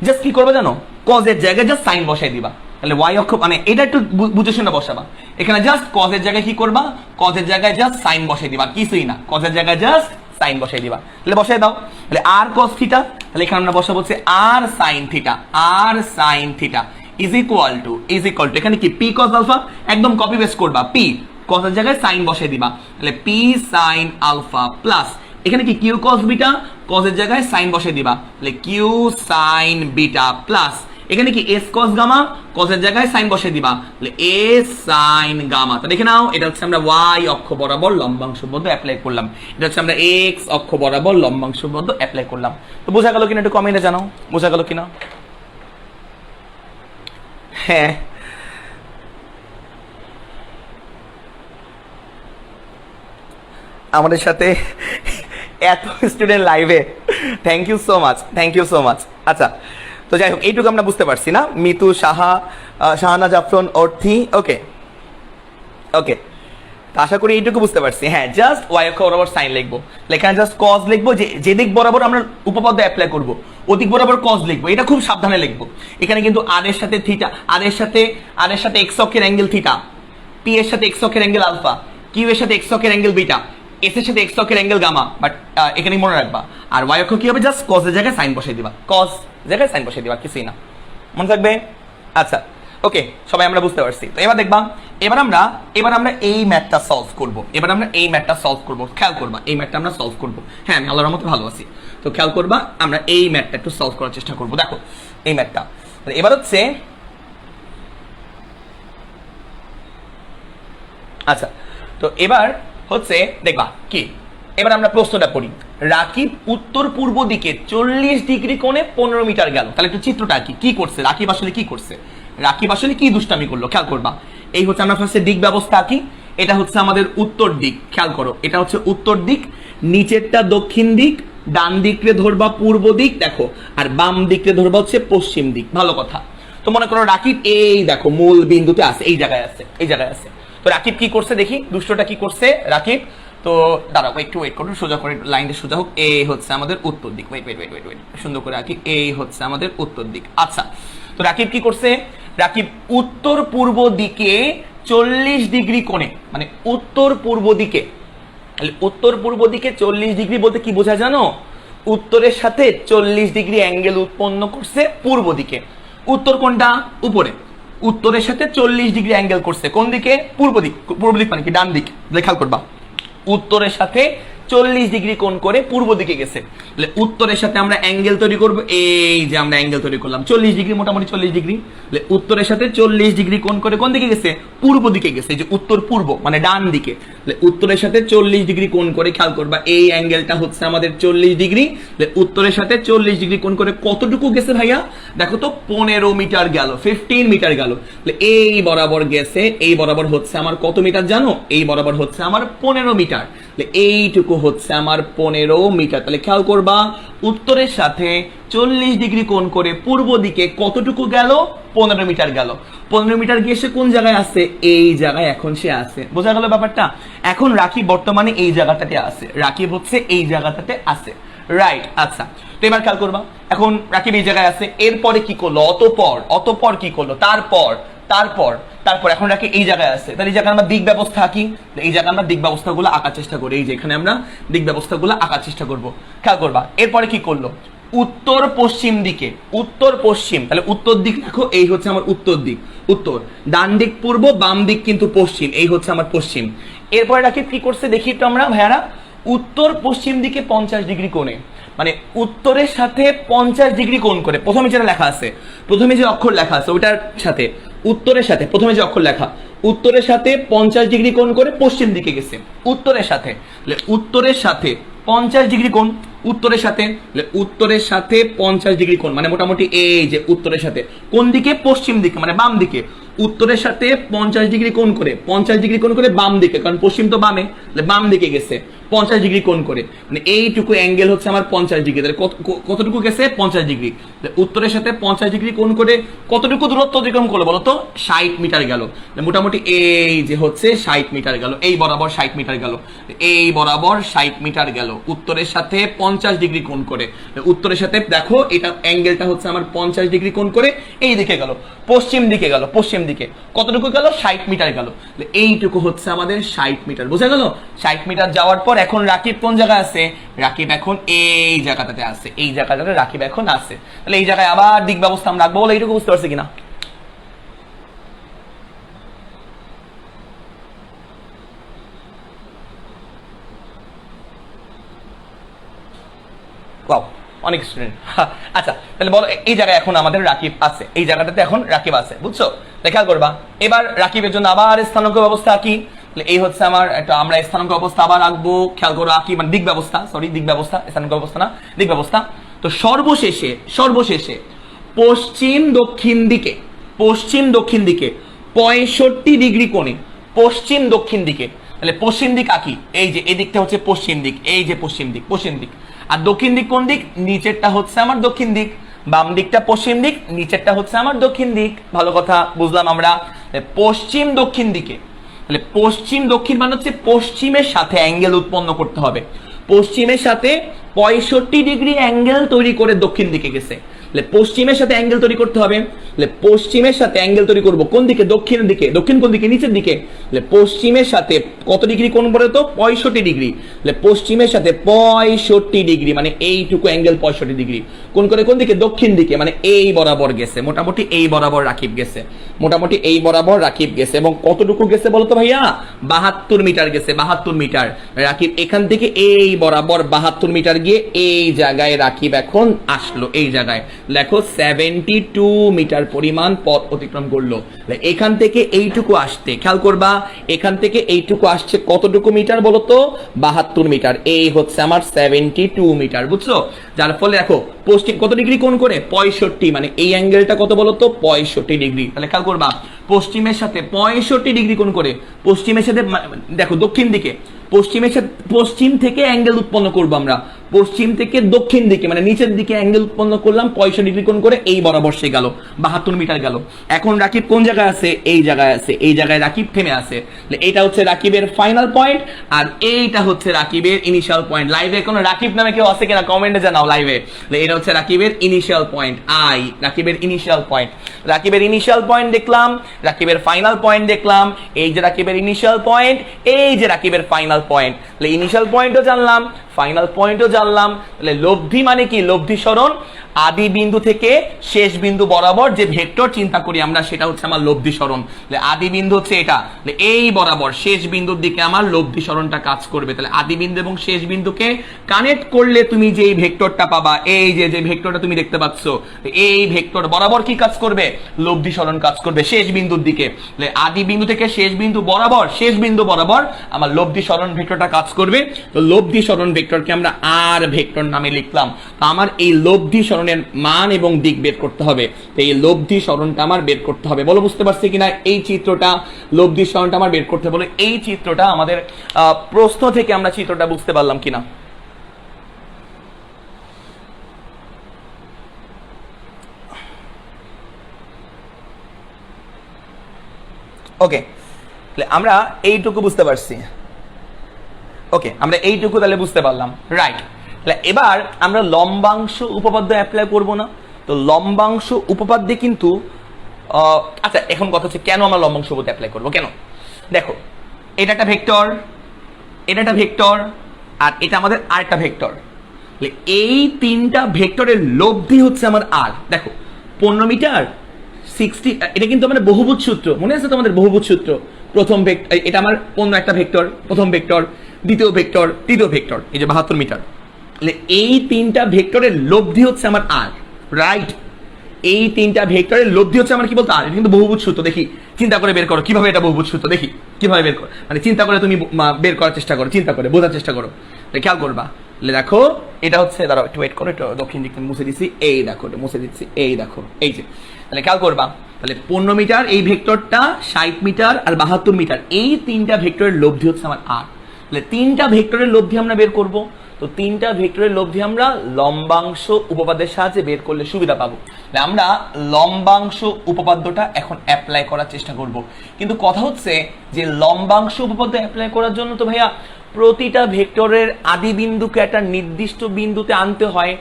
S1: জাস্ট কি করবে জানো, কজের জায়গায় জাস্ট সাইন বসাই দিবা, তাহলে ওয়াই অক্ষ মানে এটা একটু বুঝে শুনে বসাবা। এখানে জাস্ট কজের জায়গায় কি করবা, কজের জায়গায় জাস্ট সাইন বসাই দিবা, কিছুই না, কজের জায়গায় জাস্ট সাইন বসাই দিবা। তাহলে বসাই দাও, তাহলে আর কস থিটা, তাহলে এখানে আমরা বসাবো হচ্ছে R sine theta, R sine theta is equal to এখানে কি পি কস আলফা, একদম কপি পেস্ট করবা, পি কসের জায়গায় সাইন বসাই দিবা, তাহলে পি সাইন আলফা প্লাস এখানে কি কিউ কস বিটা, কসের জায়গায় সাইন বসাই দিবা, তাহলে কিউ সাইন বিটা প্লাস এখানে কি এস কস গামা, কসের জায়গায় সাইন বসাই দিবা, তাহলে এস সাইন গামা। তো দেখে নাও, এটা হচ্ছে আমরা ওয়াই অক্ষ বরাবর লম্বাংশ উপপাদ্য অ্যাপ্লাই করলাম, এটা হচ্ছে আমরা এক্স অক্ষ বরাবর লম্বাংশ উপপাদ্য অ্যাপ্লাই করলাম। তো বোঝা গেল কিনা একটু কমেন্টে জানাও, বোঝা গেল কিনা? হ্যাঁ, আমাদের সাথে এত স্টুডেন্ট লাইভে, thank you so much, thank you so much. আচ্ছা, তো যাই হোক এইটুকু আমরা বুঝতে পারছি না, মিতু সাহা, শাহানা জাফরন, অর্থি, ওকে ওকে, আশা করি এইটুকু বুঝতে পারছি। হ্যাঁ, জাস্ট ওয়াই অক্ষ বরাবর সাইন লিখবো, এখানে জাস্ট কজ লিখবো, যে দিক বরাবর আমরা উপপাদ্য অ্যাপ্লাই করবো ওদিক বরাবর কজ লিখবো, এটা খুব সাবধানে লিখবো। এখানে কিন্তু আর এর সাথে থিটা, আর এর সাথে এক্স অক্ষের অ্যাঙ্গেল থিটা, পি এর সাথে এক্স অক্ষের অ্যাঙ্গেল আলফা, কিউ এর সাথে এক্স অক্ষের অ্যাঙ্গেল বিটা, এস এর সাথে এক্স অক্ষের অ্যাঙ্গেল গামা, বাট এখানে মনে রাখবা। আর ওয়াই অক্ষ কি হবে, জাস্ট কজ এর জায়গায় সাইন বসাই দিবা, কজ জায়গায় সাইন বসাই দিবা, কিছুই না, মনে থাকবে? আচ্ছা, ওকে, সবাই আমরা বুঝতে পারছি। তো এবার দেখবা, এবার আমরা এই ম্যাথটা সলভ করব, খেয়াল করবা এই ম্যাথটা আমরা সলভ করব। হ্যাঁ, আমি আল্লাহর রহমতে ভালো আছি, তো খেয়াল করবা আমরা এই ম্যাথটা একটু সলভ করার চেষ্টা করব। দেখো এই ম্যাথটা, এবার হচ্ছে আচ্ছা, তো এবার হচ্ছে দেখবা কি, এবার আমরা প্রশ্নটা পড়ি। রাকিব উত্তর পূর্ব দিকে 40 ডিগ্রি কোণে 15 মিটার গেল। তাহলে একটু চিত্রটা কি করছে রাকিব, আসলে কি করছে, রাকিব আসলে কি দুষ্টামি করলো, খেয়াল করবা। এই হচ্ছে আমরা ফার্স্টে দিক ব্যবস্থা আঁকি, এটা হচ্ছে আমাদের উত্তর দিক, খেয়াল করো, এটা হচ্ছে উত্তর দিক, নিচেরটা দক্ষিণ দিক, ডান দিকে ধরবা পূর্ব দিক, দেখো, আর বাম দিকে ধরবা হচ্ছে পশ্চিম দিক। ভালো কথা। তো মনে করো রাকিব এই দেখো মূল বিন্দুতে আছে, এই জায়গায় আছে। তো রাকিব কি করছে দেখি, দুষ্টটা কি করছে রাকিব। তো দাঁড়াও, একটু ওয়েট করুন, সোজা করে লাইনটা সোজা হোক। এই হচ্ছে আমাদের উত্তর দিক, ওয়েট সুন্দর করে রাখি, এই হচ্ছে আমাদের উত্তর দিক। আচ্ছা, তো রাকিব কি করছে, রাকিব উত্তর পূর্ব দিকে 40 ডিগ্রি কোণে, মানে উত্তর পূর্ব দিকে, উত্তর পূর্ব দিকে 40 ডিগ্রি বলতে কি বোঝা জানো, উত্তরের সাথে 40 ডিগ্রি অ্যাঙ্গেল উৎপন্ন করছে পূর্ব দিকে। উত্তর কোনটা, উপরে, উত্তরের সাথে 40 ডিগ্রি অ্যাঙ্গেল করছে কোন দিকে, পূর্ব দিক মানে কি ডান দিক, খেয়াল করবা, উত্তরের সাথে 40 ডিগ্রি কোণ করে পূর্ব দিকে গেছে। উত্তরের সাথে আমরা অ্যাঙ্গেল তৈরি করব, এই যে আমরা অ্যাঙ্গেল তৈরি করলাম 40 ডিগ্রি, মোটামুটি 40 ডিগ্রি। উত্তরের সাথে 40 ডিগ্রি কোণ করে কোন দিকে গেছে, পূর্ব দিকে গেছে, যে উত্তর পূর্ব মানে ডান দিকে। উত্তরের সাথে 40 ডিগ্রি কোণ করে, খেয়াল করবা এই অ্যাঙ্গেলটা হচ্ছে আমাদের 40 ডিগ্রি। উত্তরের সাথে 40 ডিগ্রি কোণ করে কতটুকু গেছে ভাইয়া, দেখো তো 15 মিটার গেল, 15 মিটার গেল। এই বরাবর গেছে, এই বরাবর হচ্ছে আমার কত মিটার জানো, এই বরাবর হচ্ছে আমার 15 মিটার। এইটুকু হচ্ছে আমার 15 মিটার। তাহলে খেয়াল করবা উত্তরের সাথে 40 ডিগ্রি কোণ করে পূর্ব দিকে কতটুকু গেল, 15 মিটার গেল। 15 মিটার গিয়ে সে কোন জায়গায় আছে, এই জায়গায় এখন সে আছে। বোঝা গেল ব্যাপারটা? এখন রাকিব বর্তমানে এই জায়গাটাতে আছে, রাকিব হচ্ছে এই জায়গাটাতে আছে, রাইট? আচ্ছা, তো এবার খেয়াল করবা, এখন রাকিব এই জায়গায় আছে, এরপরে কি করলো, অতঃপর কি করলো, তারপর এখন রাখি এই জায়গায় আছে। তাহলে এই জায়গায় আমরা দিক ব্যবস্থা আঁকি, এই জায়গায় আমরা দিক ব্যবস্থাগুলো আঁকার চেষ্টা করি, এই যে এখানে আমরা দিক ব্যবস্থাগুলো আঁকার চেষ্টা করব। খেয়াল করবা এরপরে কি করলো, উত্তর পশ্চিম দিকে, উত্তর পশ্চিম, তাহলে উত্তর দিক দেখো, এই হচ্ছে আমার উত্তর দিক, উত্তর, ডান দিক পূর্ব, বাম দিক কিন্তু পশ্চিম, এই হচ্ছে আমার পশ্চিম। এরপরে রাখি কি করছে দেখি একটু আমরা ভাইয়ারা, উত্তর পশ্চিম দিকে 50 ডিগ্রি কোণে, মানে উত্তরের সাথে 50 ডিগ্রি কোণ করে, প্রথমে যেটা লেখা আছে, প্রথমে যে অক্ষর লেখা আছে ওটার সাথে, উত্তরের সাথে প্রথমে যে অক্ষর লেখা, উত্তরের সাথে 50 ডিগ্রি কোণ করে পশ্চিম দিকে গেছে, উত্তরের সাথে, উত্তরের সাথে 50 ডিগ্রি কোণ, উত্তরের সাথে 50 ডিগ্রি কোণ, মানে মোটামুটি এই যে উত্তরের সাথে কোন দিকে, পশ্চিম দিকে মানে বাম দিকে, উত্তরের সাথে 50 ডিগ্রি কোণ করে, 50 ডিগ্রি কোণ করে বাম দিকে, কারণ পশ্চিম তো বামে, বাম দিকে গেছে 50 ডিগ্রি কোণ করে, মানে এইটুকু অ্যাঙ্গেল হচ্ছে আমার 50 ডিগ্রি। তাহলে কতটুকু গেছে? 50 ডিগ্রি। উত্তরের সাথে 50 ডিগ্রি কোণ করে কতটুকু দূরত্ব অতিক্রম করলো বলতো? 60 মিটার গেল। মোটামুটি এই যে হচ্ছে 60 মিটার গেল, এই বরাবর 60 মিটার গেল, এই বরাবর 60 মিটার গেল উত্তরের সাথে 50 ডিগ্রি কোণ করে। উত্তরের সাথে দেখো এটা অ্যাঙ্গেলটা হচ্ছে আমার 50 ডিগ্রি কোণ করে এই দিকে গেল, পশ্চিম দিকে গেল, পশ্চিম দিকে কতটুকু গেল? 60 মিটার গেল। এইটুকু হচ্ছে আমাদের 60 মিটার, বোঝা গেল? 60 মিটার যাওয়ার পর এখন রাকিব কোন জায়গায় আছে? রাকিব এখন এই জায়গাটাতে আছে, এই জায়গাটাতে রাকিব এখন আছে। তাহলে এই জায়গায় আবার দিক ব্যবস্থা আমরা রাখবো বলে এইটুকু বুঝতে পারছি কিনা? অনেক স্টুডেন্ট। আচ্ছা তাহলে বলো এই জায়গায় এখন আমাদের রাকিব আছে, এই জায়গাটাতে এখন রাকিব আছে, বুঝছো? খেয়াল করবা এবার রাকিবের জন্য আবার স্থানাঙ্ক ব্যবস্থা কি? এই হচ্ছে আমার একটা, আমরা স্থানাঙ্ক ব্যবস্থা আবার আঁকবো। খেয়াল করো আঁকি, মানে দিক ব্যবস্থা, সরি দিক ব্যবস্থা, স্থানাঙ্ক ব্যবস্থা না, দিক ব্যবস্থা। তো সর্বশেষে সর্বশেষে পশ্চিম দক্ষিণ দিকে, পশ্চিম দক্ষিণ দিকে 65 ডিগ্রি কোণে, পশ্চিম দক্ষিণ দিকে। তাহলে পশ্চিম দিক আঁকি, এই যে এই দিকটা হচ্ছে পশ্চিম দিক, এই যে পশ্চিম দিক, পশ্চিম দিক। আর দক্ষিণ দিক কোন দিক? নিচেরটা হচ্ছে আমার দক্ষিণ দিক, বাম দিকটা পশ্চিম দিক, নিচেরটা হচ্ছে আমার দক্ষিণ দিক। ভালো কথা বুঝলাম আমরা। পশ্চিম দক্ষিণ দিকে, তাহলে পশ্চিম দক্ষিণ মানে হচ্ছে পশ্চিমের সাথে অ্যাঙ্গেল উৎপন্ন করতে হবে। পশ্চিমের সাথে 65 ডিগ্রি অ্যাঙ্গেল তৈরি করে দক্ষিণ দিকে গেছে। পশ্চিমের সাথে অ্যাঙ্গেল তৈরি করতে হবে। পশ্চিমের সাথে অ্যাঙ্গেল তৈরি করব কোন দিকে? দক্ষিণের দিকে। দক্ষিণ কোন দিকে? নিচের দিকে। পশ্চিমের সাথে কত ডিগ্রি কোণ বলে তো? 65 ডিগ্রি। পশ্চিমের সাথে 65 ডিগ্রি মানে এইটুকু অ্যাঙ্গেল 65 ডিগ্রি কোণ করে কোন দিকে? দক্ষিণ দিকে, মানে এই বরাবর গেছে, মোটামুটি এই বরাবর রাকিব গেছে, মোটামুটি এই বরাবর রাকিব গেছে। এবং কতটুকু গেছে বলতো ভাইয়া? 72 মিটার গেছে, 72 মিটার। রাকিব এখান থেকে এই বরাবর 72 মিটার গিয়ে এই জায়গায় রাকিব এখন আসলো, এই জায়গায় লেখো 72 মিটার পরিমাণ পথ অতিক্রম করলো। এখান থেকে এইটুকু আসতে, খেয়াল করবা, এখান থেকে এইটুকু আসছে কতটুকু মিটার বলতো? 72 মিটার। এই হচ্ছে আমার 72 মিটার, বুঝছো? যার ফলে দেখো পশ্চিম কত ডিগ্রি কোণ করে? 65, মানে এই অ্যাঙ্গেলটা কত বলতো? 65 ডিগ্রি। তাহলে খেয়াল করবা পশ্চিমের সাথে 65 ডিগ্রি কোণ করে, পশ্চিমের সাথে দেখো দক্ষিণ দিকে, পশ্চিমের সাথে পশ্চিম থেকে অ্যাঙ্গেল উৎপন্ন করবো আমরা, পশ্চিম থেকে দক্ষিণ দিকে মানে নিচের দিকে অ্যাঙ্গেল উৎপন্ন করলাম 65 ডিগ্রি কোণ করে, এই বরাবর সে গেল, 72 মিটার গেল। এখন রাকিব কোন জায়গায় আছে? এই জায়গায় আছে, এই জায়গায় রাকিব থেমে আছে। এইটা হচ্ছে রাকিবের ফাইনাল পয়েন্ট, আর এইটা হচ্ছে রাকিবের ইনিশিয়াল পয়েন্ট। লাইভে কোনো রাকিব নামে কেউ আছে কিনা কমেন্টে জানাও লাইভে। এটা হচ্ছে রাকিবের ইনিশিয়াল পয়েন্ট, আই রাকিবের ইনিশিয়াল পয়েন্ট। রাকিবের ইনিশিয়াল পয়েন্ট দেখলাম, রাকিবের ফাইনাল পয়েন্ট দেখলাম, এই যে রাকিবের ইনিশিয়াল পয়েন্ট, এই যে রাকিবের ফাইনাল পয়েন্ট। ইনিশিয়াল পয়েন্টও জানলাম, ফাইনাল পয়েন্টও জানলাম। তাহলে লব্ধি মানে কি? লব্ধি সরণ, আদি বিন্দু থেকে শেষ বিন্দু বরাবর যে ভেক্টর চিন্তা করি আমরা, সেটা হচ্ছে আমার লব্ধি সরণ। আদি বিন্দু হচ্ছে এটা, এই বরাবর শেষ বিন্দুর দিকে আমার লব্ধি সরণটা কাজ করবে। তাহলে আদি বিন্দু এবং শেষ বিন্দুকে কানেক্ট করলে তুমি যে ভেক্টরটা পাবা, এই যে যে ভেক্টরটা তুমি দেখতে পাচ্ছ, এই ভেক্টর বরাবর কি কাজ করবে? লব্ধি সরণ কাজ করবে শেষ বিন্দুর দিকে। আদি বিন্দু থেকে শেষ বিন্দু বরাবর, শেষ বিন্দু বরাবর আমার লব্ধি সরণ ভেক্টরটা কাজ করবে। তো লব্ধি সরণ ভেক্টরকে আমরা আর ভেক্টর নামে লিখলাম। তো আমার এই লব্ধি সরণের মান এবং দিক বের করতে হবে। তো এই লব্ধি সরণটা আমার বের করতে হবে। বলো বুঝতে পারছি কিনা? এই চিত্রটা লব্ধি সরণটা আমার বের করতে বলে, এই চিত্রটা আমাদের প্রশ্ন থেকে আমরা চিত্রটা বুঝতে পারলাম কিনা? ওকে, আমরা এইটুকু বুঝতে পারছি। ওকে, আমরা এইটুকু তাহলে বুঝতে পারলাম, রাইট। তাহলে এবার আমরা লম্বাংশ উপপাদ্য অ্যাপ্লাই করব না? তো লম্বাংশ উপপাদ্যে কিন্তু আচ্ছা এখন কথা হচ্ছে কেন আমরা লম্বাংশ উপপাদ্য অ্যাপ্লাই করব, কেন? দেখো এটা একটা ভেক্টর, এটা একটা ভেক্টর, আর এটা আমাদের আরেকটা ভেক্টর। এই তিনটা ভেক্টরের লব্ধি হচ্ছে আমার আর। দেখো 15 মিটার 60, এটা কিন্তু আমাদের বহুভুজ সূত্র, মনে আছে তোমাদের বহুভুজ সূত্র? প্রথম ভেক্টর, এটা আমার 15 একটা ভেক্টর, প্রথম ভেক্টর, দ্বিতীয় ভেক্টর, তৃতীয় ভেক্টর, এই যে 72 মিটার। এই তিনটা ভেক্টরের লব্ধি হচ্ছে আমার আর, রাইট? এই তিনটা ভেক্টরের লব্ধি হচ্ছে আমার কি বলতো? আর। এটা কিন্তু বহুভুজ সূত্র। দেখি চিন্তা করে বের করো কিভাবে এটা বহুভুজ সূত্র, দেখি কিভাবে বের করো, মানে চিন্তা করে তুমি বের করার চেষ্টা করো, চিন্তা করে বোঝার চেষ্টা করো। খেয়াল করবা, দেখো এটা হচ্ছে, দাঁড়াও একটু ওয়েট করো, একটু দক্ষিণ দিক মুছে দিচ্ছি, এই দেখো এটা মুছে দিচ্ছি, এই দেখো, এই যে। তাহলে খেয়াল করবা, তাহলে 15 মিটার এই ভেক্টরটা, 60 মিটার আর 72 মিটার, এই তিনটা ভেক্টরের লব্ধি হচ্ছে আমার আর। তাহলে তিনটা ভেক্টরের লব্ধি আমরা বের করব। তো তিনটা ভেক্টরের লব্ধি আমরা লম্বাংশ উপপাদ্যের সাহায্যে বের করলে সুবিধা পাবো। আমরা লম্বাংশ উপপাদ্যটা এখন অ্যাপ্লাই করার চেষ্টা করব। কিন্তু কথা হচ্ছে যে লম্বাংশ উপপাদ্য অ্যাপ্লাই করার জন্য তো ভাইয়া প্রতিটা ভেক্টরের আদি বিন্দুকে একটা নির্দিষ্ট বিন্দুতে আনতে হয়।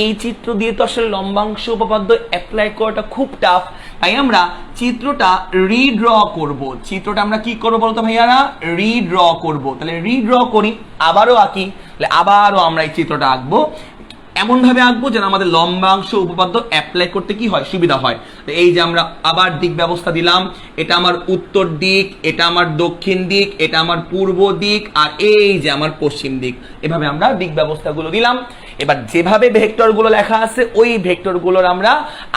S1: এই চিত্র দিয়ে তো আসলে লম্বাংশ উপপাদ্য অ্যাপ্লাই করাটা খুব টাফ। তাই আমরা চিত্রটা রিড্র করব। চিত্রটা আমরা কি করবো বলতো ভাইয়ারা? রিড্র করব। তাহলে রিড্র করি, আবারও আঁকি। তাহলে আবারও আমরা এই চিত্রটা আঁকবো, এমন ভাবে আঁকবো যেন আমাদের লম্বাংশ উপপাদ্য অ্যাপ্লাই করতে কি হয়, সুবিধা হয়। এই যে আমরা আবার দিক ব্যবস্থা দিলাম, এটা আমার উত্তর দিক, এটা আমার দক্ষিণ দিক, এটা আমার পূর্ব দিক, আর এই যে আমার পশ্চিম দিক। এভাবে আমরা দিক ব্যবস্থাগুলো দিলাম। এবার যেভাবে ভেক্টরগুলো লেখা আছে ওই ভেক্টরগুলোর আমরা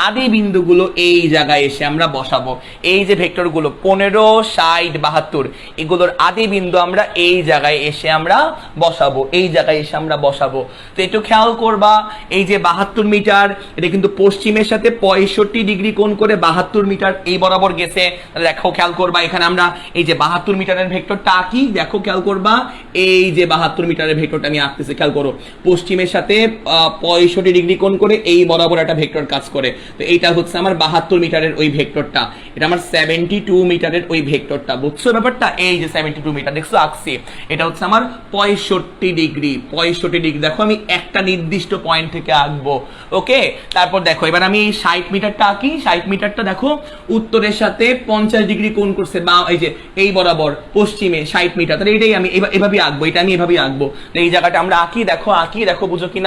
S1: আদি বিন্দুগুলো এই জায়গায় এসে আমরা বসাবো। এই যে ভেক্টরগুলো 15, 60, 72 এগুলোর আদি বিন্দু আমরা এই জায়গায় এসে আমরা বসাবো, এই জায়গায় এসে আমরা বসাবো। তো একটু খেয়াল করবা, এই যে 72 মিটার, এটা কিন্তু পশ্চিমের সাথে 65 ডিগ্রি কোণ করে 72 মিটার এই বরাবর গেছে। দেখো খেয়াল করবা, এখানে আমরা এই যে 72 মিটারের ভেক্টরটা আঁকি। দেখো খেয়াল করবা, এই যে 72 মিটারের ভেক্টরটা আমি আঁকতেছি, খেয়াল করো পশ্চিমের সাথে 65 ডিগ্রি কোণ করে এই বরাবর একটা ভেক্টর কাজ করে। তো এইটা হচ্ছে আমার 72 মিটারের ওই ভেক্টরটা, এটা আমার 72 মিটারের ওই ভেক্টরটা। বুঝছো ব্যাপারটা? এই যে 72 মিটার দেখছো আঁকছি, এটা হচ্ছে আমার 65 ডিগ্রি। 65 ডিগ্রি দেখো আমি একটা নির্দিষ্ট পয়েন্ট থেকে আঁকবো। ওকে, তারপর দেখো এবার আমি 60 মিটারটা আঁকি। 60 মিটারটা দেখো উত্তরের সাথে 50 ডিগ্রি কোণ করছে, বা এই যে এই বরাবর পশ্চিমে 60 মিটার। তাহলে এটাই আমি এভাবে আঁকবো, এটা আমি এভাবে আঁকবো। এই জায়গাটা আমরা আঁকি, দেখো আঁকি, দেখো বুঝো কিনা।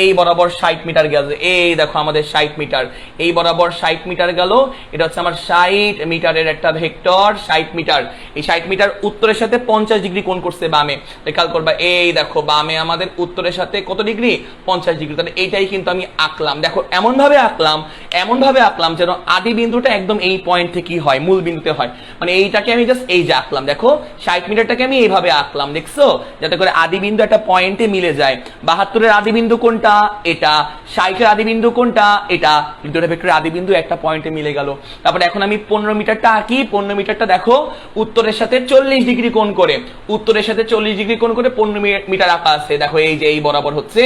S1: এই বরাবর 60 মিটার গেল, এই দেখো আমাদের 60 মিটার, এই বরাবর 60 মিটার গেল। এটা হচ্ছে আমার 60 মিটারের একটা ভেক্টর, 60 মিটার। এই 60 মিটার উত্তরের সাথে 50 ডিগ্রি কোণ করছে বামে। খেয়াল করবা, এই দেখো বামে আমাদের উত্তরের সাথে কত ডিগ্রি? 50 ডিগ্রি। তাহলে এইটাই কিন্তু আমি আঁকলাম। দেখো এমন ভাবে আঁকলাম যেন আদি বিন্দুটা একদম এই পয়েন্ট থেকে হয়, মূল বিন্দুতে হয়। মানে এইটাকে আমি জাস্ট এই যে আঁকলাম, দেখো 60 মিটারটাকে আমি এইভাবে আঁকলাম, দেখছো? যাতে করে আদি বিন্দু একটা পয়েন্টে মিলে যায়। 72 এর আদি বিন্দু কোনটা? এটা। 60 এর আদি বিন্দু কোনটা? এটা। দুটো ভেক্টরের আদি বিন্দু একটা পয়েন্টে মিলে গেল। তারপরে এখন আমি 15 মিটারটা আঁকি। 15 মিটারটা দেখো উত্তরের সাথে 40 ডিগ্রি কোণ করে, উত্তরের সাথে 40 ডিগ্রি কোণ করে 15 মিটার আঁকা আছে। দেখো এই যে এই বরাবর হচ্ছে,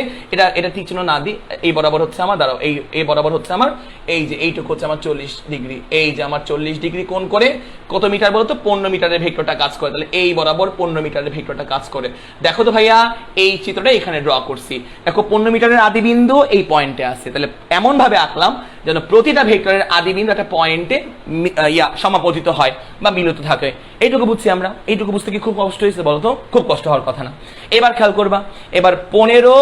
S1: এটা ঠিক চিহ্ন না দিই, এই বরাবর হচ্ছে আমার, দাঁড়াও, এই বরাবর হচ্ছে আমার, এই যে এইটুকু হচ্ছে আমার 40 ডিগ্রি। এই যে আমার 40 ডিগ্রি কোণ করে কত মিটার বলতো? 15 মিটারের ভেক্টরটা কাজ করে। তাহলে এই বরাবর 15 মিটারের ভেক্টরটা কাজ করে। দেখো তো ভাইয়া এই চিত্রটা এখানে ড্র করছি। দেখো 15 মিটারের আদি বিন্দু এই পয়েন্টে আছে। তাহলে এমন ভাবে আঁকলাম যেন প্রতিটা ভেক্টরের আদি বিন্দু একটা পয়েন্টে সমাপতিত হয় বা মিলিত থাকে। এইটুকু বুঝছি আমরা। এইটুকু বুঝতে কি খুব কষ্ট হয়েছে বলতো? খুব কষ্ট হওয়ার কথা না। এবার খেয়াল করবা, এবার 15,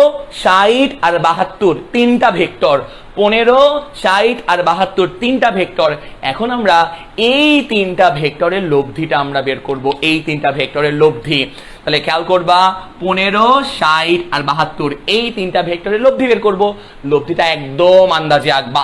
S1: 60 আর 72 তিনটা ভেক্টর, 15, 60 আর 72 তিনটা ভেক্টর। এখন আমরা এই তিনটা ভেক্টরের লব্ধিটা আমরা বের করব, এই তিনটা ভেক্টরের লব্ধি। তাহলে খেয়াল করবা, 15, 60 আর 72 এই তিনটা ভেক্টরের লব্ধি বের করব। লব্ধিটা একদম আন্দাজে আঁকবা,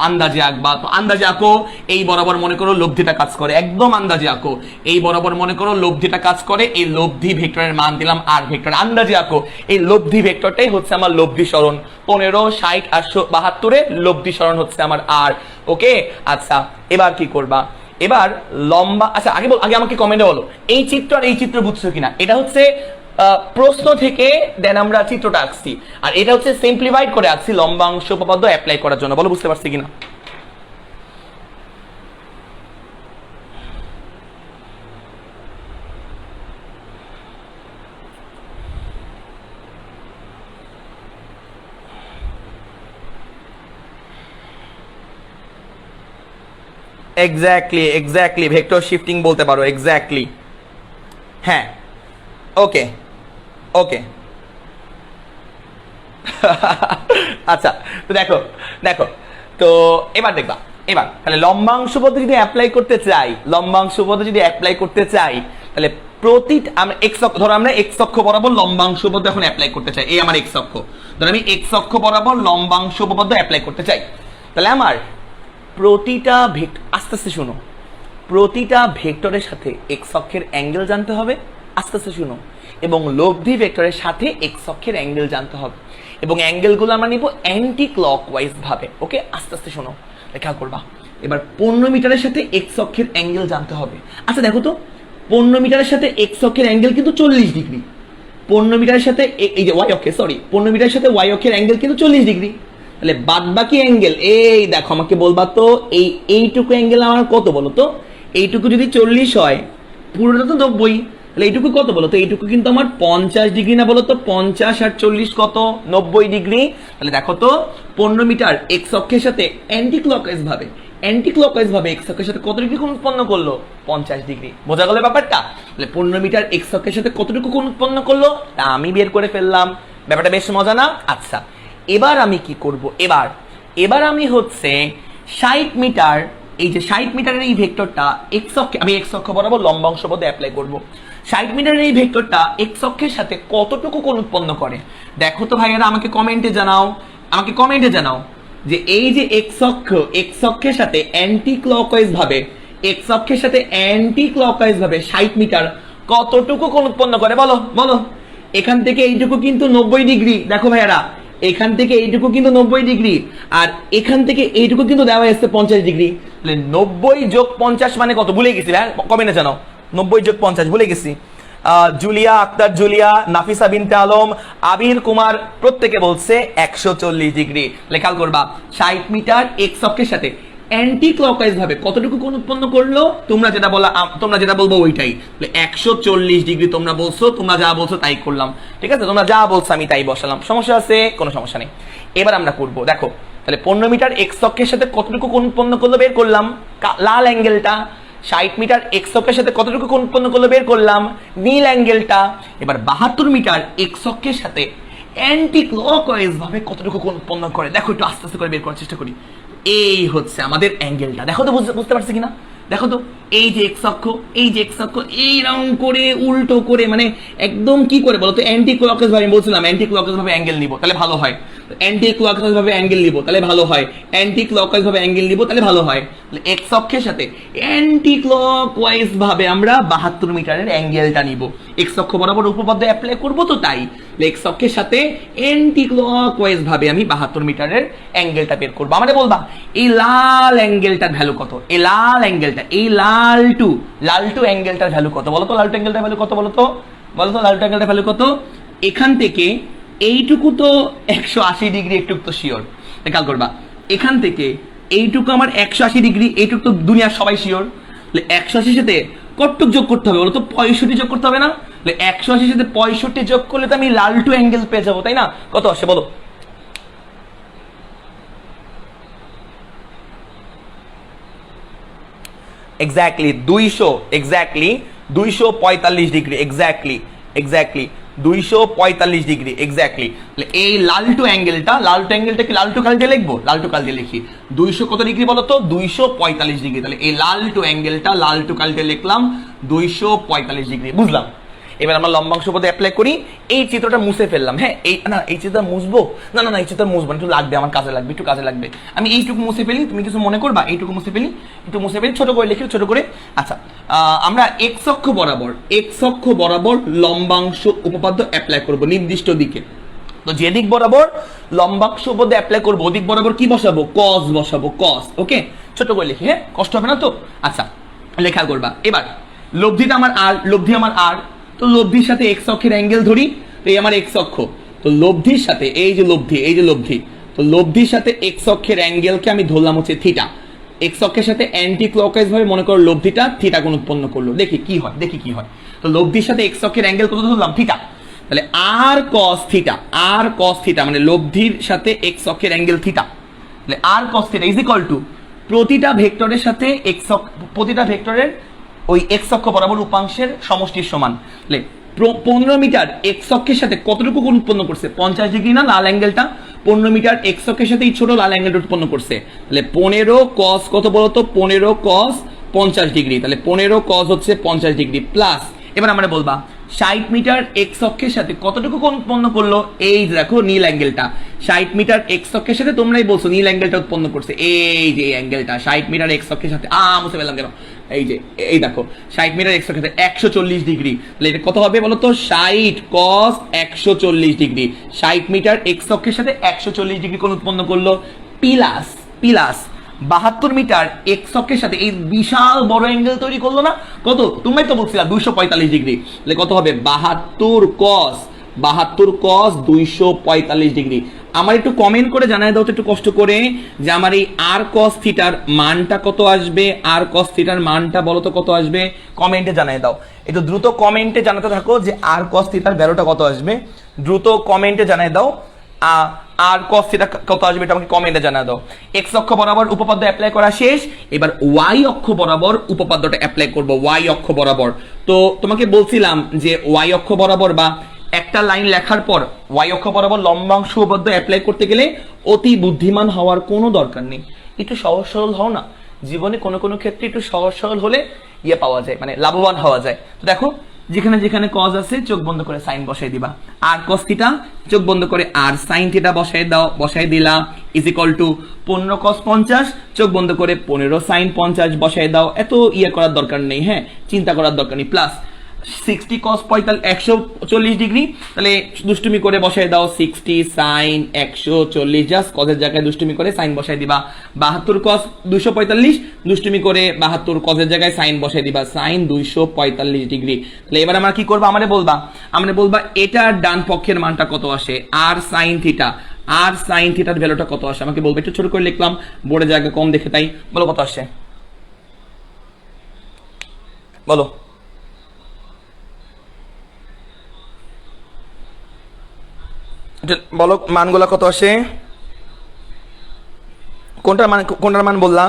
S1: তো আন্দাজে আঁকো। এই বরাবর মনে করো লব্ধিটা কাজ করে, একদম আন্দাজে আঁকো। এই বরাবর মনে করো লব্ধিটা কাজ করে, এই লব্ধি ভেক্টরের মান দিলাম আর ভেক্টর, আন্দাজে আঁকো। এই লব্ধি ভেক্টরটাই হচ্ছে আমার লব্ধি সরণ। 15, 60 আর 72 এর লব্ধি সরণ হচ্ছে আমার আর। ওকে, আচ্ছা এবার কি করবা? এবার লম্বা, আচ্ছা আগে আমাকে কমেন্টে বলো এই চিত্র আর এই চিত্র বুঝছো কিনা। এটা হচ্ছে প্রশ্ন থেকে দেন আমরা চিত্রটা আঁকছি, আর এটা হচ্ছে সিম্পলিফাইড করে আঁকছি লম্বাংশ উপপাদ্য অ্যাপ্লাই করার জন্য। বলো বুঝতে পারছি কিনা? এক্স্যাক্টলি ভেক্টর শিফটিং বলতে পারো, এক্স্যাক্টলি। হ্যাঁ, ওকে আচ্ছা, তো দেখো তো এবার দেখবা, এবার তাহলে লম্বাংশ পদ্ধতি যদি অ্যাপ্লাই করতে চাই, তাহলে প্রতিটা আমরা এক্স অক্ষ, ধরো আমরা এক্স অক্ষ বরাবর লম্বাংশ উপপাদ্য এখন অ্যাপ্লাই করতে চাই। এই আমার এক্স অক্ষ, ধরো আমি এক্স অক্ষ বরাবর লম্বাংশ উপপাদ্য অ্যাপ্লাই করতে চাই। তাহলে আমার প্রতিটা ভেক্টর, আস্তে আস্তে শুনো, প্রতিটা ভেক্টরের সাথে এক্স অক্ষের অ্যাঙ্গেল জানতে হবে, আস্তে আস্তে শুনো, এবং লব্ধি ভেক্টরের সাথে এক্স অক্ষের অ্যাঙ্গেল জানতে হবে, এবং অ্যাঙ্গেলগুলো আমরা নিব অ্যান্টি ক্লকওয়াইজ ভাবে। ওকে, আস্তে আস্তে শোনো, দেখা করবা। এবার 15 মিটারের সাথে এক্স অক্ষের অ্যাঙ্গেল জানতে হবে। আচ্ছা দেখো তো, 15 মিটারের সাথে এক্স অক্ষের অ্যাঙ্গেল কিন্তু 40 ডিগ্রি। 15 মিটারের সাথে এই যে ওয়াই অক্ষে, সরি 15 মিটারের সাথে ওয়াই অক্ষের অ্যাঙ্গেল কিন্তু 40 ডিগ্রি। তাহলে বাদ বাকি অ্যাঙ্গেল এই দেখো, আমাকে বলবা তো এইটুকু অ্যাঙ্গেল আমার কত বলো তো? এইটুকু যদি 40 হয়, পুরোটা তো 90, তাহলে এইটুকু কত বলো তো? এইটুকু কিন্তু আমার 50 ডিগ্রি না বলো তো? 50 আর 40 কত? 90 ডিগ্রি। তাহলে দেখো তো 15 মিটার এক্স অক্ষের সাথে অ্যান্টি ক্লকওয়াইজ ভাবে এক্স অক্ষের সাথে কত ডিগ্রি কোণ উৎপন্ন করলো? 50 ডিগ্রি। বোঝা গেল ব্যাপারটা? তাহলে 15 মিটার এক্স অক্ষের সাথে কতটুকু কোণ উৎপন্ন করলো তা আমি বের করে ফেললাম। ব্যাপারটা বেশ মজা না? আচ্ছা, এবার আমি কি করব? এবার আমি হচ্ছে 60 মিটার, এই যে 60 মিটারের এই ভেক্টরটা এক্স অক্ষে, আমি এক্স অক্ষ বরাবর লম্বাংশ পদে অ্যাপ্লাই করব। 60 মিটারের এই ভেক্টরটা এক্স অক্ষের সাথে কতটুকু কোণ উৎপন্ন করে দেখো তো ভাইয়েরা, আমাকে কমেন্টে জানাও যে এই যে এক্স অক্ষের সাথে অ্যান্টি ক্লকওয়াইজ ভাবে 60 মিটার কতটুকু কোণ উৎপন্ন করে বলো? এখান থেকে এইটুকু কিন্তু 90 ডিগ্রি। দেখো ভাইয়েরা, এখান থেকে এইটুকু কিন্তু 90 ডিগ্রি, আর এখান থেকে এইটুকু কিন্তু দেওয়া হয়েছে 50 ডিগ্রি। তাহলে 90 যোগ 50 মানে কত ভুলে গেছি? হ্যাঁ, কমেন্টে জানাও। 90 যোগ 50 ভুলে গেছি। জুলিয়া আক্তার, নাফিসা বিনতে আলম, আবির কুমার প্রত্যেকে বলছে 140 ডিগ্রি। লেখাল করবা 60 মিটার এক্স অক্ষের সাথে অ্যান্টি ক্লকওয়াইজ ভাবে কতটুকু কোণ উৎপন্ন করলো? তোমরা যেটা বলবো ওইটাই। 140 ডিগ্রি তোমরা বলছো, তোমরা যা বলছো তাই করলাম। ঠিক আছে, তোমরা যা বলছো আমি তাই বসালাম। সমস্যা আছে? কোনো সমস্যা নেই। এবার আমরা করব, দেখো তাহলে 15 মিটার এক্স অক্ষের সাথে কতটুকু কোণ উৎপন্ন করলো বের করলাম, লাল অ্যাঙ্গেলটা। 60 মিটার এক্স অক্ষের সাথে কতটুকু কোণ উৎপন্ন করলো বের করলাম, নীল অ্যাঙ্গেলটা। এবার 72 মিটার এক্স অক্ষের সাথে অ্যান্টি ক্লকওয়াইজ ভাবে কতটুকু কোণ উৎপন্ন করে দেখো, একটু আস্তে আস্তে করে বের করার চেষ্টা করি। এই হচ্ছে আমাদের অ্যাঙ্গেলটা। দেখো তো, বুঝতে পারছি কিনা? দেখো তো, এই যে এক্স অক্ষ এই রাউন্ড করে উল্টো করে, মানে একদম কি করে বলো তো? অ্যান্টি ক্লকওয়াইজ ভাবে বলছিলাম, অ্যান্টি ক্লকওয়াইজ ভাবে অ্যাঙ্গেল নিব তাহলে ভালো হয়, অ্যান্টি ক্লকওয়াইজ ভাবে অ্যাঙ্গেল নিব তাহলে ভালো হয়, অ্যান্টি ক্লকওয়াইজ ভাবে অ্যাঙ্গেল নিব তাহলে ভালো হয়। তাহলে এক্স অক্ষের সাথে অ্যান্টি ক্লকওয়াইজ ভাবে আমরা 72 মিটারের অ্যাঙ্গেলটা নিব। এক্স অক্ষ বরাবর উপপাদ্য অ্যাপ্লাই করব তো তাই। এক্স অক্ষের সাথে অ্যান্টি ক্লকওয়াইজ ভাবে আমি 72 মিটারের অ্যাঙ্গেলটা বের করব। আমাদের বলবা এই লাল অ্যাঙ্গেলটার ভ্যালু কত? এই লাল অ্যাঙ্গেলটা, এই লালটু অ্যাঙ্গেলটার ভ্যালু কত বলো তো? লালটু অ্যাঙ্গেলটার ভ্যালু কত বলো তো? লালটু অ্যাঙ্গেলটার ভ্যালু কত? এখান থেকে এইটুকু তো 180 ডিগ্রি, একটু তো শিওর। খেয়াল করবা, এখান থেকে এইটুকু আমার 180 ডিগ্রি, এইটুকু তো দুনিয়ার সবাই শিওর। 180 সাথে কতটুক যোগ করতে হবে বলো তো? 65 যোগ করতে হবে না? 180 সাথে 65 যোগ করলে তো আমি লালটু অ্যাঙ্গেল পেয়ে যাবো, তাই না? কত আসে বলো? Exactly 245 degree. Exactly 245 degree. Exactly এই লালটু অ্যাঙ্গেলটা কি লালটু কাল দিয়ে লিখবো? লালটু কাল দিয়ে লিখি। 200 কত ডিগ্রি বলো তো? 245 ডিগ্রি। তাহলে এই লালটু অ্যাঙ্গেলটা লালটু কাল দিয়ে লিখলাম 245 ডিগ্রি। বুঝলাম। এবার আমরা লম্বাংশ পদে অ্যাপ্লাই করি। এই চিত্রটা মুছে ফেললাম। হ্যাঁ, এই চিত্রটা মুছবো না, এই চিত্রটা মুছবো না, একটু লাগবে, আমার কাজে লাগবে, একটু কাজে লাগবে। আমি এইটুকু মুছে ফেলি, তুমি কিছু মনে করবা? এইটুকু মুছে ফেলি, ছোট করে লিখি, ছোট করে। আচ্ছা, আমরা এক্স অক্ষ বরাবর লম্বাংশ উপপাদ্য অ্যাপ্লাই করব নির্দিষ্ট দিকে। তো যে দিক বরাবর লম্বাংশ উপপাদ্য অ্যাপ্লাই করবো ওদিক বরাবর কি বসাবো? কস বসাবো, কস। ওকে, ছোট করে লিখি, হ্যাঁ, কষ্ট হবে না তো? আচ্ছা, লেখা করবা। এবার লব্ধিটা আমার আর, তো লব্ধির সাথে এক্স অক্ষের অ্যাঙ্গেল ধরি। তো এই আমার এক্স অক্ষ, তো লব্ধির সাথে এই যে লব্ধি, তো লব্ধির সাথে এক্স অক্ষের অ্যাঙ্গেলকে আমি ধরলাম হচ্ছে থিটা। এক্স অক্ষের সাথে অ্যান্টি ক্লকওয়াইজ ভাবে মনে করো লব্ধিটা থিটা কোণ উৎপন্ন করলো। দেখি কি হয়। তো লব্ধির সাথে এক্স অক্ষের অ্যাঙ্গেল কত ধরলাম? থিটা। তাহলে আর কস থিটা মানে লব্ধির সাথে এক্স অক্ষের অ্যাঙ্গেল থিটা। তাহলে R cos theta is equal to প্রতিটা ভেক্টরের সাথে প্রতিটা ভেক্টরের ওই এক্স অক্ষ বরাবর উপাংশের সমষ্টির সমান। 15 মিটার এক্স অক্ষের সাথে কতটুকু কোণ উৎপন্ন করছে? 50 ডিগ্রি না লাল অ্যাঙ্গেলটা? 15 মিটার এক্স অক্ষের সাথে এই ছোট লাল অ্যাঙ্গেলটা উৎপন্ন করছে। তাহলে 15 কস কত বলতো? 15 কস 50 ডিগ্রি। তাহলে 15 কস হচ্ছে 50 ডিগ্রি প্লাস, এবার আমরা বলবা 60 মিটার এক্স অক্ষের সাথে কতটুকু কোণ উৎপন্ন করলো? এই দেখো নীল অ্যাঙ্গেলটা। 60 মিটার এক্স অক্ষের সাথে তোমরাই বলছো নীল অ্যাঙ্গেলটা উৎপন্ন করছে। এই যে অ্যাঙ্গেলটা 60 মিটার এক্স অক্ষের সাথে, মুছে ফেললাম কেন? এই দেখো 60 মিটার এক্স অক্ষের সাথে 140 ডিগ্রি। তাহলে এটা কত হবে বলো তো? 60 cos 140 ডিগ্রি। 60 মিটার এক্স অক্ষের সাথে 140 ডিগ্রি কোণ উৎপন্ন করলো প্লাস 72 মিটার এক্স অক্ষের সাথে এই বিশাল বড় অ্যাঙ্গেল তৈরি করলো না? কত? তোমরাই তো বলছিলা 245 ডিগ্রি। তাহলে কত হবে? 72 cos 72 cos 245 ডিগ্রি। আমার একটু কমেন্ট করে জানাই দাও তো একটু কষ্ট করে যে আমার এই আর cos থিটার মানটা কত আসবে, আর cos থিটার মানটা বলো তো কত আসবে, কমেন্টে জানাই দাও। একটু দ্রুত কমেন্টে জানাতে থাকো যে আর cos থিটার ভ্যালুটা কত আসবে, দ্রুত কমেন্টে জানাই দাও আর cos থিটা কত আসবে এটা আমাকে কমেন্টে জানা দাও। এক্স অক্ষ বরাবর উপপাদ্য অ্যাপ্লাই করা শেষ, এবার ওয়াই অক্ষ বরাবর উপপাদ্যটা অ্যাপ্লাই করব। ওয়াই অক্ষ বরাবর তো তোমাকে বলছিলাম যে ওয়াই অক্ষ বরাবর বা একটা লাইন লেখার পর ওয়াই অক্ষ বরাবর লম্বাংশ উপপাদ্য অ্যাপ্লাই করতে গেলে অতি বুদ্ধিমান হওয়ার কোনো দরকার নেই, একটু সহজ সরল হও না। জীবনে কোনো কোনো ক্ষেত্রে একটু সহজ সরল হলে ইয়ে পাওয়া যায়, মানে লাভবান হওয়া যায়। তো দেখো যেখানে যেখানে কজ আছে চোখ বন্ধ করে সাইন বসাই দিবা, আর কস থিটা চোখ বন্ধ করে আর সাইন থিটা বসাই দাও, বসাই দিলা ইজ ইকুয়াল টু 15 cos 50 চোখ বন্ধ করে 15 sin 50 বসাই দাও। এত ইয়ে করার দরকার নেই, হ্যাঁ চিন্তা করার দরকার নেই। প্লাস 60 cos 140 ডিগ্রি, তাহলে দুষ্টুমি করে বসাই দাও 60 sin 140, জাস্ট কজের জায়গায় দুষ্টুমি করে সাইন বসাই দিবা। 72 cos 245 দুষ্টুমি করে 72 কজের জায়গায় সাইন বসাই দিবা, সাইন 245 ডিগ্রি। তাহলে এবার আমরা কি করবো, আমারে বলবা এটার ডান পক্ষের মানটা কত আসে, আর সাইন থিটা, আর সাইন থিটার ভ্যালুটা কত আসে আমাকে বলবে। একটু ছোট করে লিখলাম, বোর্ডের জায়গা কম দেখে তাই, বলো কত আসে, বলো বলো মানগুলা কত আসে, কোনটার মান বললা?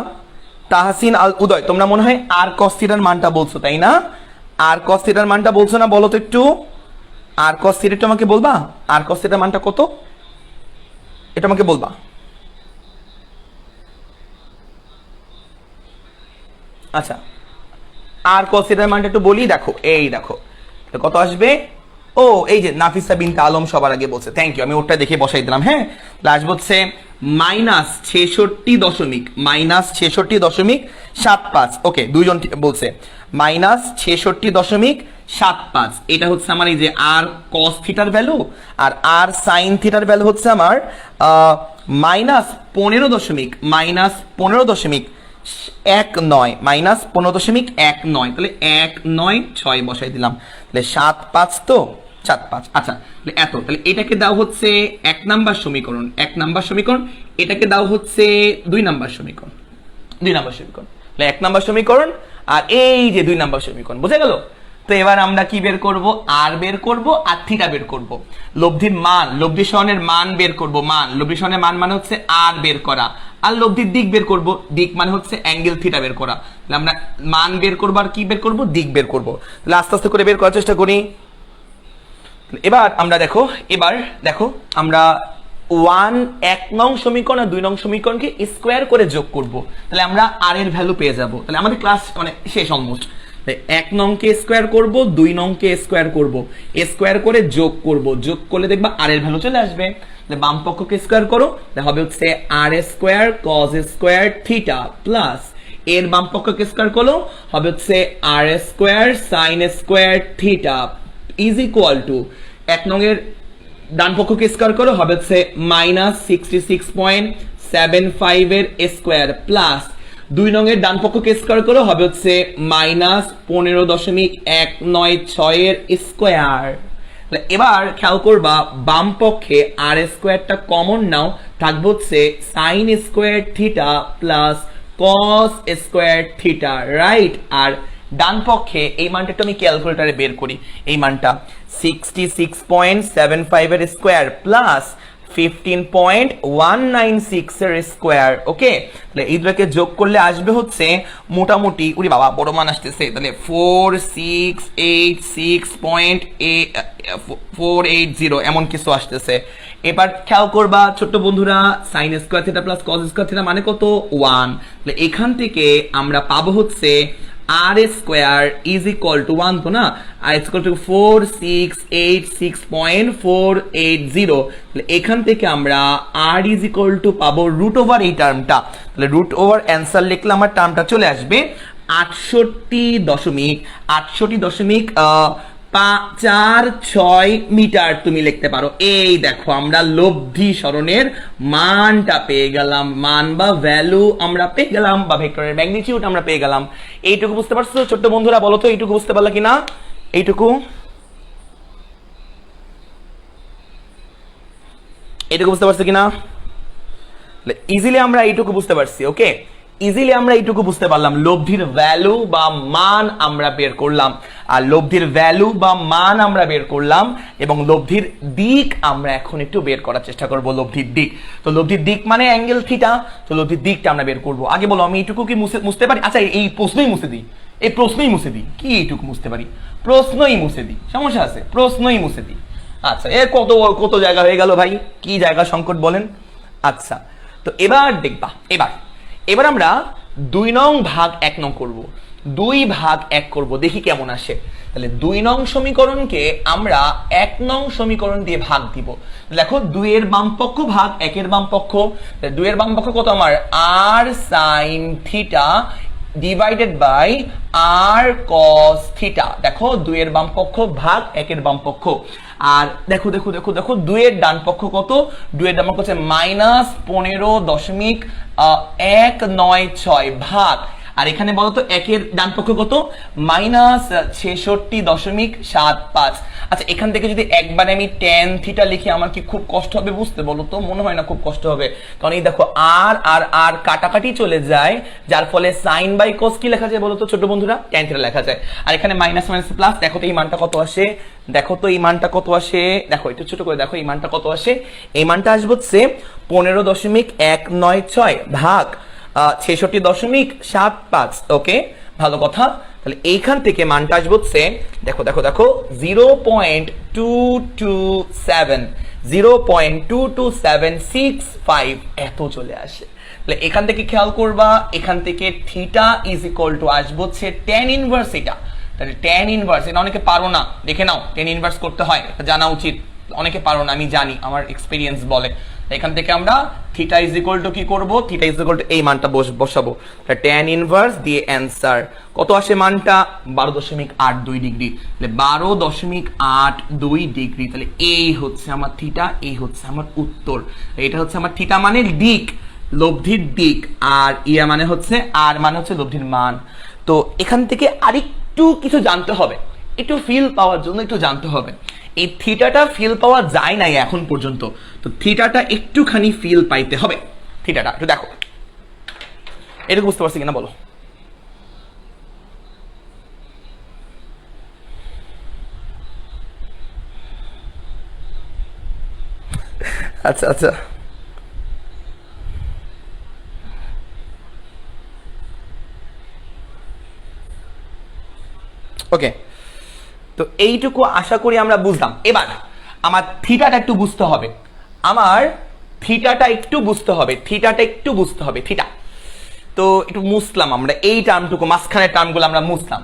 S1: তাহসিন আল উদয়, তোমরা মনে হয় আর cos থিটার মানটা বলছো তাই না? আর cos থিটার মানটা বলছো না, বলো তো একটু। আর cos থিটা আমাকে বলবা, আর cos থিটার মানটা কত এটা আমাকে বলবা। আচ্ছা আর cos থিটার মানটা একটু বলি, দেখো এই দেখো কত আসবে। ও এই যে নাফিসা বিনতে আলম সবার আগে বলছে, থ্যাংক ইউ, আমি ওটা দেখে বসাই দিলাম। হ্যাঁ আসবে হচ্ছে -66.75। ওকে দুইজন বলছে -66.75, এটা হচ্ছে আমার এই যে আর cos থিটার ভ্যালু, আর আর সাইন থিটার ভ্যালু হচ্ছে আমার -15.19 -15.19, তাহলে 196 বসাই দিলাম, তাহলে 75 তো 75। আচ্ছা এত, তাহলে এটাকে দাও হচ্ছে 1 নাম্বার সমীকরণ, এটাকে দাও হচ্ছে 2 নাম্বার সমীকরণ, তাহলে 1 নাম্বার সমীকরণ আর এই যে 2 নাম্বার সমীকরণ, বুঝে গেল? তো এবার আমরা কি বের করব, আর বের করব আর থিটা বের করব, লব্ধির মান, লব্ধি সরণের মান বের করব। লব্ধি সরণের মান মানে হচ্ছে আর বের করা, আর লব্ধির দিক বের করব, দিক মানে হচ্ছে অ্যাঙ্গেল থিটা বের করা। তাহলে আমরা মান বের করব আর কি বের করব, দিক বের করব। তাহলে আস্তে আস্তে করে বের করার চেষ্টা করি। এবার আমরা দেখো আমরা 1 নং সমীকরণ আর 2 নং সমীকরণকে স্কোয়ার করে যোগ করব, তাহলে আমরা আর এর ভ্যালু পেয়ে যাব। তাহলে আমাদের ক্লাস মানে শেষ অলমোস্ট। 1 নংকে স্কোয়ার করব, 2 নংকে স্কোয়ার করব, স্কোয়ার করে যোগ করব, যোগ করলে দেখবা আর এর ভ্যালু চলে আসবে। বাম পক্ষকে স্কোয়ার করো, হবে হচ্ছে R square cos square theta, plus এর বাম পক্ষকে স্কোয়ার করো হবে হচ্ছে R square sine square theta is equal to 1 নং এর ডান পক্ষকে স্কোয়ার করো হবে হচ্ছে -66.75 এর স্কোয়ার, প্লাস 2 নং এর ডান পক্ষকে স্কোয়ার করো হবে হচ্ছে -15.196 এর স্কোয়ার। এবার খেয়াল করবা বাম পক্ষে আর স্কোয়ারটা কমন নাও, থাকবে হচ্ছে sine square theta plus cos square theta, right? আর ডান পক্ষে এই মানটা একটু আমি ক্যালকুলেটরে বের করি, এই মানটা 66.75 এর স্কোয়ার প্লাস 15.196 এর স্কোয়ার। ওকে, তাহলে এই দুটোকে যোগ করলে আসবে হচ্ছে মোটামুটি, উরি বাবা বড় মান আসতেছে, তাহলে 4686.480 এমন কিছু আসতেছে। এবার খেয়াল করবা ছোট্ট বন্ধুরা, sign square theta plus cos square theta মানে কত 1, তাহলে এখান থেকে আমরা পাবো হচ্ছে R square is equal to 1 তো না, আর ইকুয়াল টু 4686.480, তাহলে এখান থেকে আমরা আর ইজ ইকুয়াল টু পাবো রুট ওভার এই টার্মটা, তাহলে রুট ওভার অ্যান্সার লিখলে আমার টার্মটা চলে আসবে 68.46 মিটার তুমি লিখতে পারো। এই দেখো আমরা লব্ধি সরণের মানটা পেয়ে গেলাম, মান বা ভ্যালু আমরা পেয়ে গেলাম, বা ভেক্টরের ম্যাগনিটিউড আমরা পেয়ে গেলাম। এইটুকু বুঝতে পারছো ছোট্ট বন্ধুরা? বলো তো এইটুকু বুঝতে পারলা কিনা? এইটুকু এইটুকু বুঝতে পারছি কিনা? ইজিলি আমরা এইটুকু বুঝতে পারছি। ওকে, ইজিলি আমরা এইটুকু বুঝতে পারলাম, লব্ধির ভ্যালু বা মান আমরা বের করলাম, আর লব্ধির ভ্যালু বা মান আমরা বের করলাম, এবং লব্ধির দিক আমরা এখন একটু বের করার চেষ্টা করব। লব্ধির দিক, তো লব্ধির দিক মানে অ্যাঙ্গেল থিটা, তো লব্ধির দিকটা আমরা বের করব। আগে বলো, আমি এইটুকু কি মুছতে পারি? আচ্ছা, এই প্রশ্নই মুছে দিই, এই প্রশ্নই মুছে দিই। কি এইটুকু মুছতে পারি? প্রশ্নই মুছে দিই, সমস্যা আছে? প্রশ্নই মুছে দিই। আচ্ছা, এর কত কত জায়গা হয়ে গেল ভাই, কি জায়গা সংকট বলেন? আচ্ছা, তো এবার দেখবা, এবার আমরা 2 নং ভাগ 1 নং করব, 2 ভাগ 1 করব, দেখি কেমন আসে। তাহলে 2 নং সমীকরণকে আমরা 1 নং সমীকরণ দিয়ে ভাগ দিব। দেখো, 2 এর বাম পক্ষ ভাগ 1 এর বাম পক্ষ, 2 এর বাম পক্ষ কত আমার? r sin theta divided by r cos theta. দেখো, 2 এর বাম পক্ষ ভাগ 1 এর বাম পক্ষ, আর দেখো দেখো দেখো দেখো 2 এর ডান পক্ষ কত? 2 এর ডান পক্ষ হচ্ছে -15.196 ভাগ, আর এখানে বলতো 1 এর ডান পক্ষ কত? -66.75। আচ্ছা, এখান থেকে যদি একবারে আমি tan থিটা লিখি, আমার কি খুব কষ্ট হবে বুঝতে? বলো তো, মনে হয় না খুব কষ্ট হবে, কারণ এই দেখো r আর r কাটাকাটি চলে যায়, যার ফলে sin বাই cos কি লেখা যায় বলো তো ছোট বন্ধুরা? tan থিটা লেখা যায়। আর এখানে মাইনাস মাইনাস প্লাস, দেখো তো এই মানটা কত আসে, দেখো তো এই মানটা কত আসে, দেখো একটু ছোট করে দেখো এই মানটা কত আসে। এই মানটা আসবে হচ্ছে 15.196 ভাগ 66.75। ওকে, ভালো কথা। তাহলে এইখান থেকে মানটা আসবে হচ্ছে, দেখো দেখো দেখো 0.227 এত চলে আসে। তাহলে এখান থেকে খেয়াল করবা, এখান থেকে থিটা ইজ ইকুয়াল টু আসবে হচ্ছে tan ইনভার্স এটা। তাহলে tan ইনভার্স, এটা অনেকে পারো না, দেখে নাও tan ইনভার্স করতে হয়, এটা জানা উচিত। অনেকে পারো না, আমি জানি, আমার এক্সপিরিয়েন্স বলে। এখান থেকে আমরা থিটা ইজ ইকুয়াল টু কি করব? থিটা ইজ ইকুয়াল টু এই মানটা বসাবো, tan ইনভার্স দিয়ে অ্যানসার কত আসে? মানটা 12.82 ডিগ্রি। তাহলে 12.82 ডিগ্রি। তাহলে এই হচ্ছে আমার থিটা, এই হচ্ছে আমার উত্তর। এটা হচ্ছে আমার থিটা মানে দিক, লব্ধির দিক, আর ইয়া মানে হচ্ছে আর মানে হচ্ছে লব্ধির মান। তো এখান থেকে আরেকটু কিছু জানতে হবে, একটু ফিল পাওয়ার জন্য একটু জানতে হবে। এই থিটাটা ফিল পাওয়া যায় নাই এখন পর্যন্ত, তো থিটাটা একটুখানি ফিল পাইতে হবে। থিটাটা একটু দেখো, এটা বুঝতে পারছি কিনা বলো? আচ্ছা আচ্ছা, ওকে, তো এইটুকু আশা করি আমরা বুঝলাম। এবার আমার থিটাটা একটু বুঝতে হবে, আমার থিটাটা একটু বুঝতে হবে, থিটাটা একটু বুঝতে হবে। থিটা তো একটু মুছলাম আমরা, এই টার্মটুকু, মাঝখানের টার্মগুলো আমরা মুছলাম,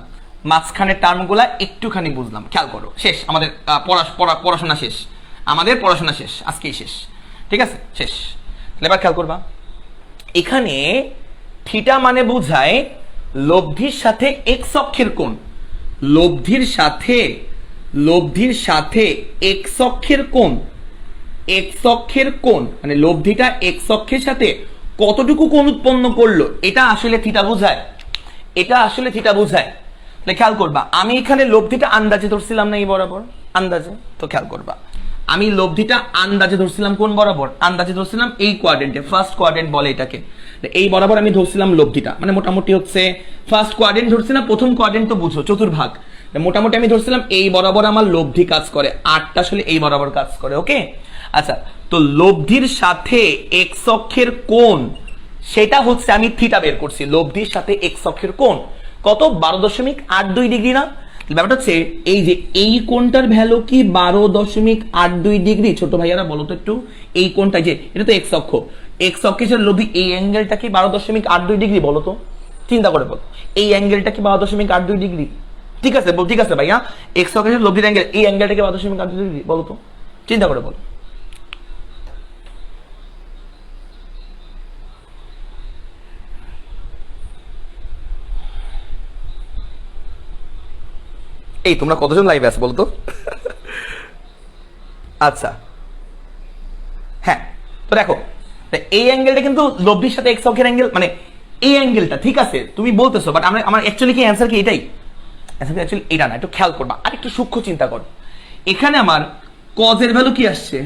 S1: মাঝখানের টার্মগুলো একটুখানি বুঝলাম। খেয়াল করো, শেষ আমাদের পড়াশোনা শেষ, আমাদের পড়াশোনা শেষ, আজকেই শেষ, ঠিক আছে, শেষ। এবার খেয়াল করবা, এখানে থিটা মানে বোঝায় লব্ধির সাথে এক্স অক্ষের কোণ, লব্ধির সাথে এক্স অক্ষের কোণ, এক্স অক্ষের কোণ মানে লব্ধিটা এক্স অক্ষের সাথে কতটুকু কোণ উৎপন্ন করলো, এটা আসলে থিটা বোঝায়, এটা আসলে থিটা বোঝায়। তাহলে খেয়াল করবা, আমি এখানে লব্ধিটা আন্দাজে ধরছিলাম না এই বরাবর, আন্দাজে। তো খেয়াল করবা, আমি লব্ধিটা আন্দাজে ধরছিলাম কোন বরাবর? আন্দাজে ধরছিলাম এই কোয়াড্রেন্টে, ফার্স্ট কোয়াড্রেন্ট বলে এটাকে। এই বরাবর আমি ধরছিলাম লব্ধিটা, মানে মোটামুটি হচ্ছে ফার্স্ট কোয়াড্রেন্ট ধরছিলাম, প্রথম কোয়াড্রেন্ট তো বুঝো চতুর্ভাগ, মোটামুটি আমি ধরছিলাম এই বরাবর আমার লব্ধি কাজ করে, 8টা আসলে এই বরাবর কাজ করে। ওকে, আচ্ছা, তো লব্ধির সাথে এক্স অক্ষের কোণ, সেটা হচ্ছে আমি থিটা বের করছি, লব্ধির সাথে এক্স অক্ষের কোণ কত? 12.82 ডিগ্রি না? ব্যাপারটা হচ্ছে এই যে এই কোণটার ভ্যালু কি 12.82 ডিগ্রি? ছোট ভাইয়ারা বলো তো একটু, এই কোণটা যে এটা তো এক্স অক্ষ, এক্স অক্ষের লব্ধি, এই অ্যাঙ্গেলটা কি 12.82 ডিগ্রি? বলো তো, চিন্তা করে বলো, এই অ্যাঙ্গেলটা কি 12.82 ডিগ্রি? ঠিক আছে, ঠিক আছে ভাইয়া, এক্স অক্ষের লব্ধির অ্যাঙ্গেল, এই অ্যাঙ্গেলটা কি 12.82 ডিগ্রি? বলো তো, চিন্তা করে বলো। এই তোমরা কতজন লাইভে আছে বলতো? আচ্ছা, হ্যাঁ, তো দেখো এই অ্যাঙ্গেলটা কিন্তু লব্ধির সাথে এক্স অক্ষের অ্যাঙ্গেল, মানে এই অ্যাঙ্গেলটা, ঠিক আছে তুমি বলতেছো, বাট আমার অ্যাকচুয়ালি কি অ্যান্সার কি এটাই? অ্যাকচুয়ালি এটা না, একটু খেয়াল করবা আর একটু সূক্ষ্ম চিন্তা করো। এখানে আমার কজের ভ্যালু কি আসছে?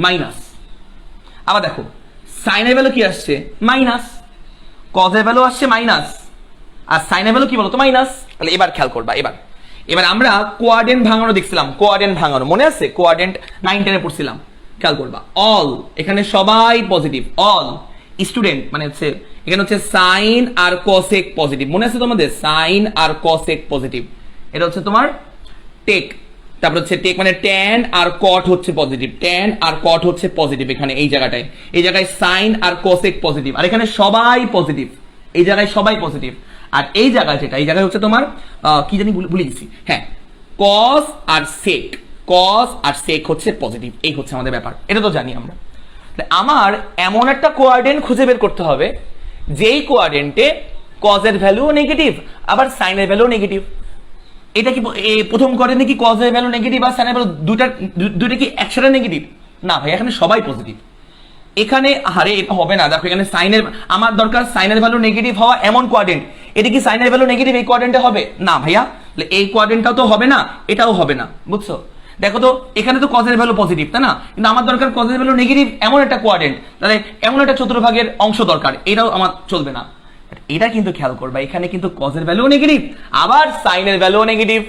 S1: মাইনাস, আবার দেখো সাইনের ভ্যালু কি আসছে মাইনাস, কজের ভ্যালু আসছে মাইনাস, আর সাইনের ভ্যালু কি বলো তো মাইনাস। তাহলে এবার খেয়াল করবা, এবার আমরা কোয়াড্রেন্ট ভাঙানো দেখছিলাম, কোয়াড্রেন্ট ভাঙানো মনে আছে, কোয়াড্রেন্ট 9-10 পড়ছিলাম। খেয়াল করবা অল, এখানে সবাই পজিটিভ, অল স্টুডেন্ট মানে হচ্ছে এখানে হচ্ছে সাইন আর কসেক পজিটিভ, মনে আছে তোমাদের, সাইন আর কসেক পজিটিভ, এটা হচ্ছে তোমার টেক। তারপর হচ্ছে টেক মানে ট্যান আর কট হচ্ছে পজিটিভ, ট্যান আর কট হচ্ছে পজিটিভ, এখানে এই জায়গায় সাইন আর কসেক পজিটিভ, আর এখানে সবাই পজিটিভ, এই জায়গায় সবাই পজিটিভ। আর এই জায়গায় যেটা, এই জায়গায় হচ্ছে তোমার কি জানি ভুলে গেছি, হ্যাঁ কস আর সেক, কস আর সেক হচ্ছে পজিটিভ, এই হচ্ছে আমাদের ব্যাপার, এটা তো জানি আমরা। আমার এমন একটা কোয়াড্রেন্ট খুঁজে বের করতে হবে যেই কোয়াড্রেন্টে কজের ভ্যালু নেগেটিভ আবার সাইনের ভ্যালু নেগেটিভ। এটা কি প্রথম কোয়াড্রেন্টে কি কজের ভ্যালু নেগেটিভ আর সাইনের ভ্যালু দুইটা কি একসাথে নেগেটিভ? না ভাই, এখানে সবাই পজিটিভ। এখানে আরে এটা হবে না, দেখো এখানে সাইনের, আমার দরকার সাইনের ভ্যালু নেগেটিভ হওয়া এমন কোয়াড্রেন্ট, এটা কি সাইনের ভ্যালু নেগেটিভ এই কোয়াড্রেন্টে হবে না ভাইয়া, এই কোয়াড্রেন্টটাও তো হবে না, এটাও হবে না, বুঝছো? দেখো তো এখানে তো কজের ভ্যালু পজিটিভ, তাই না? কিন্তু আমার দরকার কজের ভ্যালু নেগেটিভ এমন একটা কোয়াড্রেন্ট, তাহলে এমন একটা চতুর্ভাগের অংশ দরকার, এটাও আমার চলবে না। এটা কিন্তু খেয়াল করবা, এখানে কিন্তু কজের ভ্যালু নেগেটিভ আবার সাইনের ভ্যালু নেগেটিভ,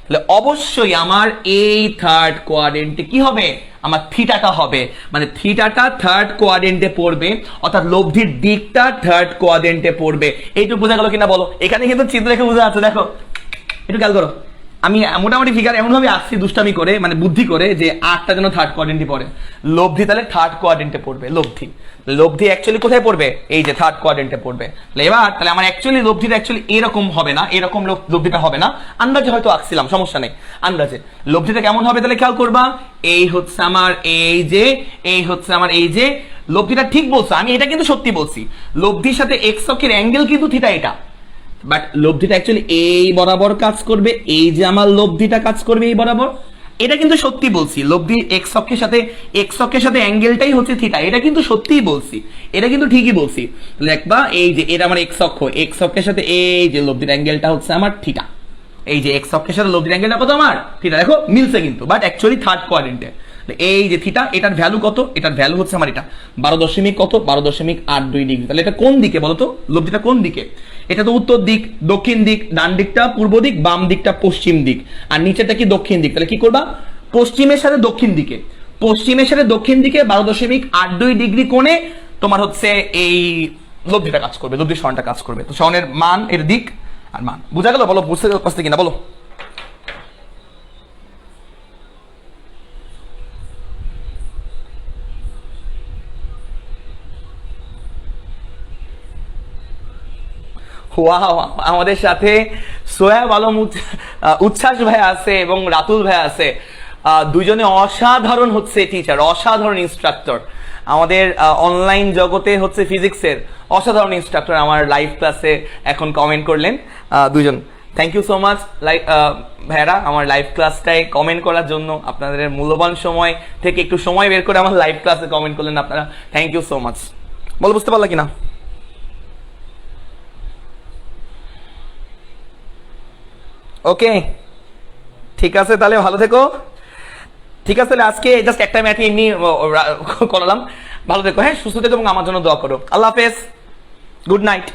S1: তাহলে অবশ্যই আমার এই থার্ড কোয়াড্রেন্টে কি হবে, আমার থিটাটা হবে, মানে থিটাটা থার্ড কোয়াড্রেন্টে পড়বে, অর্থাৎ লব্ধির দিকটা থার্ড কোয়াড্রেন্টে পড়বে। এইটুকু বোঝা গেল কিনা বলো? এখানে কিন্তু চিত্র রেখে বোঝা যাচ্ছে, দেখো একটু খেয়াল করো, আমি মোটামুটি ফিগার এমন ভাবে আসছি দুষ্টামি করে, মানে বুদ্ধি করে, যে 8টা যেন থার্ড কোয়াড্রেন্টে পড়ে, লব্ধি তাহলে থার্ড কোয়াড্রেন্টে পড়বে, লব্ধি অ্যাকচুয়ালি কোথায় পড়বে, এই যে থার্ড কোয়াড্রেন্টে পড়বে। এবার তাহলে আমার অ্যাকচুয়ালি লব্ধিটা অ্যাকচুয়ালি এরকম হবে না, এরকম লব্ধিটা হবে না, আন্দাজে হয়তো আঁকছিলাম, সমস্যা নেই, আন্দাজে লব্ধিটা কেমন হবে তাহলে খেয়াল করবা, এই হচ্ছে আমার এই যে লব্ধিটা ঠিক বলছো, আমি এটা কিন্তু সত্যি বলছি, লব্ধির সাথে এক্স অক্ষের অ্যাঙ্গেল কিন্তু থিটা এটা, বাট লব্ধিটা অ্যাকচুয়ালি এই বরাবর কাজ করবে, এই যে আমার লব্ধিটা কাজ করবে এই বরাবর, এটা কিন্তু সত্যি বলছি, লব্ধি এক্স অক্ষের সাথে অ্যাঙ্গেলটাই হচ্ছে থিটা, এটা কিন্তু সত্যিই বলছি, এটা কিন্তু ঠিকই বলছি। দেখবা এই যে এটা আমার এক্স অক্ষের সাথে এই যে লব্ধির অ্যাঙ্গেলটা হচ্ছে আমার থিটা, এই যে এক্স অক্ষের সাথে লব্ধির অ্যাঙ্গেলটা কত আমার থিটা, দেখো মিলছে কিন্তু, বাট অ্যাকচুয়ালি থার্ড কোয়াড্রেন্টে এই যে থিটা, এটার ভ্যালু কত, এটার ভ্যালু হচ্ছে আমার এটা 12.82 ডিগ্রি। তাহলে এটা কোন দিকে বলতো, লব্ধিটা কোন দিকে? এটা তো উত্তর দিক, দক্ষিণ দিক, ডান দিকটা পূর্ব দিক, বাম দিকটা পশ্চিম দিক, আর নিচেটা কি দক্ষিণ দিক। তাহলে কি করবা, পশ্চিমের সাথে দক্ষিণ দিকে 12.82 ডিগ্রি কোণে তোমার হচ্ছে এই লব্ধিটা কাজ করবে, লব্ধির সরণটা কাজ করবে। তো সরণের মান এর দিক আর মান বুঝা গেল? বলো বুঝতে পারছো কিনা বলো? আমাদের সাথে সোয়াব আলম উচ্ছ্বাস ভাই আছে এবং রাতুল ভাই আছে, দুইজনে অসাধারণ হচ্ছে টিচার, অসাধারণ ইনস্ট্রাক্টর, আমাদের অনলাইন জগতে হচ্ছে ফিজিক্সের অসাধারণ ইনস্ট্রাক্টর, আমার লাইভ ক্লাসে এখন কমেন্ট করলেন দুজন। থ্যাংক ইউ সো মাচ ভাইরা, আমার লাইভ ক্লাসটায় কমেন্ট করার জন্য, আপনাদের মূল্যবান সময় থেকে একটু সময় বের করে আমার লাইভ ক্লাসে কমেন্ট করলেন আপনারা, থ্যাংক ইউ সো মাচ। বলো বুঝতে পারলা কিনা? ওকে ঠিক আছে, তাহলে ভালো থেকো। ঠিক আছে, তাহলে আজকে জাস্ট একটা ম্যাচ এমনি করালাম, ভালো থেকো, হ্যাঁ সুস্থ থেকো এবং আমার জন্য দোয়া করো। আল্লাহ হাফেজ, গুড নাইট।